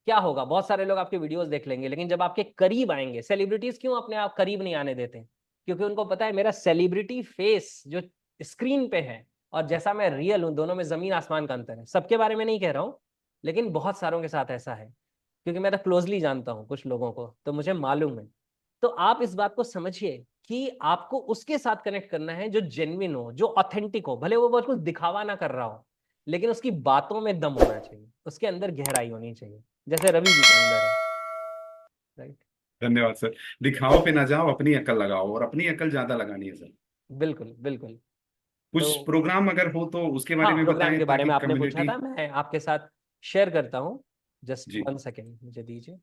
क्या होगा, बहुत सारे लोग आपके वीडियोस देख लेंगे, लेकिन जब आपके करीब आएंगे, सेलिब्रिटीज क्यों अपने आप करीब नहीं आने देते? क्योंकि उनको पता है मेरा सेलिब्रिटी फेस जो स्क्रीन पे है और जैसा मैं रियल हूं, दोनों में जमीन आसमान का अंतर है। सबके बारे में नहीं कह रहा हूं, लेकिन बहुत सारों के साथ ऐसा है, क्योंकि मैं तो क्लोजली जानता हूँ कुछ लोगों को, तो मुझे मालूम है। तो आप इस बात को समझिए कि आपको उसके साथ कनेक्ट करना है जो जेन्युइन हो, जो ऑथेंटिक हो। भले वो बहुत कुछ दिखावा ना कर रहा हो, लेकिन उसकी बातों में दम होना चाहिए, उसके अंदर गहराई होनी चाहिए, जैसे रवि जी के अंदर है। राइट। धन्यवाद सर। दिखाओ पे ना जाओ, अपनी अकल लगाओ, और अपनी अकल ज्यादा लगानी है सर। बिल्कुल बिल्कुल। तो कुछ प्रोग्राम अगर हो तो उसके हाँ, बारे में प्रोग्राम बताएं, के बारे ताकि में आपने पूछा कम्युनिटी। था, मैं आपके साथ शेयर करता हूँ। जस्ट जी। 1 सेकेंड मुझे दीजिए।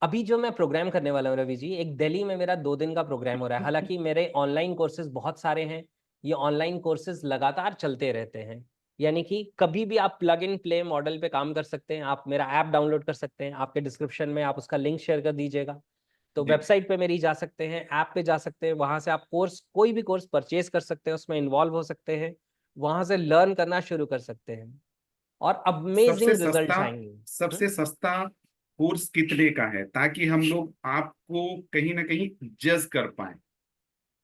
अभी जो मैं प्रोग्राम करने वाला हूँ रवि जी, एक दिल्ली में मेरा 2 दिन का प्रोग्राम हो रहा है। हालांकि मेरे ऑनलाइन कोर्सेज बहुत सारे हैं, ये ऑनलाइन कोर्सेज लगातार चलते रहते हैं। यानी कि कभी भी आप प्लग इन प्ले मॉडल पे काम कर सकते हैं। आप मेरा ऐप डाउनलोड कर सकते हैं, आपके डिस्क्रिप्शन में आप उसका लिंक शेयर कर दीजिएगा। तो जी। वेबसाइट पे मेरी जा सकते हैं, ऐप पे जा सकते हैं, वहां से आप कोर्स, कोई भी कोर्स परचेज कर सकते हैं, उसमें इन्वॉल्व हो सकते हैं, वहां से लर्न करना शुरू कर सकते हैं और सबसे अमेजिंग सस्ता रिजल्ट्स आएंगे। सबसे सस्ता कोर्स कितने का है, ताकि हम लोग आपको कहीं ना कहीं जज कर पाए?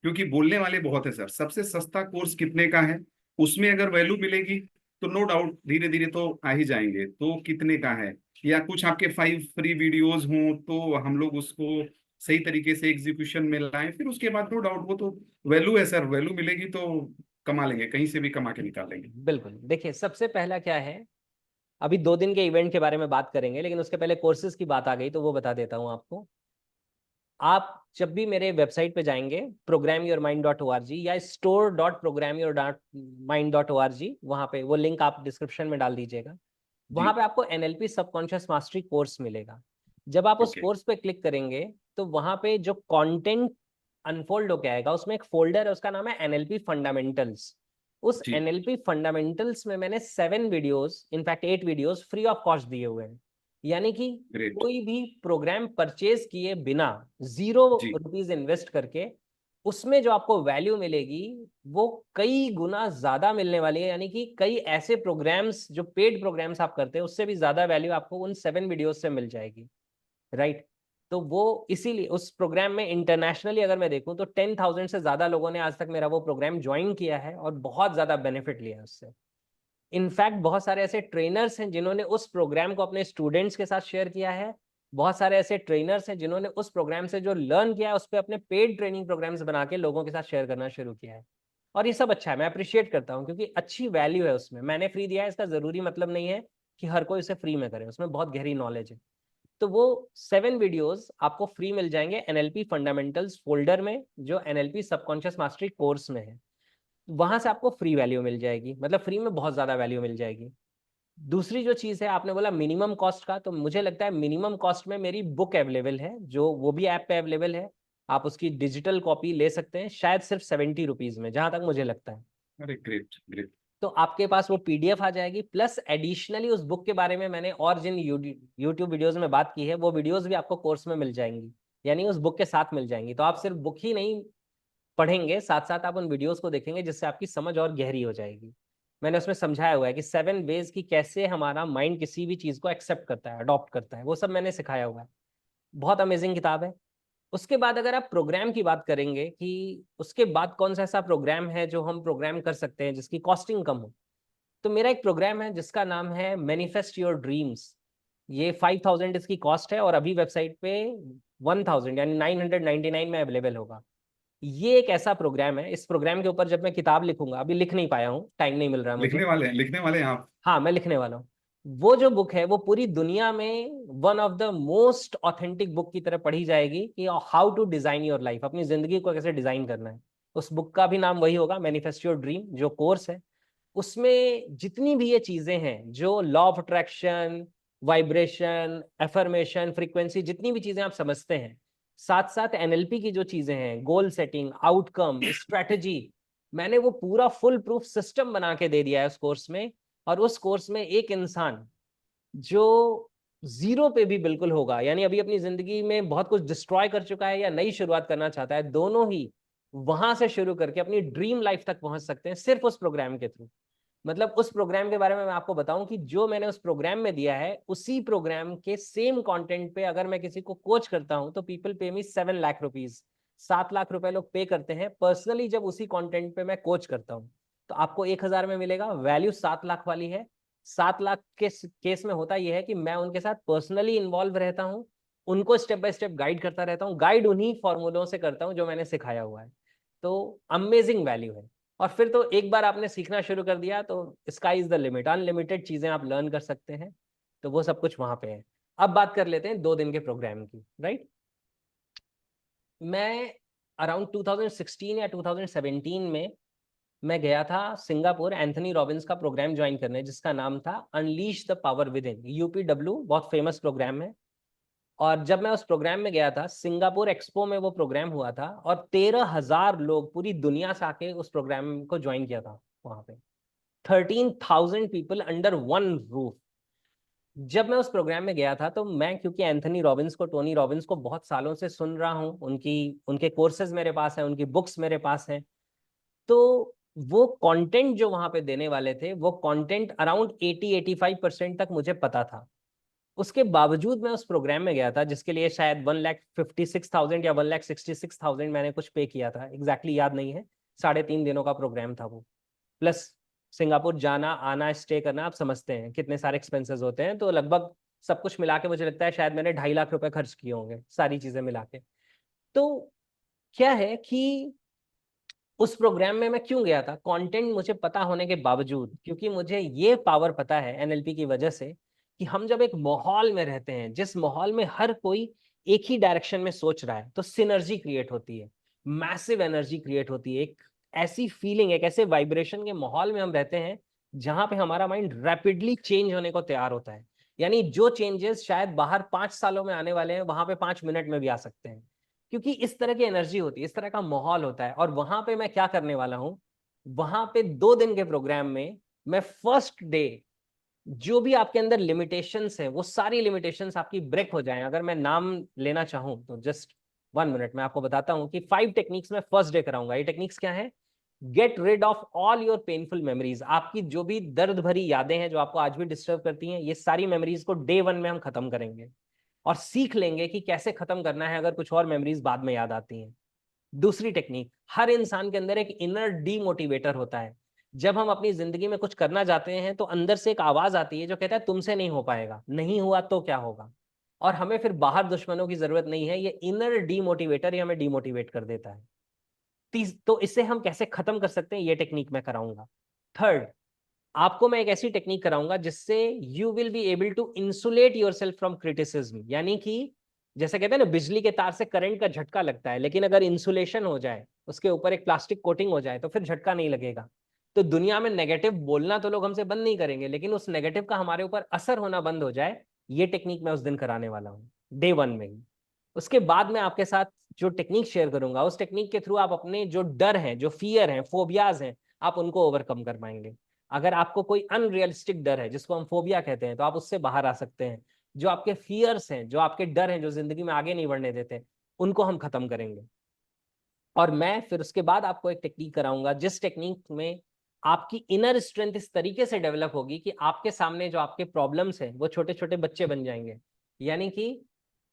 क्योंकि बोलने वाले बहुत है सर। सबसे सस्ता कोर्स कितने का है, उसमें अगर वैल्यू मिलेगी तो नो डाउट धीरे धीरे तो आ ही जाएंगे। तो कितने का है, या कुछ आपके 5 फ्री वीडियोस हों तो हम लोग उसको सही तरीके से एग्जीक्यूशन में लाएं, फिर उसके बाद नो डाउट वो तो वैल्यू है सर। वैल्यू मिलेगी तो कमा लेंगे, कहीं से भी कमा के निकाल लेंगे। बिल्कुल। देखिए, सबसे पहला क्या है, अभी 2 दिन के इवेंट के बारे में बात करेंगे, लेकिन उसके पहले कोर्सेज की बात आ गई तो वो बता देता हूँ आपको। आप जब भी मेरे वेबसाइट पे जाएंगे programyourmind.org या store.programyourmind.org, वहां पे वो लिंक आप डिस्क्रिप्शन में डाल दीजिएगा। जी। वहां पे आपको एनएलपी सबकॉन्शियस मास्टरी कोर्स मिलेगा। जब आप उस ओके। कोर्स पे क्लिक करेंगे तो वहां पे जो कंटेंट अनफोल्ड होके आएगा, उसमें एक फोल्डर है, उसका नाम है एनएलपी फंडामेंटल्स। उस जी। एनएलपी फंडामेंटल्स में मैंने 7 videos, in fact 8 videos free of cost दिए हुए हैं। यानी कि ग्रेट। कोई भी प्रोग्राम परचेज किए बिना, जी। ₹0 इन्वेस्ट करके, उसमें जो आपको वैल्यू मिलेगी वो कई गुना ज्यादा मिलने वाली है। यानी कि कई ऐसे प्रोग्राम्स जो पेड प्रोग्राम्स आप करते हैं, उससे भी ज्यादा वैल्यू आपको उन 7 वीडियोस से मिल जाएगी। राइट। तो वो इसीलिए उस प्रोग्राम में इंटरनेशनली अगर मैं देखूं तो 10,000 से ज्यादा लोगों ने आज तक मेरा वो प्रोग्राम ज्वाइन किया है और बहुत ज्यादा बेनिफिट लिया है उससे। इनफैक्ट बहुत सारे ऐसे ट्रेनर्स हैं जिन्होंने उस प्रोग्राम को अपने स्टूडेंट्स के साथ शेयर किया है। बहुत सारे ऐसे ट्रेनर्स हैं जिन्होंने उस प्रोग्राम से जो लर्न किया है उस पर अपने पेड ट्रेनिंग प्रोग्राम्स बना के लोगों के साथ शेयर करना शुरू किया है। और ये सब अच्छा है, मैं अप्रिशिएट करता हूँ, क्योंकि अच्छी वैल्यू है उसमें। मैंने फ्री दिया है, इसका जरूरी मतलब नहीं है कि हर कोई उसे फ्री में करे, उसमें बहुत गहरी नॉलेज है। तो वो 7 वीडियोस आपको फ्री मिल जाएंगे एनएलपी फंडामेंटल्स फोल्डर में, जो एनएलपी सबकॉन्शियस मास्टरी कोर्स में है। वहां से आपको फ्री वैल्यू मिल जाएगी, मतलब फ्री में बहुत ज्यादा वैल्यू मिल जाएगी। दूसरी जो चीज है, आपने बोला मिनिमम कॉस्ट का, तो मुझे लगता है मिनिमम कॉस्ट में मेरी बुक अवेलेबल है, जो वो भी ऐप पे अवेलेबल है। आप उसकी डिजिटल कॉपी ले सकते हैं, शायद सिर्फ ₹70 में, जहां तक मुझे लगता है। अरे ग्रेट ग्रेट। तो आपके पास वो पीडीएफ आ जाएगी, प्लस एडिशनली उस बुक के बारे में मैंने और जिन यूट्यूब वीडियोज में बात की है, वो वीडियोज भी आपको कोर्स में मिल जाएंगी, यानी उस बुक के साथ मिल जाएंगी। तो आप सिर्फ बुक ही नहीं पढ़ेंगे, साथ साथ आप उन वीडियोस को देखेंगे, जिससे आपकी समझ और गहरी हो जाएगी। मैंने उसमें समझाया हुआ है कि 7 वेज की कैसे हमारा माइंड किसी भी चीज को एक्सेप्ट करता है, अडॉप्ट करता है, वो सब मैंने सिखाया हुआ है। बहुत अमेजिंग किताब है। उसके बाद अगर आप प्रोग्राम की बात करेंगे कि उसके बाद कौन सा ऐसा प्रोग्राम है जो हम प्रोग्राम कर सकते हैं जिसकी कॉस्टिंग कम हो, तो मेरा एक प्रोग्राम है जिसका नाम है मैनिफेस्ट योर ड्रीम्स। ये 5,000 इसकी कॉस्ट है और अभी वेबसाइट पे 1,000 यानी 999 में अवेलेबल होगा। ये एक ऐसा प्रोग्राम है, इस प्रोग्राम के ऊपर जब मैं किताब लिखूंगा, अभी लिख नहीं पाया हूँ, टाइम नहीं मिल रहा है मुझे। लिखने वाले हैं आप? हाँ, मैं लिखने वाला हूँ। वो जो बुक है वो पूरी दुनिया में one of the most authentic book की तरह पढ़ी जाएगी कि how to design your life, अपनी जिंदगी को कैसे डिजाइन करना है। उस बुक का भी नाम वही होगा, मैनिफेस्ट योर ड्रीम, जो कोर्स है। उसमें जितनी भी ये चीजें हैं, जो law of attraction, vibration, affirmation, frequency, जितनी भी चीजें आप समझते हैं, साथ साथ एनएलपी की जो चीजें हैं, गोल सेटिंग, आउटकम, स्ट्रेटजी, मैंने वो पूरा फुल प्रूफ सिस्टम बना के दे दिया है उस कोर्स में। और उस कोर्स में एक इंसान जो जीरो पे भी बिल्कुल होगा, यानी अभी अपनी जिंदगी में बहुत कुछ डिस्ट्रॉय कर चुका है या नई शुरुआत करना चाहता है, दोनों ही वहां से शुरू करके अपनी ड्रीम लाइफ तक पहुंच सकते हैं सिर्फ उस प्रोग्राम के थ्रू। मतलब उस प्रोग्राम के बारे में मैं आपको बताऊं कि जो मैंने उस प्रोग्राम में दिया है, उसी प्रोग्राम के सेम कंटेंट पे अगर मैं किसी को कोच करता हूं तो पीपल पे मी 7 लाख रुपीज, 7 लाख रुपए लोग पे करते हैं पर्सनली जब उसी कंटेंट पे मैं कोच करता हूं। तो आपको 1,000 में मिलेगा, वैल्यू 7 लाख वाली है। 7 लाख के केस में होता यह है कि मैं उनके साथ पर्सनली इन्वॉल्व रहता हूँ, उनको स्टेप बाय स्टेप गाइड करता रहता हूँ, गाइड उन्हीं फॉर्मूलों से करता हूँ जो मैंने सिखाया हुआ है। तो अमेजिंग वैल्यू है। और फिर तो एक बार आपने सीखना शुरू कर दिया तो sky is the limit, unlimited चीजें आप लर्न कर सकते हैं। तो वो सब कुछ वहां पे है। अब बात कर लेते हैं 2 दिन के प्रोग्राम की, राइट। मैं अराउंड 2016 या 2017 में मैं गया था सिंगापुर एंथनी रॉबिन्स का प्रोग्राम ज्वाइन करने, जिसका नाम था unleash the power within, UPW, बहुत फेमस प्रोग्राम है। और जब मैं उस प्रोग्राम में गया था, सिंगापुर एक्सपो में वो प्रोग्राम हुआ था, और 13,000 लोग पूरी दुनिया से आके उस प्रोग्राम को ज्वाइन किया था वहां पे। 13,000 पीपल अंडर वन रूफ। जब मैं उस प्रोग्राम में गया था तो मैं, क्योंकि एंथनी रॉबिन्स को, टोनी रॉबिन्स को बहुत सालों से सुन रहा हूँ, उनके कोर्सेज मेरे पास हैं, उनकी बुक्स मेरे पास हैं। तो वो कंटेंट जो वहां पे देने वाले थे, वो कंटेंट अराउंड 80-85% तक मुझे पता था। उसके बावजूद मैं उस प्रोग्राम में गया था, जिसके लिए शायद 1,56,000 या 1,66,000 मैंने कुछ पे किया था, एग्जैक्टली याद नहीं है। 3.5 दिनों का प्रोग्राम था वो, प्लस सिंगापुर जाना आना स्टे करना, आप समझते हैं कितने सारे एक्सपेंसेस होते हैं। तो लगभग सब कुछ मिला के मुझे लगता है शायद मैंने 2.5 लाख रुपए खर्च किए होंगे सारी चीजें मिला के। तो क्या है कि उस प्रोग्राम में मैं क्यों गया था, कंटेंट मुझे पता होने के बावजूद, क्योंकि मुझे ये पावर पता है एनएलपी की वजह से कि हम जब एक माहौल में रहते हैं, जिस माहौल में हर कोई एक ही डायरेक्शन में सोच रहा है, तो सिनर्जी क्रिएट होती है, मैसिव एनर्जी क्रिएट होती है। एक ऐसी फीलिंग, एक ऐसे वाइब्रेशन के माहौल में हम रहते हैं जहां पे हमारा माइंड रैपिडली चेंज होने को तैयार होता है। यानी जो चेंजेस शायद बाहर 5 सालों में आने वाले हैं, वहां पे 5 मिनट में भी आ सकते हैं, क्योंकि इस तरह की एनर्जी होती है, इस तरह का माहौल होता है। और वहां पे मैं क्या करने वाला हूँ, वहां पे 2 दिन के प्रोग्राम में मैं फर्स्ट डे जो भी आपके अंदर लिमिटेशंस है, वो सारी लिमिटेशंस आपकी ब्रेक हो जाएं। अगर मैं नाम लेना चाहूं तो जस्ट 1 मिनट में आपको बताता हूं कि 5 टेक्निक्स में फर्स्ट डे कराऊंगा। ये टेक्निक्स क्या है? Get rid of all your painful memories. आपकी जो भी दर्द भरी यादें हैं जो आपको आज भी डिस्टर्ब करती हैं, ये सारी मेमोरीज को डे 1 में हम खत्म करेंगे और सीख लेंगे कि कैसे खत्म करना है अगर कुछ और मेमोरीज बाद में याद आती हैं। दूसरी टेक्निक, हर इंसान के अंदर एक इनर डीमोटिवेटर होता है। जब हम अपनी जिंदगी में कुछ करना चाहते हैं तो अंदर से एक आवाज आती है जो कहता है तुमसे नहीं हो पाएगा, नहीं हुआ तो क्या होगा। और हमें फिर बाहर दुश्मनों की जरूरत नहीं है, ये इनर डीमोटिवेटर ही हमें डीमोटिवेट कर देता है। तो इससे हम कैसे खत्म कर सकते हैं, ये टेक्निक मैं कराऊंगा। थर्ड, आपको मैं एक ऐसी टेक्निक कराऊंगा जिससे you will be able to insulate yourself from criticism. यानी कि जैसे कहते हैं ना, बिजली के तार से करंट का झटका लगता है, लेकिन अगर इंसुलेशन हो जाए, उसके ऊपर एक प्लास्टिक कोटिंग हो जाए, तो फिर झटका नहीं लगेगा। तो दुनिया में नेगेटिव बोलना तो लोग हमसे बंद नहीं करेंगे, लेकिन उस नेगेटिव का हमारे ऊपर असर होना बंद हो जाए, ये टेक्निक मैं उस दिन कराने वाला हूँ, डे 1 में ही। उसके बाद मैं आपके साथ जो टेक्निक शेयर करूंगा, उस टेक्निक के थ्रू आप अपने जो डर हैं, जो फियर हैं, फोबियाज हैं, आप उनको ओवरकम कर पाएंगे। अगर आपको कोई अनरियलिस्टिक डर है, जिसको हम फोबिया कहते हैं, तो आप उससे बाहर आ सकते हैं। जो आपके फियर्स हैं, जो आपके डर हैं, जो जिंदगी में आगे नहीं बढ़ने देते, उनको हम खत्म करेंगे। और मैं फिर उसके बाद आपको एक टेक्निक कराऊंगा, जिस टेक्निक में आपकी इनर स्ट्रेंथ इस तरीके से डेवलप होगी कि आपके सामने जो आपके प्रॉब्लम्स हैं, वो छोटे छोटे बच्चे बन जाएंगे। यानी कि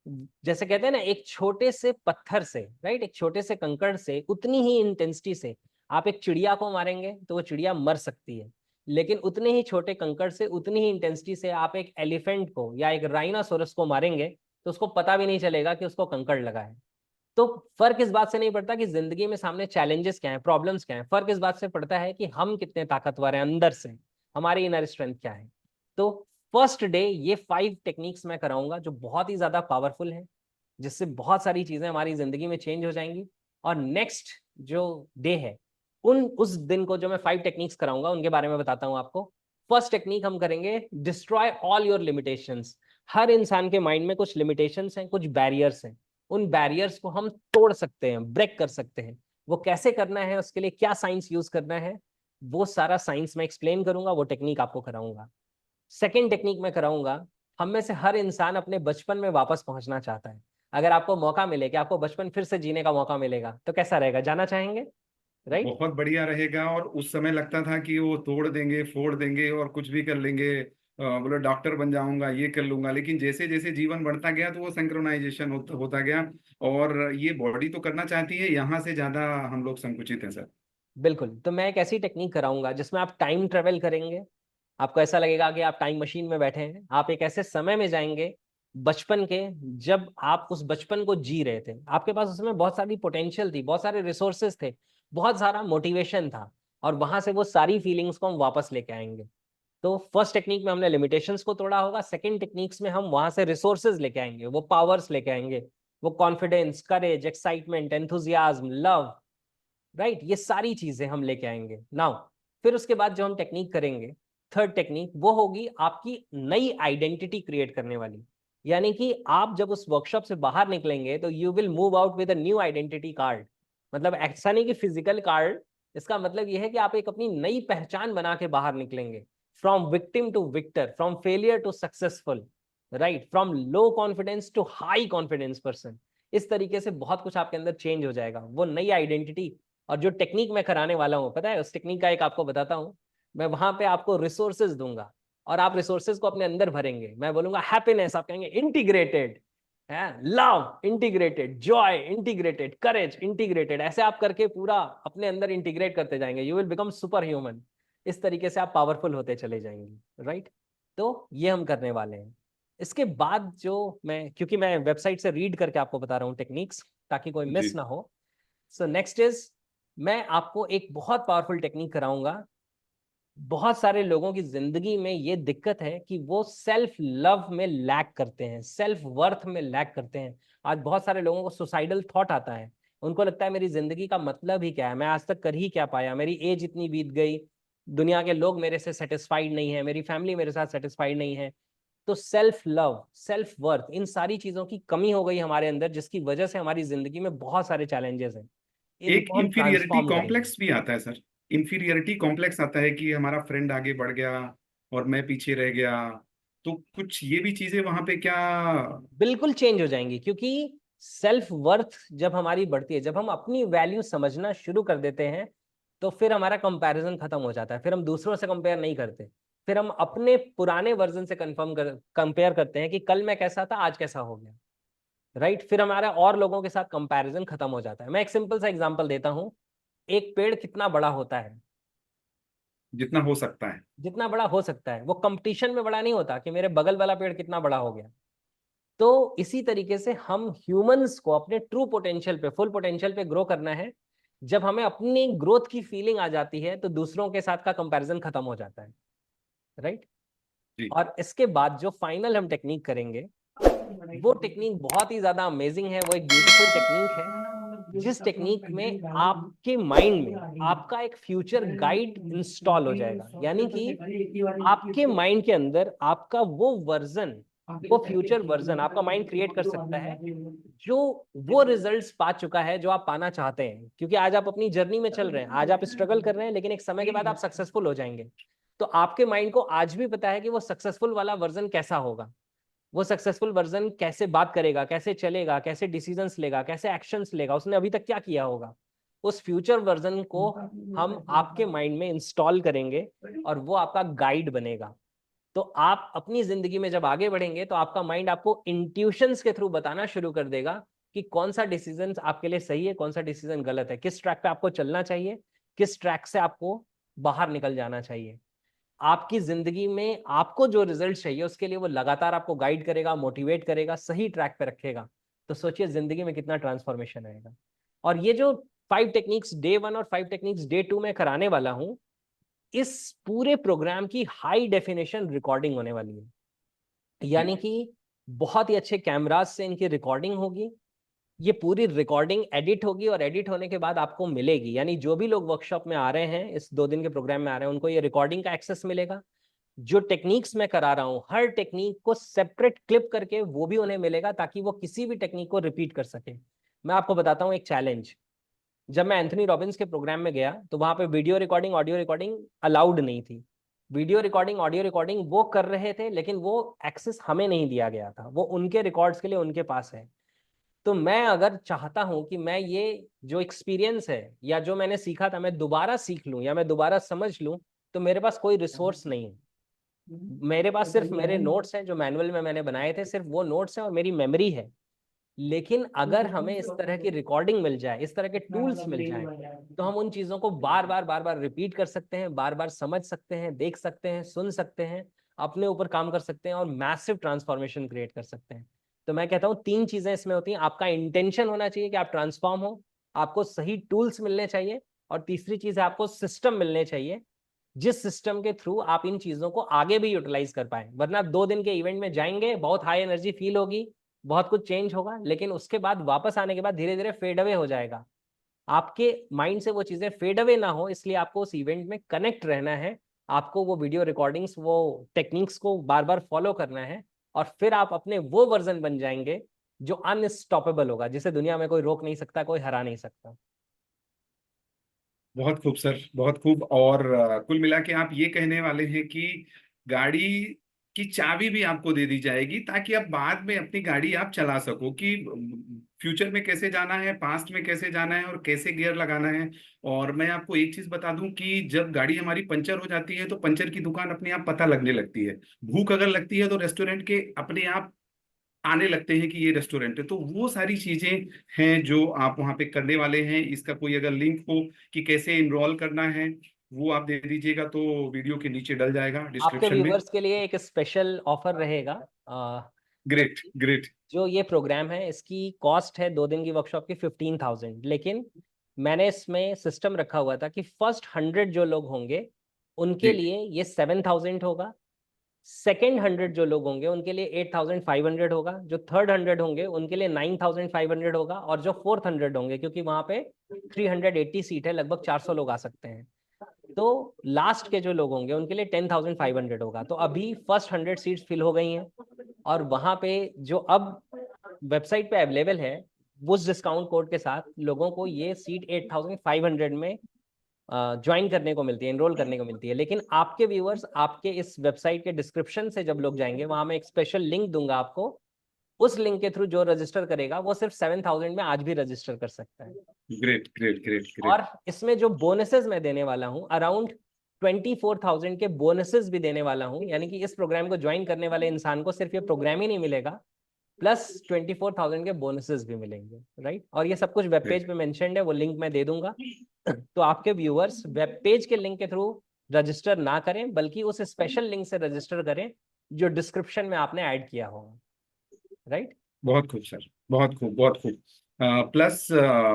जैसे कहते हैं ना, एक छोटे से पत्थर से, राइट, एक छोटे से कंकड़ से उतनी ही इंटेंसिटी से आप एक चिड़िया को मारेंगे तो वो चिड़िया मर सकती है। लेकिन उतने ही छोटे कंकड़ से, उतनी ही इंटेंसिटी से आप एक एलिफेंट को या एक राइनासोरस को मारेंगे तो उसको पता भी नहीं चलेगा कि उसको कंकड़ लगा है। तो फर्क इस बात से नहीं पड़ता कि जिंदगी में सामने चैलेंजेस क्या है, प्रॉब्लम्स क्या है, फर्क इस बात से पड़ता है कि हम कितने ताकतवर हैं अंदर से, हमारी इनर स्ट्रेंथ क्या है। तो फर्स्ट डे ये 5 टेक्निक्स मैं कराऊंगा जो बहुत ही ज्यादा पावरफुल है, जिससे बहुत सारी चीजें हमारी जिंदगी में चेंज हो जाएंगी। और नेक्स्ट जो डे है, उस दिन को जो मैं 5 टेक्निक्स कराऊंगा उनके बारे में बताता हूं आपको। फर्स्ट टेक्निक हम करेंगे डिस्ट्रॉय ऑल योर लिमिटेशंस। हर इंसान के माइंड में कुछ लिमिटेशंस हैं, कुछ बैरियर्स हैं। उन बैरियर्स को हम तोड़ सकते हैं, ब्रेक कर सकते हैं। वो कैसे करना है, उसके लिए क्या साइंस यूज करना है, वो सारा साइंस मैं एक्सप्लेन करूंगा, वो टेक्निक आपको कराऊंगा। सेकेंड टेक्निक मैं कराऊंगा, हम में से हर इंसान अपने बचपन में वापस पहुंचना चाहता है। अगर आपको मौका मिले कि आपको बचपन फिर से जीने का मौका मिलेगा तो कैसा रहेगा, जाना चाहेंगे? राइट। बहुत बढ़िया रहेगा। और उस समय लगता था कि वो तोड़ देंगे, फोड़ देंगे और कुछ भी कर लेंगे, बोले डॉक्टर बन जाऊंगा, ये कर लूंगा। लेकिन जैसे जैसे जीवन बढ़ता गया तो वो सिंक्रोनाइजेशन होता गया। और ये बॉडी तो करना चाहती है, यहाँ से ज्यादा हम लोग संकुचित हैं सर। बिल्कुल, तो मैं एक ऐसी टेक्निक कराऊंगा जिसमें आप टाइम ट्रेवल करेंगे। आपको ऐसा लगेगा कि आप टाइम मशीन में बैठे हैं, आप एक ऐसे समय में जाएंगे बचपन के, जब आप उस बचपन को जी रहे थे, आपके पास उसमें बहुत सारी पोटेंशियल थी, बहुत सारे रिसोर्सेज थे, बहुत सारा मोटिवेशन था, और वहां से वो सारी फीलिंग्स को हम वापस लेके आएंगे। तो फर्स्ट टेक्निक में हमने लिमिटेशंस को तोड़ा होगा, सेकंड टेक्निक्स में हम वहां से रिसोर्सेज लेके आएंगे, वो पावर्स लेके आएंगे, वो कॉन्फिडेंस, करेज, एक्साइटमेंट, एंथुजियाज्म, लव, राइट, ये सारी चीजें हम लेके आएंगे नाउ। फिर उसके बाद जो हम टेक्निक करेंगे, थर्ड टेक्निक, वो होगी आपकी नई आइडेंटिटी क्रिएट करने वाली। यानी कि आप जब उस वर्कशॉप से बाहर निकलेंगे तो you will move out with a new identity card. मतलब ऐसा नहीं कि फिजिकल कार्ड, इसका मतलब यह है कि आप एक अपनी नई पहचान बना के बाहर निकलेंगे। From victim to victor, from failure to successful, right, from low confidence to high confidence person. इस तरीके से बहुत कुछ आपके अंदर चेंज हो जाएगा, वो नई आइडेंटिटी। और जो टेक्निक मैं कराने वाला हूँ, पता है, उस टेक्निक का एक आपको बताता हूँ। मैं वहां पे आपको रिसोर्सेज दूंगा और आप रिसोर्सेज को अपने अंदर भरेंगे। मैं बोलूंगा हैप्पीनेस, आप कहेंगे इंटीग्रेटेड है, लव इंटीग्रेटेड, जॉय इंटीग्रेटेड, करेज इंटीग्रेटेड, ऐसे आप करके पूरा अपने अंदर इंटीग्रेट करते जाएंगे। You will become super human. इस तरीके से आप पावरफुल होते चले जाएंगे, राइट। तो ये हम करने वाले हैं। इसके बाद जो मैं, क्योंकि मैं वेबसाइट से रीड करके आपको बता रहा हूँ टेक्निक्स, ताकि कोई मिस जी। ना हो। सो नेक्स्ट इज, मैं आपको एक बहुत पावरफुल टेक्निक कराऊंगा। बहुत सारे लोगों की जिंदगी में ये दिक्कत है कि वो सेल्फ लव में लैक करते हैं, सेल्फ वर्थ में लैक करते हैं। आज बहुत सारे लोगों को सुसाइडल थॉट आता है। उनको लगता है मेरी जिंदगी का मतलब ही क्या है, मैं आज तक कर ही क्या पाया, मेरी एज इतनी बीत गई, दुनिया के लोग मेरे से सेटिस्फाइड नहीं है, मेरी फैमिली मेरे साथ सेटिस्फाइड नहीं है। तो सेल्फ लव, सेल्फ वर्थ, इन सारी चीजों की कमी हो गई हमारे अंदर, जिसकी वजह से हमारी जिंदगी में बहुत सारे चैलेंजेस हैं। एक इनको हम इंफीरियरिटी ट्रांसफॉर्म करेंगे। कॉम्प्लेक्स भी आता है सर। इंफीरियरिटी कॉम्प्लेक्स आता है कि हमारा फ्रेंड आगे बढ़ गया और मैं पीछे रह गया। तो कुछ ये भी चीजें वहां पे क्या? बिल्कुल चेंज हो जाएंगी, क्योंकि सेल्फ वर्थ जब हमारी बढ़ती है, जब हम अपनी वैल्यू समझना शुरू कर देते हैं, तो फिर हमारा कंपैरिजन खत्म हो जाता है। फिर हम दूसरों से कंपेयर नहीं करते, फिर हम अपने पुराने वर्जन से कंपेयर करते हैं कि कल मैं कैसा था, आज कैसा हो गया, राइट। फिर हमारा और लोगों के साथ कंपैरिजन खत्म हो जाता है। मैं एक सिंपल सा एग्जांपल देता हूँ। एक पेड़ कितना बड़ा होता है? जितना हो सकता है। जितना बड़ा हो सकता है। वो कंपटीशन में बड़ा नहीं होता कि मेरे बगल वाला पेड़ कितना बड़ा हो गया। तो इसी तरीके से हम ह्यूमंस को अपने ट्रू पोटेंशियल पे, फुल पोटेंशियल पे ग्रो करना है। जब हमें अपनी ग्रोथ की फीलिंग आ जाती है तो दूसरों के साथ का कंपैरिजन खत्म हो जाता है, राइट। जी। और इसके बाद जो फाइनल हम टेक्निक करेंगे, वो टेक्निक बहुत ही ज्यादा अमेजिंग है। वो एक ब्यूटीफुल टेक्निक है, जिस टेक्निक में आपके माइंड में आपका एक फ्यूचर गाइड इंस्टॉल हो जाएगा। यानी कि आपके माइंड के अंदर आपका वो वर्जन, वो फ्यूचर वर्जन आपका माइंड क्रिएट कर सकता है, जो वो रिजल्ट्स पा चुका है जो आप पाना चाहते हैं। क्योंकि आज आप अपनी जर्नी में चल रहे हैं, आज आप स्ट्रगल कर रहे हैं, लेकिन एक समय के बाद आप सक्सेसफुल हो जाएंगे। तो आपके माइंड को आज भी पता है कि वो सक्सेसफुल वाला वर्जन कैसा होगा, वो सक्सेसफुल वर्जन कैसे बात करेगा, कैसे चलेगा, कैसे डिसीजंस लेगा, कैसे एक्शंस लेगा, उसने अभी तक क्या किया होगा। उस फ्यूचर वर्जन को हम आपके माइंड में इंस्टॉल करेंगे और वो आपका गाइड बनेगा। तो आप अपनी जिंदगी में जब आगे बढ़ेंगे तो आपका माइंड आपको इंट्यूशंस के थ्रू बताना शुरू कर देगा कि कौन सा डिसीजन आपके लिए सही है, कौन सा डिसीजन गलत है, किस ट्रैक पे आपको चलना चाहिए, किस ट्रैक से आपको बाहर निकल जाना चाहिए। आपकी जिंदगी में आपको जो रिजल्ट चाहिए उसके लिए वो लगातार आपको गाइड करेगा, मोटिवेट करेगा, सही ट्रैक पे रखेगा। तो सोचिए जिंदगी में कितना ट्रांसफॉर्मेशन आएगा। और ये जो 5 टेक्निक्स डे 1 और 5 टेक्निक्स डे 2 में कराने वाला हूं, इस पूरे प्रोग्राम की हाई डेफिनेशन रिकॉर्डिंग होने वाली है। यानी कि बहुत ही अच्छे कैमराज से इनकी रिकॉर्डिंग होगी। ये पूरी रिकॉर्डिंग एडिट होगी और एडिट होने के बाद आपको मिलेगी। यानी जो भी लोग वर्कशॉप में आ रहे हैं, इस 2 दिन के प्रोग्राम में आ रहे हैं, उनको ये रिकॉर्डिंग का एक्सेस मिलेगा। जो टेक्निक्स मैं करा रहा हूं, हर टेक्निक को सेपरेट क्लिप करके वो भी उन्हें मिलेगा, ताकि वो किसी भी टेक्निक को रिपीट कर सके। मैं आपको बताता हूं एक चैलेंज। जब मैं एंथनी रॉबिन्स के प्रोग्राम में गया तो वहां पे video recording audio recording allowed नहीं थी। वीडियो रिकॉर्डिंग ऑडियो रिकॉर्डिंग वो कर रहे थे, लेकिन वो एक्सेस हमें नहीं दिया गया था, वो उनके रिकॉर्ड्स के लिए उनके पास है। तो मैं अगर चाहता हूं कि मैं ये जो एक्सपीरियंस है या जो मैंने सीखा था मैं दोबारा सीख लूं या मैं दोबारा समझ लूं, तो मेरे पास कोई रिसोर्स नहीं है। मेरे पास सिर्फ मेरे नोट्स हैं जो मैनुअल में मैंने बनाए थे, सिर्फ वो नोट्स हैं और मेरी मेमोरी है। लेकिन अगर हमें इस तरह की रिकॉर्डिंग मिल जाए, इस तरह के टूल्स मिल जाएं, तो हम उन चीजों को बार बार रिपीट कर सकते हैं, बार बार समझ सकते हैं, देख सकते हैं, सुन सकते हैं, अपने ऊपर काम कर सकते हैं और मैसिव ट्रांसफॉर्मेशन क्रिएट कर सकते हैं। तो मैं कहता हूँ 3 चीजें इसमें होती हैं। आपका इंटेंशन होना चाहिए कि आप ट्रांसफॉर्म हो, आपको सही टूल्स मिलने चाहिए, और तीसरी चीज है आपको सिस्टम मिलने चाहिए, जिस सिस्टम के थ्रू आप इन चीजों को आगे भी यूटिलाइज कर पाए। वरना 2 दिन के इवेंट में जाएंगे, बहुत हाई एनर्जी फील होगी, बहुत कुछ चेंज होगा, लेकिन उसके बाद वापस आने के बाद धीरे धीरे फेड अवे हो जाएगा। आपके माइंड से वो चीजें फेड अवे ना हो, इसलिए आपको उस इवेंट में कनेक्ट रहना है। आपको वो वीडियो रिकॉर्डिंग्स, वो टेक्निक्स को बार बार फॉलो करना है, और फिर आप अपने वो वर्जन बन जाएंगे जो अनस्टॉपेबल होगा, जिसे दुनिया में कोई रोक नहीं सकता, कोई हरा नहीं सकता। बहुत खूब सर, बहुत खूब। और कुल मिला के आप ये कहने वाले हैं कि गाड़ी की चाबी भी आपको दे दी जाएगी ताकि आप बाद में अपनी गाड़ी आप चला सको, कि फ्यूचर में कैसे जाना है, पास्ट में कैसे जाना है और कैसे गियर लगाना है। और मैं आपको एक चीज बता दूं कि जब गाड़ी हमारी पंचर हो जाती है तो पंचर की दुकान अपने आप पता लगने लगती है। भूख अगर लगती है तो रेस्टोरेंट के अपने आप आने लगते हैं कि ये रेस्टोरेंट है। तो वो सारी चीजें हैं जो आप वहां पे करने वाले हैं। इसका कोई अगर लिंक हो कि कैसे इनरोल करना है, वो आप दे दीजिएगा तो वीडियो के नीचे डल जाएगा आपके डिस्क्रिप्शन में। व्यूवर्स के लिए एक स्पेशल ऑफर रहेगा। Great great. जो ये प्रोग्राम है इसकी कॉस्ट है 2 दिन की वर्कशॉप की 15,000, लेकिन मैंने इसमें सिस्टम रखा हुआ था कि फर्स्ट 100 जो लोग होंगे उनके जी लिए ये 7,000 होगा। सेकेंड 100 जो लोग होंगे उनके लिए 8,500 होगा। जो थर्ड 100 होंगे उनके लिए 9,500 होगा। और जो फोर्थ 100 होंगे, क्योंकि वहां पे 380 सीट है, लगभग 400 लोग आ सकते हैं, तो लास्ट के जो लोग होंगे उनके लिए 10,500 होगा। तो अभी फर्स्ट 100 सीट्स फिल हो गई हैं, और वहां पे जो अब वेबसाइट पे अवेलेबल है, उस डिस्काउंट कोड के साथ लोगों को ये सीट 8,500 में ज्वाइन करने को मिलती है, एनरोल करने को मिलती है। लेकिन आपके व्यूअर्स आपके इस वेबसाइट के डिस्क्रिप्शन से जब लोग जाएंगे, वहां मैं एक स्पेशल लिंक दूंगा आपको, उस लिंक के थ्रू जो रजिस्टर करेगा वो सिर्फ 7,000 में आज भी रजिस्टर कर सकता है। ग्रेट ग्रेट ग्रेट और ग्रेट। इसमें जो बोनसेस मैं देने वाला हूँ, अराउंड 24,000 के बोनसेस भी देने वाला हूँ। यानी कि इस प्रोग्राम को ज्वाइन करने वाले इंसान को सिर्फ ये प्रोग्राम ही नहीं मिलेगा, प्लस 24,000 के बोनसेस भी मिलेंगे, राइट। और ये सब कुछ वेब पेज पे मेंशन्ड है, वो लिंक मैं दे दूंगा। तो आपके व्यूअर्स वेब पेज के लिंक के थ्रू रजिस्टर ना करें, बल्कि उस स्पेशल लिंक से रजिस्टर करें जो डिस्क्रिप्शन में आपने ऐड किया होगा, राइट। बहुत खूब सर, बहुत खूब बहुत खूब। प्लस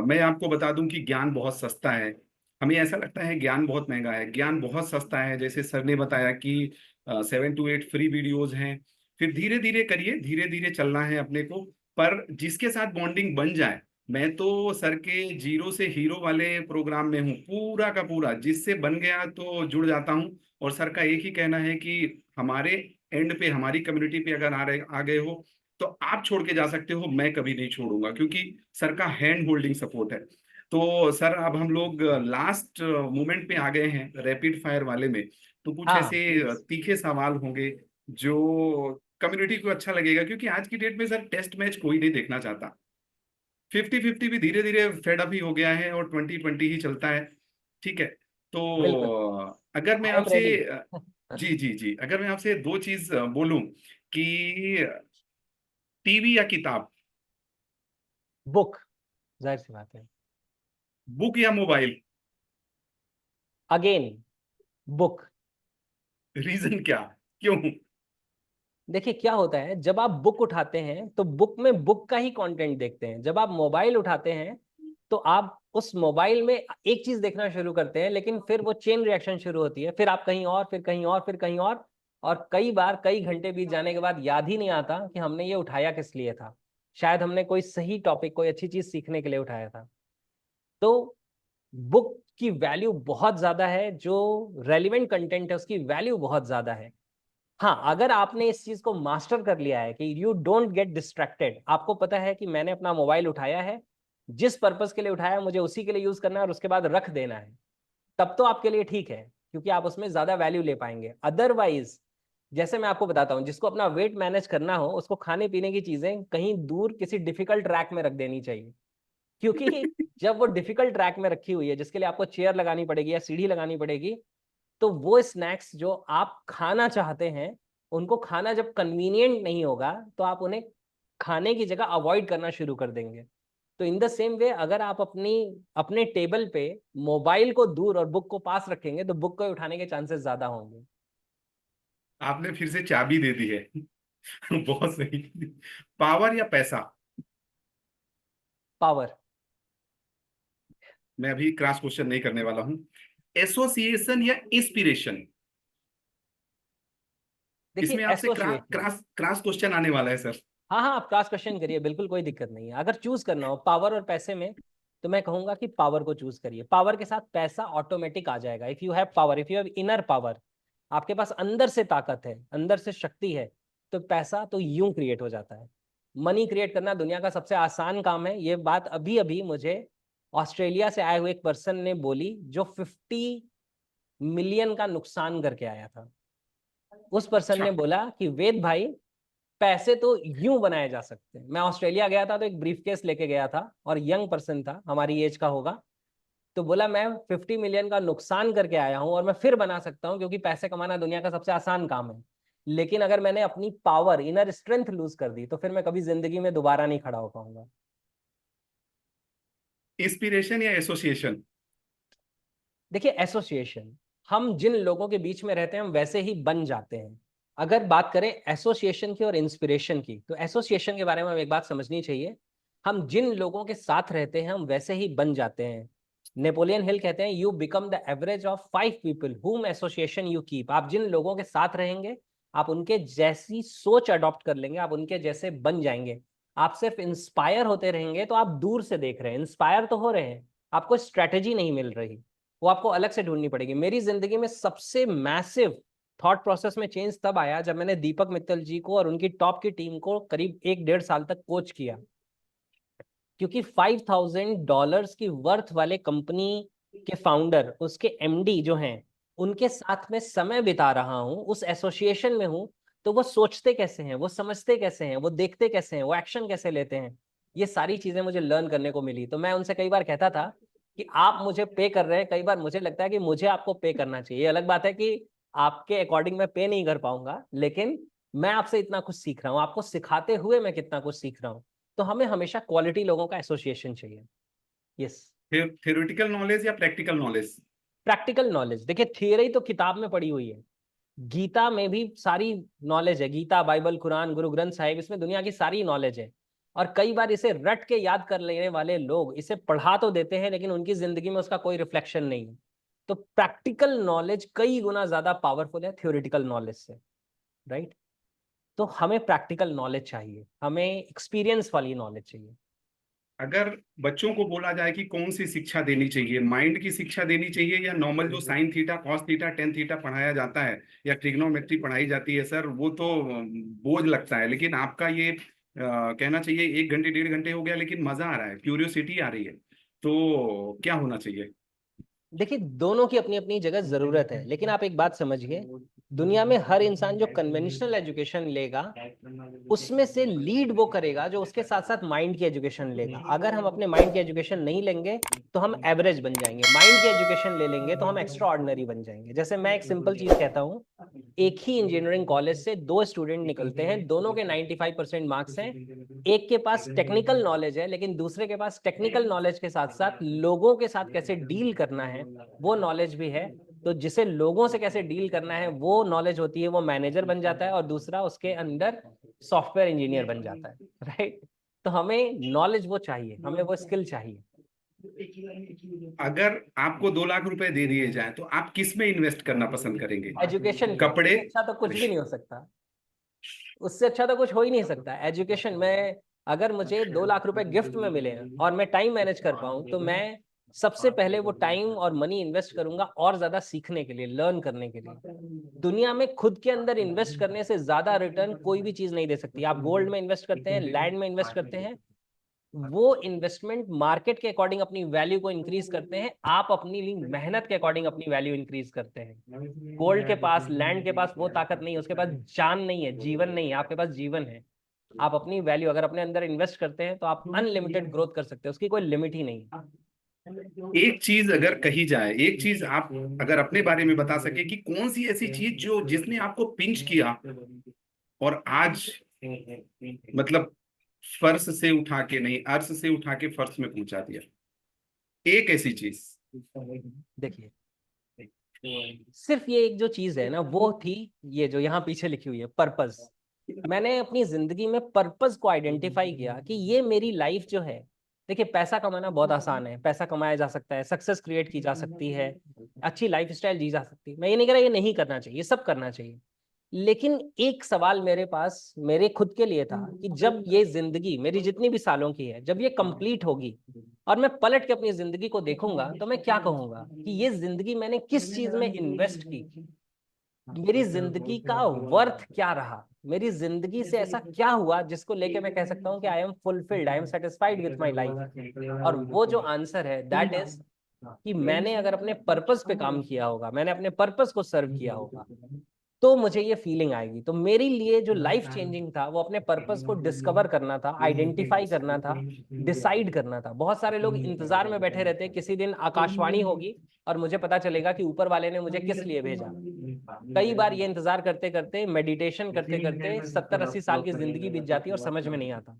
मैं आपको बता दूं कि ज्ञान बहुत सस्ता है। हमें ऐसा लगता है ज्ञान बहुत महंगा है, ज्ञान बहुत सस्ता है। जैसे सर ने बताया कि 7 to 8 फ्री वीडियोज हैं। फिर धीरे धीरे करिए, धीरे धीरे चलना है अपने को। पर जिसके साथ बॉन्डिंग बन जाए, मैं तो सर के जीरो से हीरो वाले प्रोग्राम में हूँ, पूरा का पूरा जिससे बन गया तो जुड़ जाता हूँ। और सर का एक ही कहना है कि हमारे एंड पे, हमारी कम्युनिटी पे अगर आ गए हो तो आप छोड़ के जा सकते हो, मैं कभी नहीं छोड़ूंगा, क्योंकि सर का हैंड होल्डिंग सपोर्ट है। तो सर अब हम लोग लास्ट मोमेंट पे आ गए हैं रैपिड फायर वाले में। तो कुछ हाँ ऐसे प्लीज। तीखे सवाल होंगे जो कम्युनिटी को अच्छा लगेगा, क्योंकि आज की डेट में सर टेस्ट मैच कोई नहीं देखना चाहता। 50-50 भी धीरे धीरे फेड अप ही हो गया है और 20-20 ही चलता है। ठीक है। तो बिल्कुल, अगर मैं आई एम आपसे रेडी। जी जी जी, अगर मैं आपसे दो चीज बोलूं कि टीवी या किताब, बुक, जाहिर सी बात है। बुक या मोबाइल, अगेन बुक। रीजन क्या, क्यों? देखिए क्या होता है, जब आप बुक उठाते हैं तो बुक में बुक का ही कंटेंट देखते हैं। जब आप मोबाइल उठाते हैं तो आप उस मोबाइल में एक चीज देखना शुरू करते हैं, लेकिन फिर वो चेन रिएक्शन शुरू होती है, फिर आप कहीं और, फिर कहीं और, फिर कहीं और कई बार कई घंटे बीत जाने के बाद याद ही नहीं आता कि हमने ये उठाया किस लिए था। शायद हमने कोई सही टॉपिक, कोई अच्छी चीज सीखने के लिए उठाया था। तो बुक की वैल्यू बहुत ज्यादा है, जो रेलिवेंट कंटेंट है उसकी वैल्यू बहुत ज्यादा है। हाँ, अगर आपने इस चीज को मास्टर कर लिया है कि यू डोंट गेट डिस्ट्रैक्टेड, आपको पता है कि मैंने अपना मोबाइल उठाया है, जिस पर्पस के लिए उठाया मुझे उसी के लिए यूज करना है और उसके बाद रख देना है, तब तो आपके लिए ठीक है, क्योंकि आप उसमें ज्यादा वैल्यू ले पाएंगे। अदरवाइज, जैसे मैं आपको बताता हूँ, जिसको अपना वेट मैनेज करना हो उसको खाने पीने की चीजें कहीं दूर किसी डिफिकल्ट ट्रैक में रख देनी चाहिए, क्योंकि जब वो डिफिकल्ट ट्रैक में रखी हुई है जिसके लिए आपको चेयर लगानी पड़ेगी या सीढ़ी लगानी पड़ेगी, तो वो स्नैक्स जो आप खाना चाहते हैं उनको खाना जब कन्वीनियंट नहीं होगा तो आप उन्हें खाने की जगह अवॉइड करना शुरू कर देंगे। तो इन द सेम वे, अगर आप अपने टेबल पे मोबाइल को दूर और बुक को पास रखेंगे तो बुक को उठाने के चांसेस ज्यादा होंगे। आपने फिर से चाबी दे दी है। बहुत सही। पावर या पैसा? पावर। मैं अभी क्रॉस क्वेश्चन नहीं करने वाला हूं। एसोसिएशन या इंस्पिरेशन? देखिए इसमें आपसे cross association. Cross cross question आने वाला है सर। हाँ हाँ, आप क्रॉस क्वेश्चन करिए, बिल्कुल कोई दिक्कत नहीं है। अगर चूज करना हो पावर और पैसे में, तो मैं कहूंगा कि पावर को चूज करिए। पावर के साथ पैसा ऑटोमेटिक आ जाएगा। If you have power, if you have inner power, आपके पास अंदर से ताकत है, अंदर से शक्ति है, तो पैसा तो यूं क्रिएट हो जाता है। मनी क्रिएट करना दुनिया का सबसे आसान काम है। ये बात अभी अभी मुझे ऑस्ट्रेलिया से आए हुए एक पर्सन ने बोली, जो 50 मिलियन का नुकसान करके आया था। उस पर्सन अच्छा। ने बोला कि वेद भाई, पैसे तो यूं बनाए जा सकते हैं। मैं ऑस्ट्रेलिया गया था तो एक ब्रीफकेस लेके गया था, और यंग पर्सन था, हमारी एज का होगा। तो बोला मैं 50 मिलियन का नुकसान करके आया हूं और मैं फिर बना सकता हूं, क्योंकि पैसे कमाना दुनिया का सबसे आसान काम है। लेकिन अगर मैंने अपनी पावर, इनर स्ट्रेंथ लूज कर दी, तो फिर मैं कभी जिंदगी में दोबारा नहीं खड़ा हो पाऊंगा। इंस्पिरेशन या एसोसिएशन? देखिए एसोसिएशन, हम जिन लोगों के बीच में रहते हैं हम वैसे ही बन जाते हैं। अगर बात करें एसोसिएशन की और इंस्पिरेशन की, तो एसोसिएशन के बारे में हमें एक बात समझनी चाहिए। हम जिन लोगों के साथ रहते हैं हम वैसे ही बन जाते हैं। नेपोलियन हिल कहते हैं, you become the average of 5 people whom association you keep. आप जिन लोगों के साथ रहेंगे आप उनके जैसी सोच अडॉप्ट कर लेंगे, आप उनके जैसे बन जाएंगे। आप सिर्फ इंस्पायर होते रहेंगे तो आप दूर से देख रहे हैं, इंस्पायर तो हो रहे हैं, आपको स्ट्रेटेजी नहीं मिल रही, वो आपको अलग से ढूंढनी पड़ेगी। मेरी जिंदगी में सबसे मैसिव थॉट प्रोसेस में चेंज तब आया जब मैंने दीपक मित्तल जी को और उनकी टॉप की टीम को करीब 1 डेढ़ साल तक कोच किया। क्योंकि $5,000 की वर्थ वाले कंपनी के फाउंडर, उसके एमडी जो हैं, उनके साथ में समय बिता रहा हूं, उस एसोसिएशन में हूं, तो वो सोचते कैसे हैं, वो समझते कैसे हैं, वो देखते कैसे हैं, वो एक्शन कैसे लेते हैं, ये सारी चीजें मुझे लर्न करने को मिली। तो मैं उनसे कई बार कहता था कि आप मुझे पे कर रहे हैं, कई बार मुझे लगता है कि मुझे आपको पे करना चाहिए। अलग बात है कि आपके अकॉर्डिंग मैं पे नहीं कर पाऊंगा, लेकिन मैं आपसे इतना कुछ सीख रहा हूँ, आपको सिखाते हुए मैं कितना कुछ सीख रहा हूँ। तो हमें हमेशा क्वालिटी लोगों का एसोसिएशन चाहिए। यस। फिर थ्योरेटिकल नॉलेज या प्रैक्टिकल नॉलेज? प्रैक्टिकल नॉलेज, देखिए थियरी तो किताब में पड़ी हुई है, गीता में भी सारी नॉलेज है। गीता, बाइबल, कुरान, गुरु ग्रंथ साहिब, इसमें दुनिया की सारी नॉलेज है। और कई बार इसे रट के याद कर लेने वाले लोग इसे पढ़ा तो देते हैं, लेकिन उनकी जिंदगी में उसका कोई रिफ्लेक्शन नहीं है। तो प्रैक्टिकल नॉलेज कई गुना ज्यादा पावरफुल है थ्योरेटिकल नॉलेज से, राइट। तो हमें प्रैक्टिकल नॉलेज चाहिए, हमें एक्सपीरियंस वाली नॉलेज चाहिए। अगर बच्चों को बोला जाए कि कौन सी शिक्षा देनी चाहिए, माइंड की शिक्षा देनी चाहिए या नॉर्मल जो sine theta cos theta tan theta पढ़ाया जाता है या ट्रिग्नोमेट्री पढ़ाई जाती है सर, वो तो बोझ लगता है। लेकिन आपका ये कहना चाहिए 1 घंटे 1.5 घंटे हो गया लेकिन मजा आ रहा है, क्यूरियोसिटी आ रही है, तो क्या होना चाहिए? देखिए दोनों की अपनी अपनी जगह जरूरत है, लेकिन आप एक बात समझिए, दुनिया में हर इंसान जो कन्वेंशनल एजुकेशन लेगा उसमें से लीड वो करेगा जो उसके साथ साथ माइंड की एजुकेशन लेगा। अगर हम अपने माइंड की एजुकेशन नहीं लेंगे तो हम एवरेज बन जाएंगे, माइंड की एजुकेशन ले लेंगे तो हम एक्स्ट्रा ऑर्डिनरी बन जाएंगे। जैसे मैं एक सिंपल चीज कहता हूँ, एक ही इंजीनियरिंग कॉलेज से दो स्टूडेंट निकलते हैं, दोनों के 95% मार्क्स हैं। एक के पास टेक्निकल नॉलेज है, लेकिन दूसरे के पास टेक्निकल नॉलेज के साथ साथ लोगों के साथ कैसे डील करना है वो नॉलेज भी है। तो जिसे लोगों से कैसे डील करना है वो नॉलेज होती है, वो मैनेजर बन जाता है, और दूसरा उसके अंदर सॉफ्टवेयर इंजीनियर बन जाता है, राइट। तो हमें नॉलेज वो चाहिए, हमें वो स्किल चाहिए। अगर आपको 2 लाख रुपए दे दिए जाए तो आप किस में इन्वेस्ट करना पसंद करेंगे? एजुकेशन में, कपड़े? उससे अच्छा तो कुछ भी नहीं हो सकता, उससे अच्छा तो कुछ हो ही नहीं सकता। एजुकेशन में अगर मुझे 2 लाख रुपए गिफ्ट में मिले और मैं टाइम मैनेज कर पाऊं, तो मैं सबसे पहले वो टाइम और मनी इन्वेस्ट करूंगा और ज्यादा सीखने के लिए, लर्न करने के लिए। दुनिया में खुद के अंदर इन्वेस्ट करने से ज्यादा रिटर्न कोई भी चीज नहीं दे सकती। आप गोल्ड में इन्वेस्ट करते हैं, लैंड में इन्वेस्ट करते हैं, वो इन्वेस्टमेंट मार्केट के अकॉर्डिंग अपनी वैल्यू को इंक्रीज करते हैं, आप अपनी मेहनत के अकॉर्डिंग अपनी वैल्यू इंक्रीज करते हैं। गोल्ड के पास, लैंड के पास वो ताकत नहीं है, उसके पास जान नहीं है, जीवन नहीं है, आपके पास जीवन है। आप अपनी वैल्यू अगर अपने अंदर इन्वेस्ट करते हैं तो आप अनलिमिटेड ग्रोथ कर सकते हैं, उसकी कोई लिमिट ही नहीं है। एक चीज अगर कही जाए, एक चीज आप अगर अपने बारे में बता सके कि कौन सी ऐसी चीज जो जिसने आपको पिंच किया और आज मतलब फर्श से उठा के नहीं, अर्श से उठा के फर्श में पहुंचा दिया, एक ऐसी चीज। देखिए, सिर्फ ये एक जो चीज है ना, वो थी ये जो यहाँ पीछे लिखी हुई है, पर्पस। मैंने अपनी जिंदगी में पर्पस को आइडेंटिफाई किया कि ये मेरी लाइफ जो है। देखिए, पैसा कमाना बहुत आसान है, पैसा कमाया जा सकता है, सक्सेस क्रिएट की जा सकती है, अच्छी लाइफस्टाइल जी जा सकती है। मैं ये नहीं कह रहा ये नहीं करना चाहिए, ये सब करना चाहिए। लेकिन एक सवाल मेरे पास मेरे खुद के लिए था कि जब ये जिंदगी मेरी जितनी भी सालों की है, जब ये कंप्लीट होगी और मैं पलट के अपनी जिंदगी को देखूंगा, तो मैं क्या कहूंगा कि ये जिंदगी मैंने किस चीज में इन्वेस्ट की, मेरी जिंदगी का वर्थ क्या रहा, मेरी जिंदगी से ऐसा क्या हुआ जिसको लेके मैं कह सकता हूँ कि I am fulfilled, I am satisfied with my life. और वो जो आंसर है दैट इज कि मैंने अगर अपने पर्पस पे काम किया होगा, मैंने अपने पर्पस को सर्व किया होगा, तो मुझे ये फीलिंग आएगी। तो मेरे लिए जो लाइफ चेंजिंग था वो अपने पर्पस को डिस्कवर करना था, आइडेंटिफाई करना था, डिसाइड करना था। बहुत सारे लोग इंतजार में बैठे रहते हैं, किसी दिन आकाशवाणी होगी और मुझे पता चलेगा कि ऊपर वाले ने मुझे किस लिए भेजा। कई बार ये इंतजार करते करते, मेडिटेशन करते करते 70-80 साल की जिंदगी बीत जाती है और समझ में नहीं आता।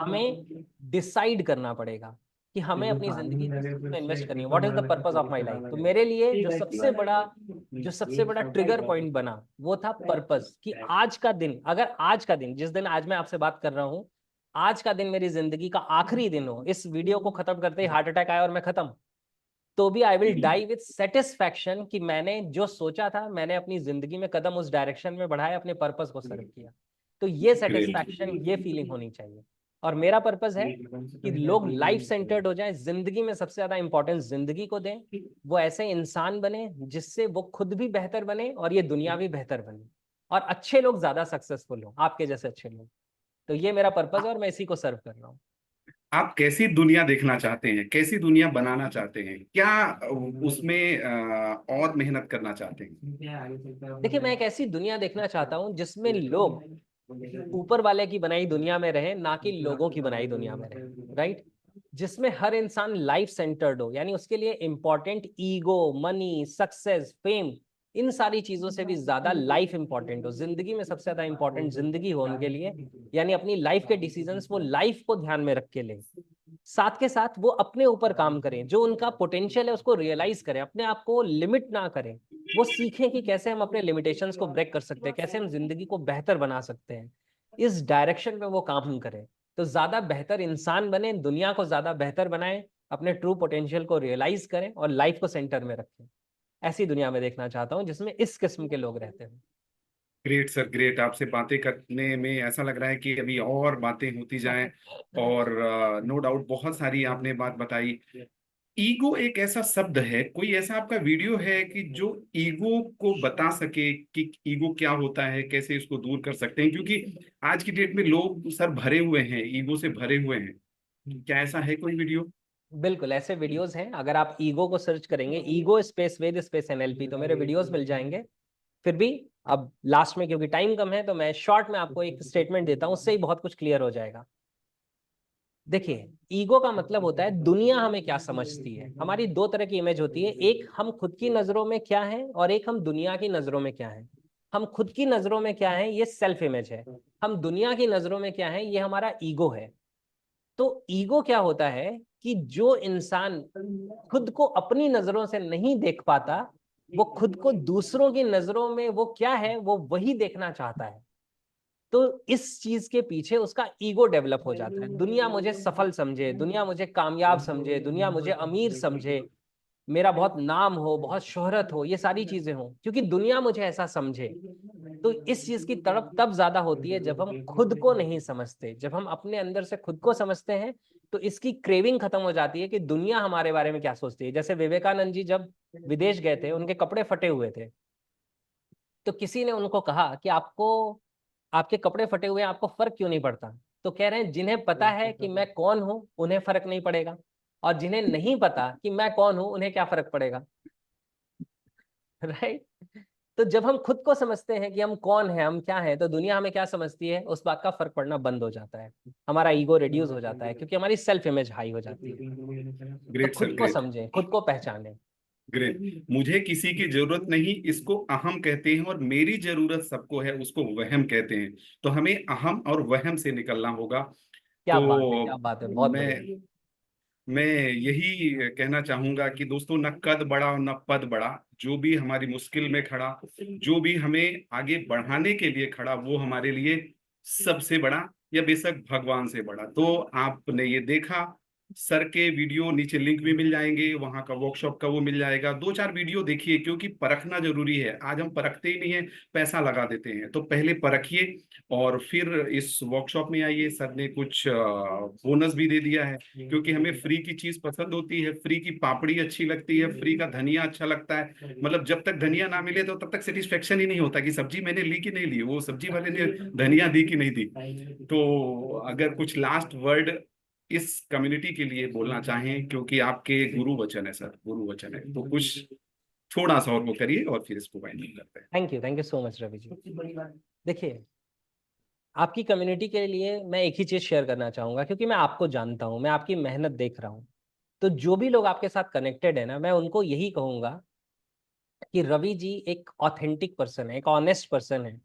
हमें डिसाइड करना पड़ेगा कि हमें अपनी जिंदगी किस चीज में इन्वेस्ट करनी है, what is the purpose of my life. तो मेरे लिए जो सबसे बड़ा ट्रिगर पॉइंट बना वो था पर्पस, कि आज का दिन, अगर आज का दिन, जिस दिन आज मैं आपसे बात कर रहा हूँ, आज का दिन मेरी जिंदगी का आखिरी दिन हो, इस वीडियो को खत्म करते ही हार्ट अटैक आया और मैं खत्म, तो भी I will die with satisfaction कि मैंने जो सोचा था, मैंने अपनी जिंदगी में कदम उस डायरेक्शन में बढ़ाया, अपने पर्पस को सर्व किया। तो ये ग्रेट। सेटिस्फैक्शन, ये फीलिंग होनी चाहिए। और मेरा पर्पस है कि लोग लाइफ सेंटर्ड हो जाए, जिंदगी में सबसे ज्यादा इंपॉर्टेंस जिंदगी को दें, वो ऐसे इंसान बने जिससे वो खुद भी बेहतर बने और ये दुनिया भी बेहतर बने, और अच्छे लोग ज्यादा सक्सेसफुल हो, आपके जैसे अच्छे लोग। तो ये मेरा पर्पस है और मैं इसी को सर्व कर रहा हूँ। आप कैसी दुनिया देखना चाहते हैं, कैसी दुनिया बनाना चाहते हैं, क्या उसमें और मेहनत करना चाहते हैं? देखिए, मैं एक ऐसी दुनिया देखना चाहता हूँ जिसमें लोग ऊपर वाले की बनाई दुनिया में रहे, ना कि लोगों की बनाई दुनिया में रहे, राइट। जिसमें हर इंसान लाइफ सेंटर्ड हो, यानी उसके लिए important ego, money, success, fame, इन सारी चीजों से भी ज्यादा लाइफ इंपॉर्टेंट हो, जिंदगी में सबसे ज्यादा इंपॉर्टेंट जिंदगी हो उनके लिए। यानी अपनी लाइफ के डिसीजंस वो लाइफ को ध्यान में रख के लें, साथ के साथ वो अपने ऊपर काम करें, जो उनका पोटेंशियल है उसको रियलाइज करें, अपने आप को लिमिट ना करें। वो सीखें कि कैसे हम अपने लिमिटेशंस को ब्रेक कर सकते हैं, कैसे हम जिंदगी को बेहतर बना सकते हैं, इस डायरेक्शन में वो काम करें। तो ज्यादा बेहतर इंसान बने, दुनिया को ज्यादा बेहतर बनाएं, अपने ट्रू पोटेंशियल को रियलाइज करें और लाइफ को सेंटर में रखें। ऐसी दुनिया में देखना चाहता हूँ जिसमें इस किस्म के लोग रहते हैं। Great sir, great. आपसे बातें करने में ऐसा लग रहा है कि अभी और बातें होती जाएं, और नो डाउट बहुत सारी आपने बात बताई। ईगो एक ऐसा शब्द है, कोई ऐसा आपका वीडियो है कि जो ईगो को बता सके कि ईगो क्या होता है, कैसे इसको दूर कर सकते हैं? क्योंकि आज की डेट में लोग सर भरे हुए हैं, ईगो से भरे हुए हैं। क्या ऐसा है कोई वीडियो? बिल्कुल ऐसे वीडियोस हैं, अगर आप ईगो को सर्च करेंगे, ईगो स्पेस वेद स्पेस एनएलपी, तो मेरे वीडियोस मिल जाएंगे। फिर भी अब लास्ट में, क्योंकि टाइम कम है, तो मैं शॉर्ट में आपको एक स्टेटमेंट देता हूँ, उससे ही बहुत कुछ क्लियर हो जाएगा। देखिए, ईगो का मतलब होता है दुनिया हमें क्या समझती है। हमारी दो तरह की इमेज होती है, एक हम खुद की नजरों में क्या है और एक हम दुनिया की नजरों में क्या है। हम खुद की नजरों में क्या है, ये सेल्फ इमेज है। हम दुनिया की नजरों में क्या है, ये हमारा ईगो है। तो ईगो क्या होता है कि जो इंसान खुद को अपनी नजरों से नहीं देख पाता, वो खुद को दूसरों की नजरों में वो क्या है, वो वही देखना चाहता है। तो इस चीज के पीछे उसका ईगो डेवलप हो जाता है। दुनिया मुझे सफल समझे, दुनिया मुझे कामयाब समझे, दुनिया मुझे अमीर समझे, मेरा बहुत नाम हो, बहुत शोहरत हो, ये सारी चीजें हो, क्योंकि दुनिया मुझे ऐसा समझे। तो इस चीज की तड़प तब ज्यादा होती है जब हम खुद को नहीं समझते। जब हम अपने अंदर से खुद को समझते हैं तो इसकी क्रेविंग खत्म हो जाती है कि दुनिया हमारे बारे में क्या सोचती है। जैसे विवेकानंद जी जब विदेश गए थे, उनके कपड़े फटे हुए थे, तो किसी ने उनको कहा कि आपको, आपके कपड़े फटे हुए हैं, आपको फर्क क्यों नहीं पड़ता? तो कह रहे हैं जिन्हें पता है कि मैं कौन हूं उन्हें फर्क नहीं पड़ेगा, और जिन्हें नहीं पता कि मैं कौन हूं उन्हें क्या फर्क पड़ेगा। राइट। तो जब हम खुद को समझते हैं कि हम कौन है, हम क्या है, तो दुनिया हमें क्या समझती है उस बात का फर्क पड़ना बंद हो जाता है, हमारा ईगो रिड्यूस हो जाता है, क्योंकि हमारी सेल्फ इमेज हाई हो जाती है। तो ग्रेट सर, खुद को ग्रेट। समझें, खुद को पहचानें। ग्रेट। मुझे किसी की जरूरत नहीं, इसको अहम कहते हैं, और मेरी जरूरत सबको है, उसको वहम कहते हैं। तो हमें अहम और वहम से निकलना होगा। क्या बात है, क्या तो बात है, बहुत मैं बढ़िया। मैं यही कहना चाहूंगा कि दोस्तों, न कद बड़ा और न पद बड़ा, जो भी हमारी मुश्किल में खड़ा, जो भी हमें आगे बढ़ाने के लिए खड़ा, वो हमारे लिए सबसे बड़ा, या बेशक भगवान से बड़ा। तो आपने ये देखा, सर के वीडियो नीचे लिंक भी मिल जाएंगे, वहां का वर्कशॉप का वो मिल जाएगा। दो चार वीडियो देखिए, क्योंकि परखना जरूरी है। आज हम परखते ही नहीं है, पैसा लगा देते हैं। तो पहले परखिए और फिर इस वर्कशॉप में आइए। सर ने कुछ बोनस भी दे दिया है, क्योंकि हमें फ्री की चीज पसंद होती है। फ्री की पापड़ी अच्छी लगती है, फ्री का धनिया अच्छा लगता है। मतलब जब तक धनिया ना मिले तो तब तक सेटिस्फेक्शन ही नहीं होता कि सब्जी मैंने ली कि नहीं ली, वो सब्जी वाले ने धनिया दी कि नहीं दी। तो अगर कुछ लास्ट वर्ड इस कम्युनिटी के लिए बोलना चाहें, क्योंकि आपके गुरु वचन है सर, गुरु वचन है, तो कुछ थोड़ा सा और वो करिए और फिर इसको वाइंड करते हैं। Thank you so much Ravi ji. देखिए, आपकी कम्युनिटी के लिए मैं एक ही चीज शेयर करना चाहूंगा, क्योंकि मैं आपको जानता हूं, मैं आपकी मेहनत देख रहा हूं। तो जो भी लोग आपके साथ कनेक्टेड है ना, मैं उनको यही कहूंगा कि रवि जी एक ऑथेंटिक पर्सन है, एक ऑनेस्ट पर्सन है।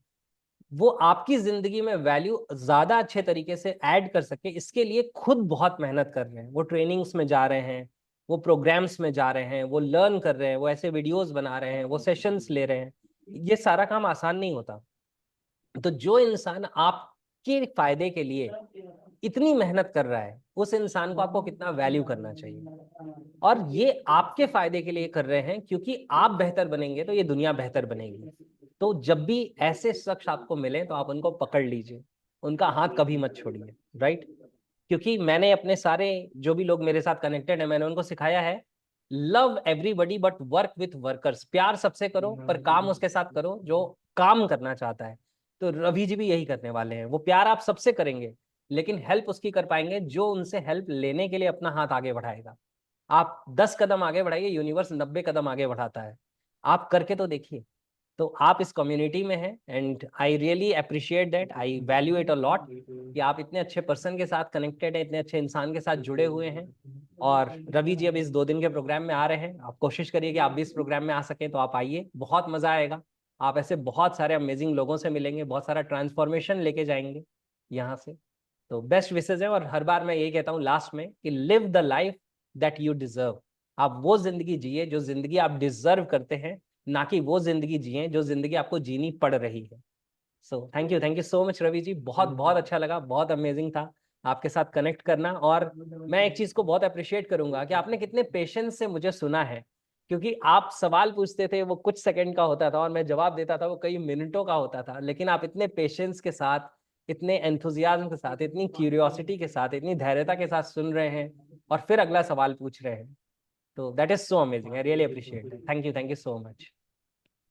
वो आपकी जिंदगी में वैल्यू ज्यादा अच्छे तरीके से ऐड कर सके, इसके लिए खुद बहुत मेहनत कर रहे हैं। वो ट्रेनिंग्स में जा रहे हैं, वो प्रोग्राम्स में जा रहे हैं, वो लर्न कर रहे हैं, वो ऐसे वीडियोस बना रहे हैं, वो सेशंस ले रहे हैं। ये सारा काम आसान नहीं होता। तो जो इंसान आपके फायदे के लिए इतनी मेहनत कर रहा है, उस इंसान को आपको कितना वैल्यू करना चाहिए। और ये आपके फायदे के लिए कर रहे हैं, क्योंकि आप बेहतर बनेंगे तो ये दुनिया बेहतर बनेगी। तो जब भी ऐसे शख्स आपको मिले तो आप उनको पकड़ लीजिए, उनका हाथ कभी मत छोड़िए। राइट। क्योंकि मैंने अपने सारे जो भी लोग मेरे साथ कनेक्टेड है, मैंने उनको सिखाया है, love everybody but work with workers. प्यार सबसे करो पर काम उसके साथ करो जो काम करना चाहता है। तो रवि जी भी यही करने वाले हैं। वो प्यार आप सबसे करेंगे, लेकिन हेल्प उसकी कर पाएंगे जो उनसे हेल्प लेने के लिए अपना हाथ आगे बढ़ाएगा। आप 10 कदम आगे बढ़ाइए, यूनिवर्स 90 कदम आगे बढ़ाता है। आप करके तो देखिए। तो आप इस कम्युनिटी में हैं, and I really appreciate that, I value it a lot कि आप इतने अच्छे पर्सन के साथ कनेक्टेड हैं, इतने अच्छे इंसान के साथ जुड़े हुए हैं। और रवि जी अब इस 2 दिन के प्रोग्राम में आ रहे हैं, आप कोशिश करिए कि आप भी इस प्रोग्राम में आ सकें, तो आप आइए, बहुत मजा आएगा। आप ऐसे बहुत सारे अमेजिंग लोगों से मिलेंगे, बहुत सारा ट्रांसफॉर्मेशन लेके जाएंगे यहाँ से। तो बेस्ट विशेज है। और हर बार मैं यही कहता हूँ लास्ट में कि live the life that you deserve. आप वो जिंदगी जिए जो जिंदगी आप डिजर्व करते हैं, ना कि वो जिंदगी जिए जो जिंदगी आपको जीनी पड़ रही है। So thank you so much Ravi ji, बहुत बहुत अच्छा लगा, बहुत अमेजिंग था आपके साथ कनेक्ट करना। और मैं एक चीज को बहुत अप्रिशिएट करूंगा कि आपने कितने पेशेंस से मुझे सुना है। क्योंकि आप सवाल पूछते थे, वो कुछ सेकंड का होता था, और मैं जवाब देता था, वो कई मिनटों का होता था। लेकिन आप इतने पेशेंस के साथ, इतने एंथुजियाज्म के साथ, इतनी क्यूरियोसिटी के साथ, इतनी धैर्यता के साथ सुन रहे हैं, और फिर अगला सवाल पूछ रहे हैं। तो that is so amazing, I really appreciate it. Thank you so much.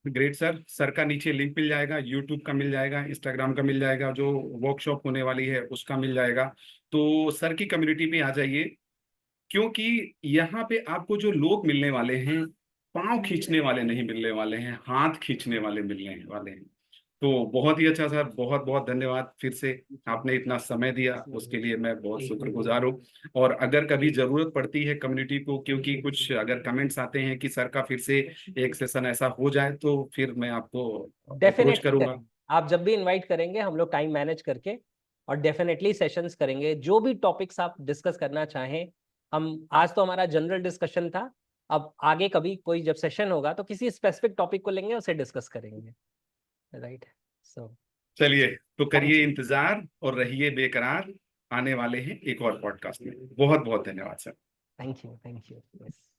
Great sir. Sir का नीचे लिंक मिल जाएगा, यूट्यूब का मिल जाएगा, इंस्टाग्राम का मिल जाएगा, जो वर्कशॉप होने वाली है उसका मिल जाएगा। तो सर की कम्युनिटी में आ जाइए, क्योंकि यहाँ पे आपको जो लोग मिलने वाले हैं, पांव खींचने वाले नहीं मिलने वाले हैं, हाथ खींचने वाले मिलने वाले हैं। तो बहुत ही अच्छा सर, बहुत बहुत धन्यवाद फिर से। आपने इतना समय दिया, उसके लिए मैं बहुत शुक्रगुजार हूँ। और अगर कभी जरूरत पड़ती है कम्युनिटी को, क्योंकि कुछ अगर कमेंट्स आते हैं कि सर का फिर से एक सेशन ऐसा हो जाए, तो फिर मैं आपको अप्रोच डेफिनेटली करूंगा। करेंगे, आप जब भी इनवाइट करेंगे हम लोग टाइम मैनेज करके, और डेफिनेटली सेशंस करेंगे, जो भी टॉपिक्स आप डिस्कस करना चाहें। हम आज तो हमारा जनरल डिस्कशन था, अब आगे कभी कोई जब सेशन होगा तो किसी स्पेसिफिक टॉपिक को लेंगे, उसे डिस्कस करेंगे। राइट। सो चलिए, तो थैंक करिए यू इंतजार और रहिए बेकरार। आने वाले हैं एक और पॉडकास्ट में। बहुत बहुत धन्यवाद सर। Thank you yes.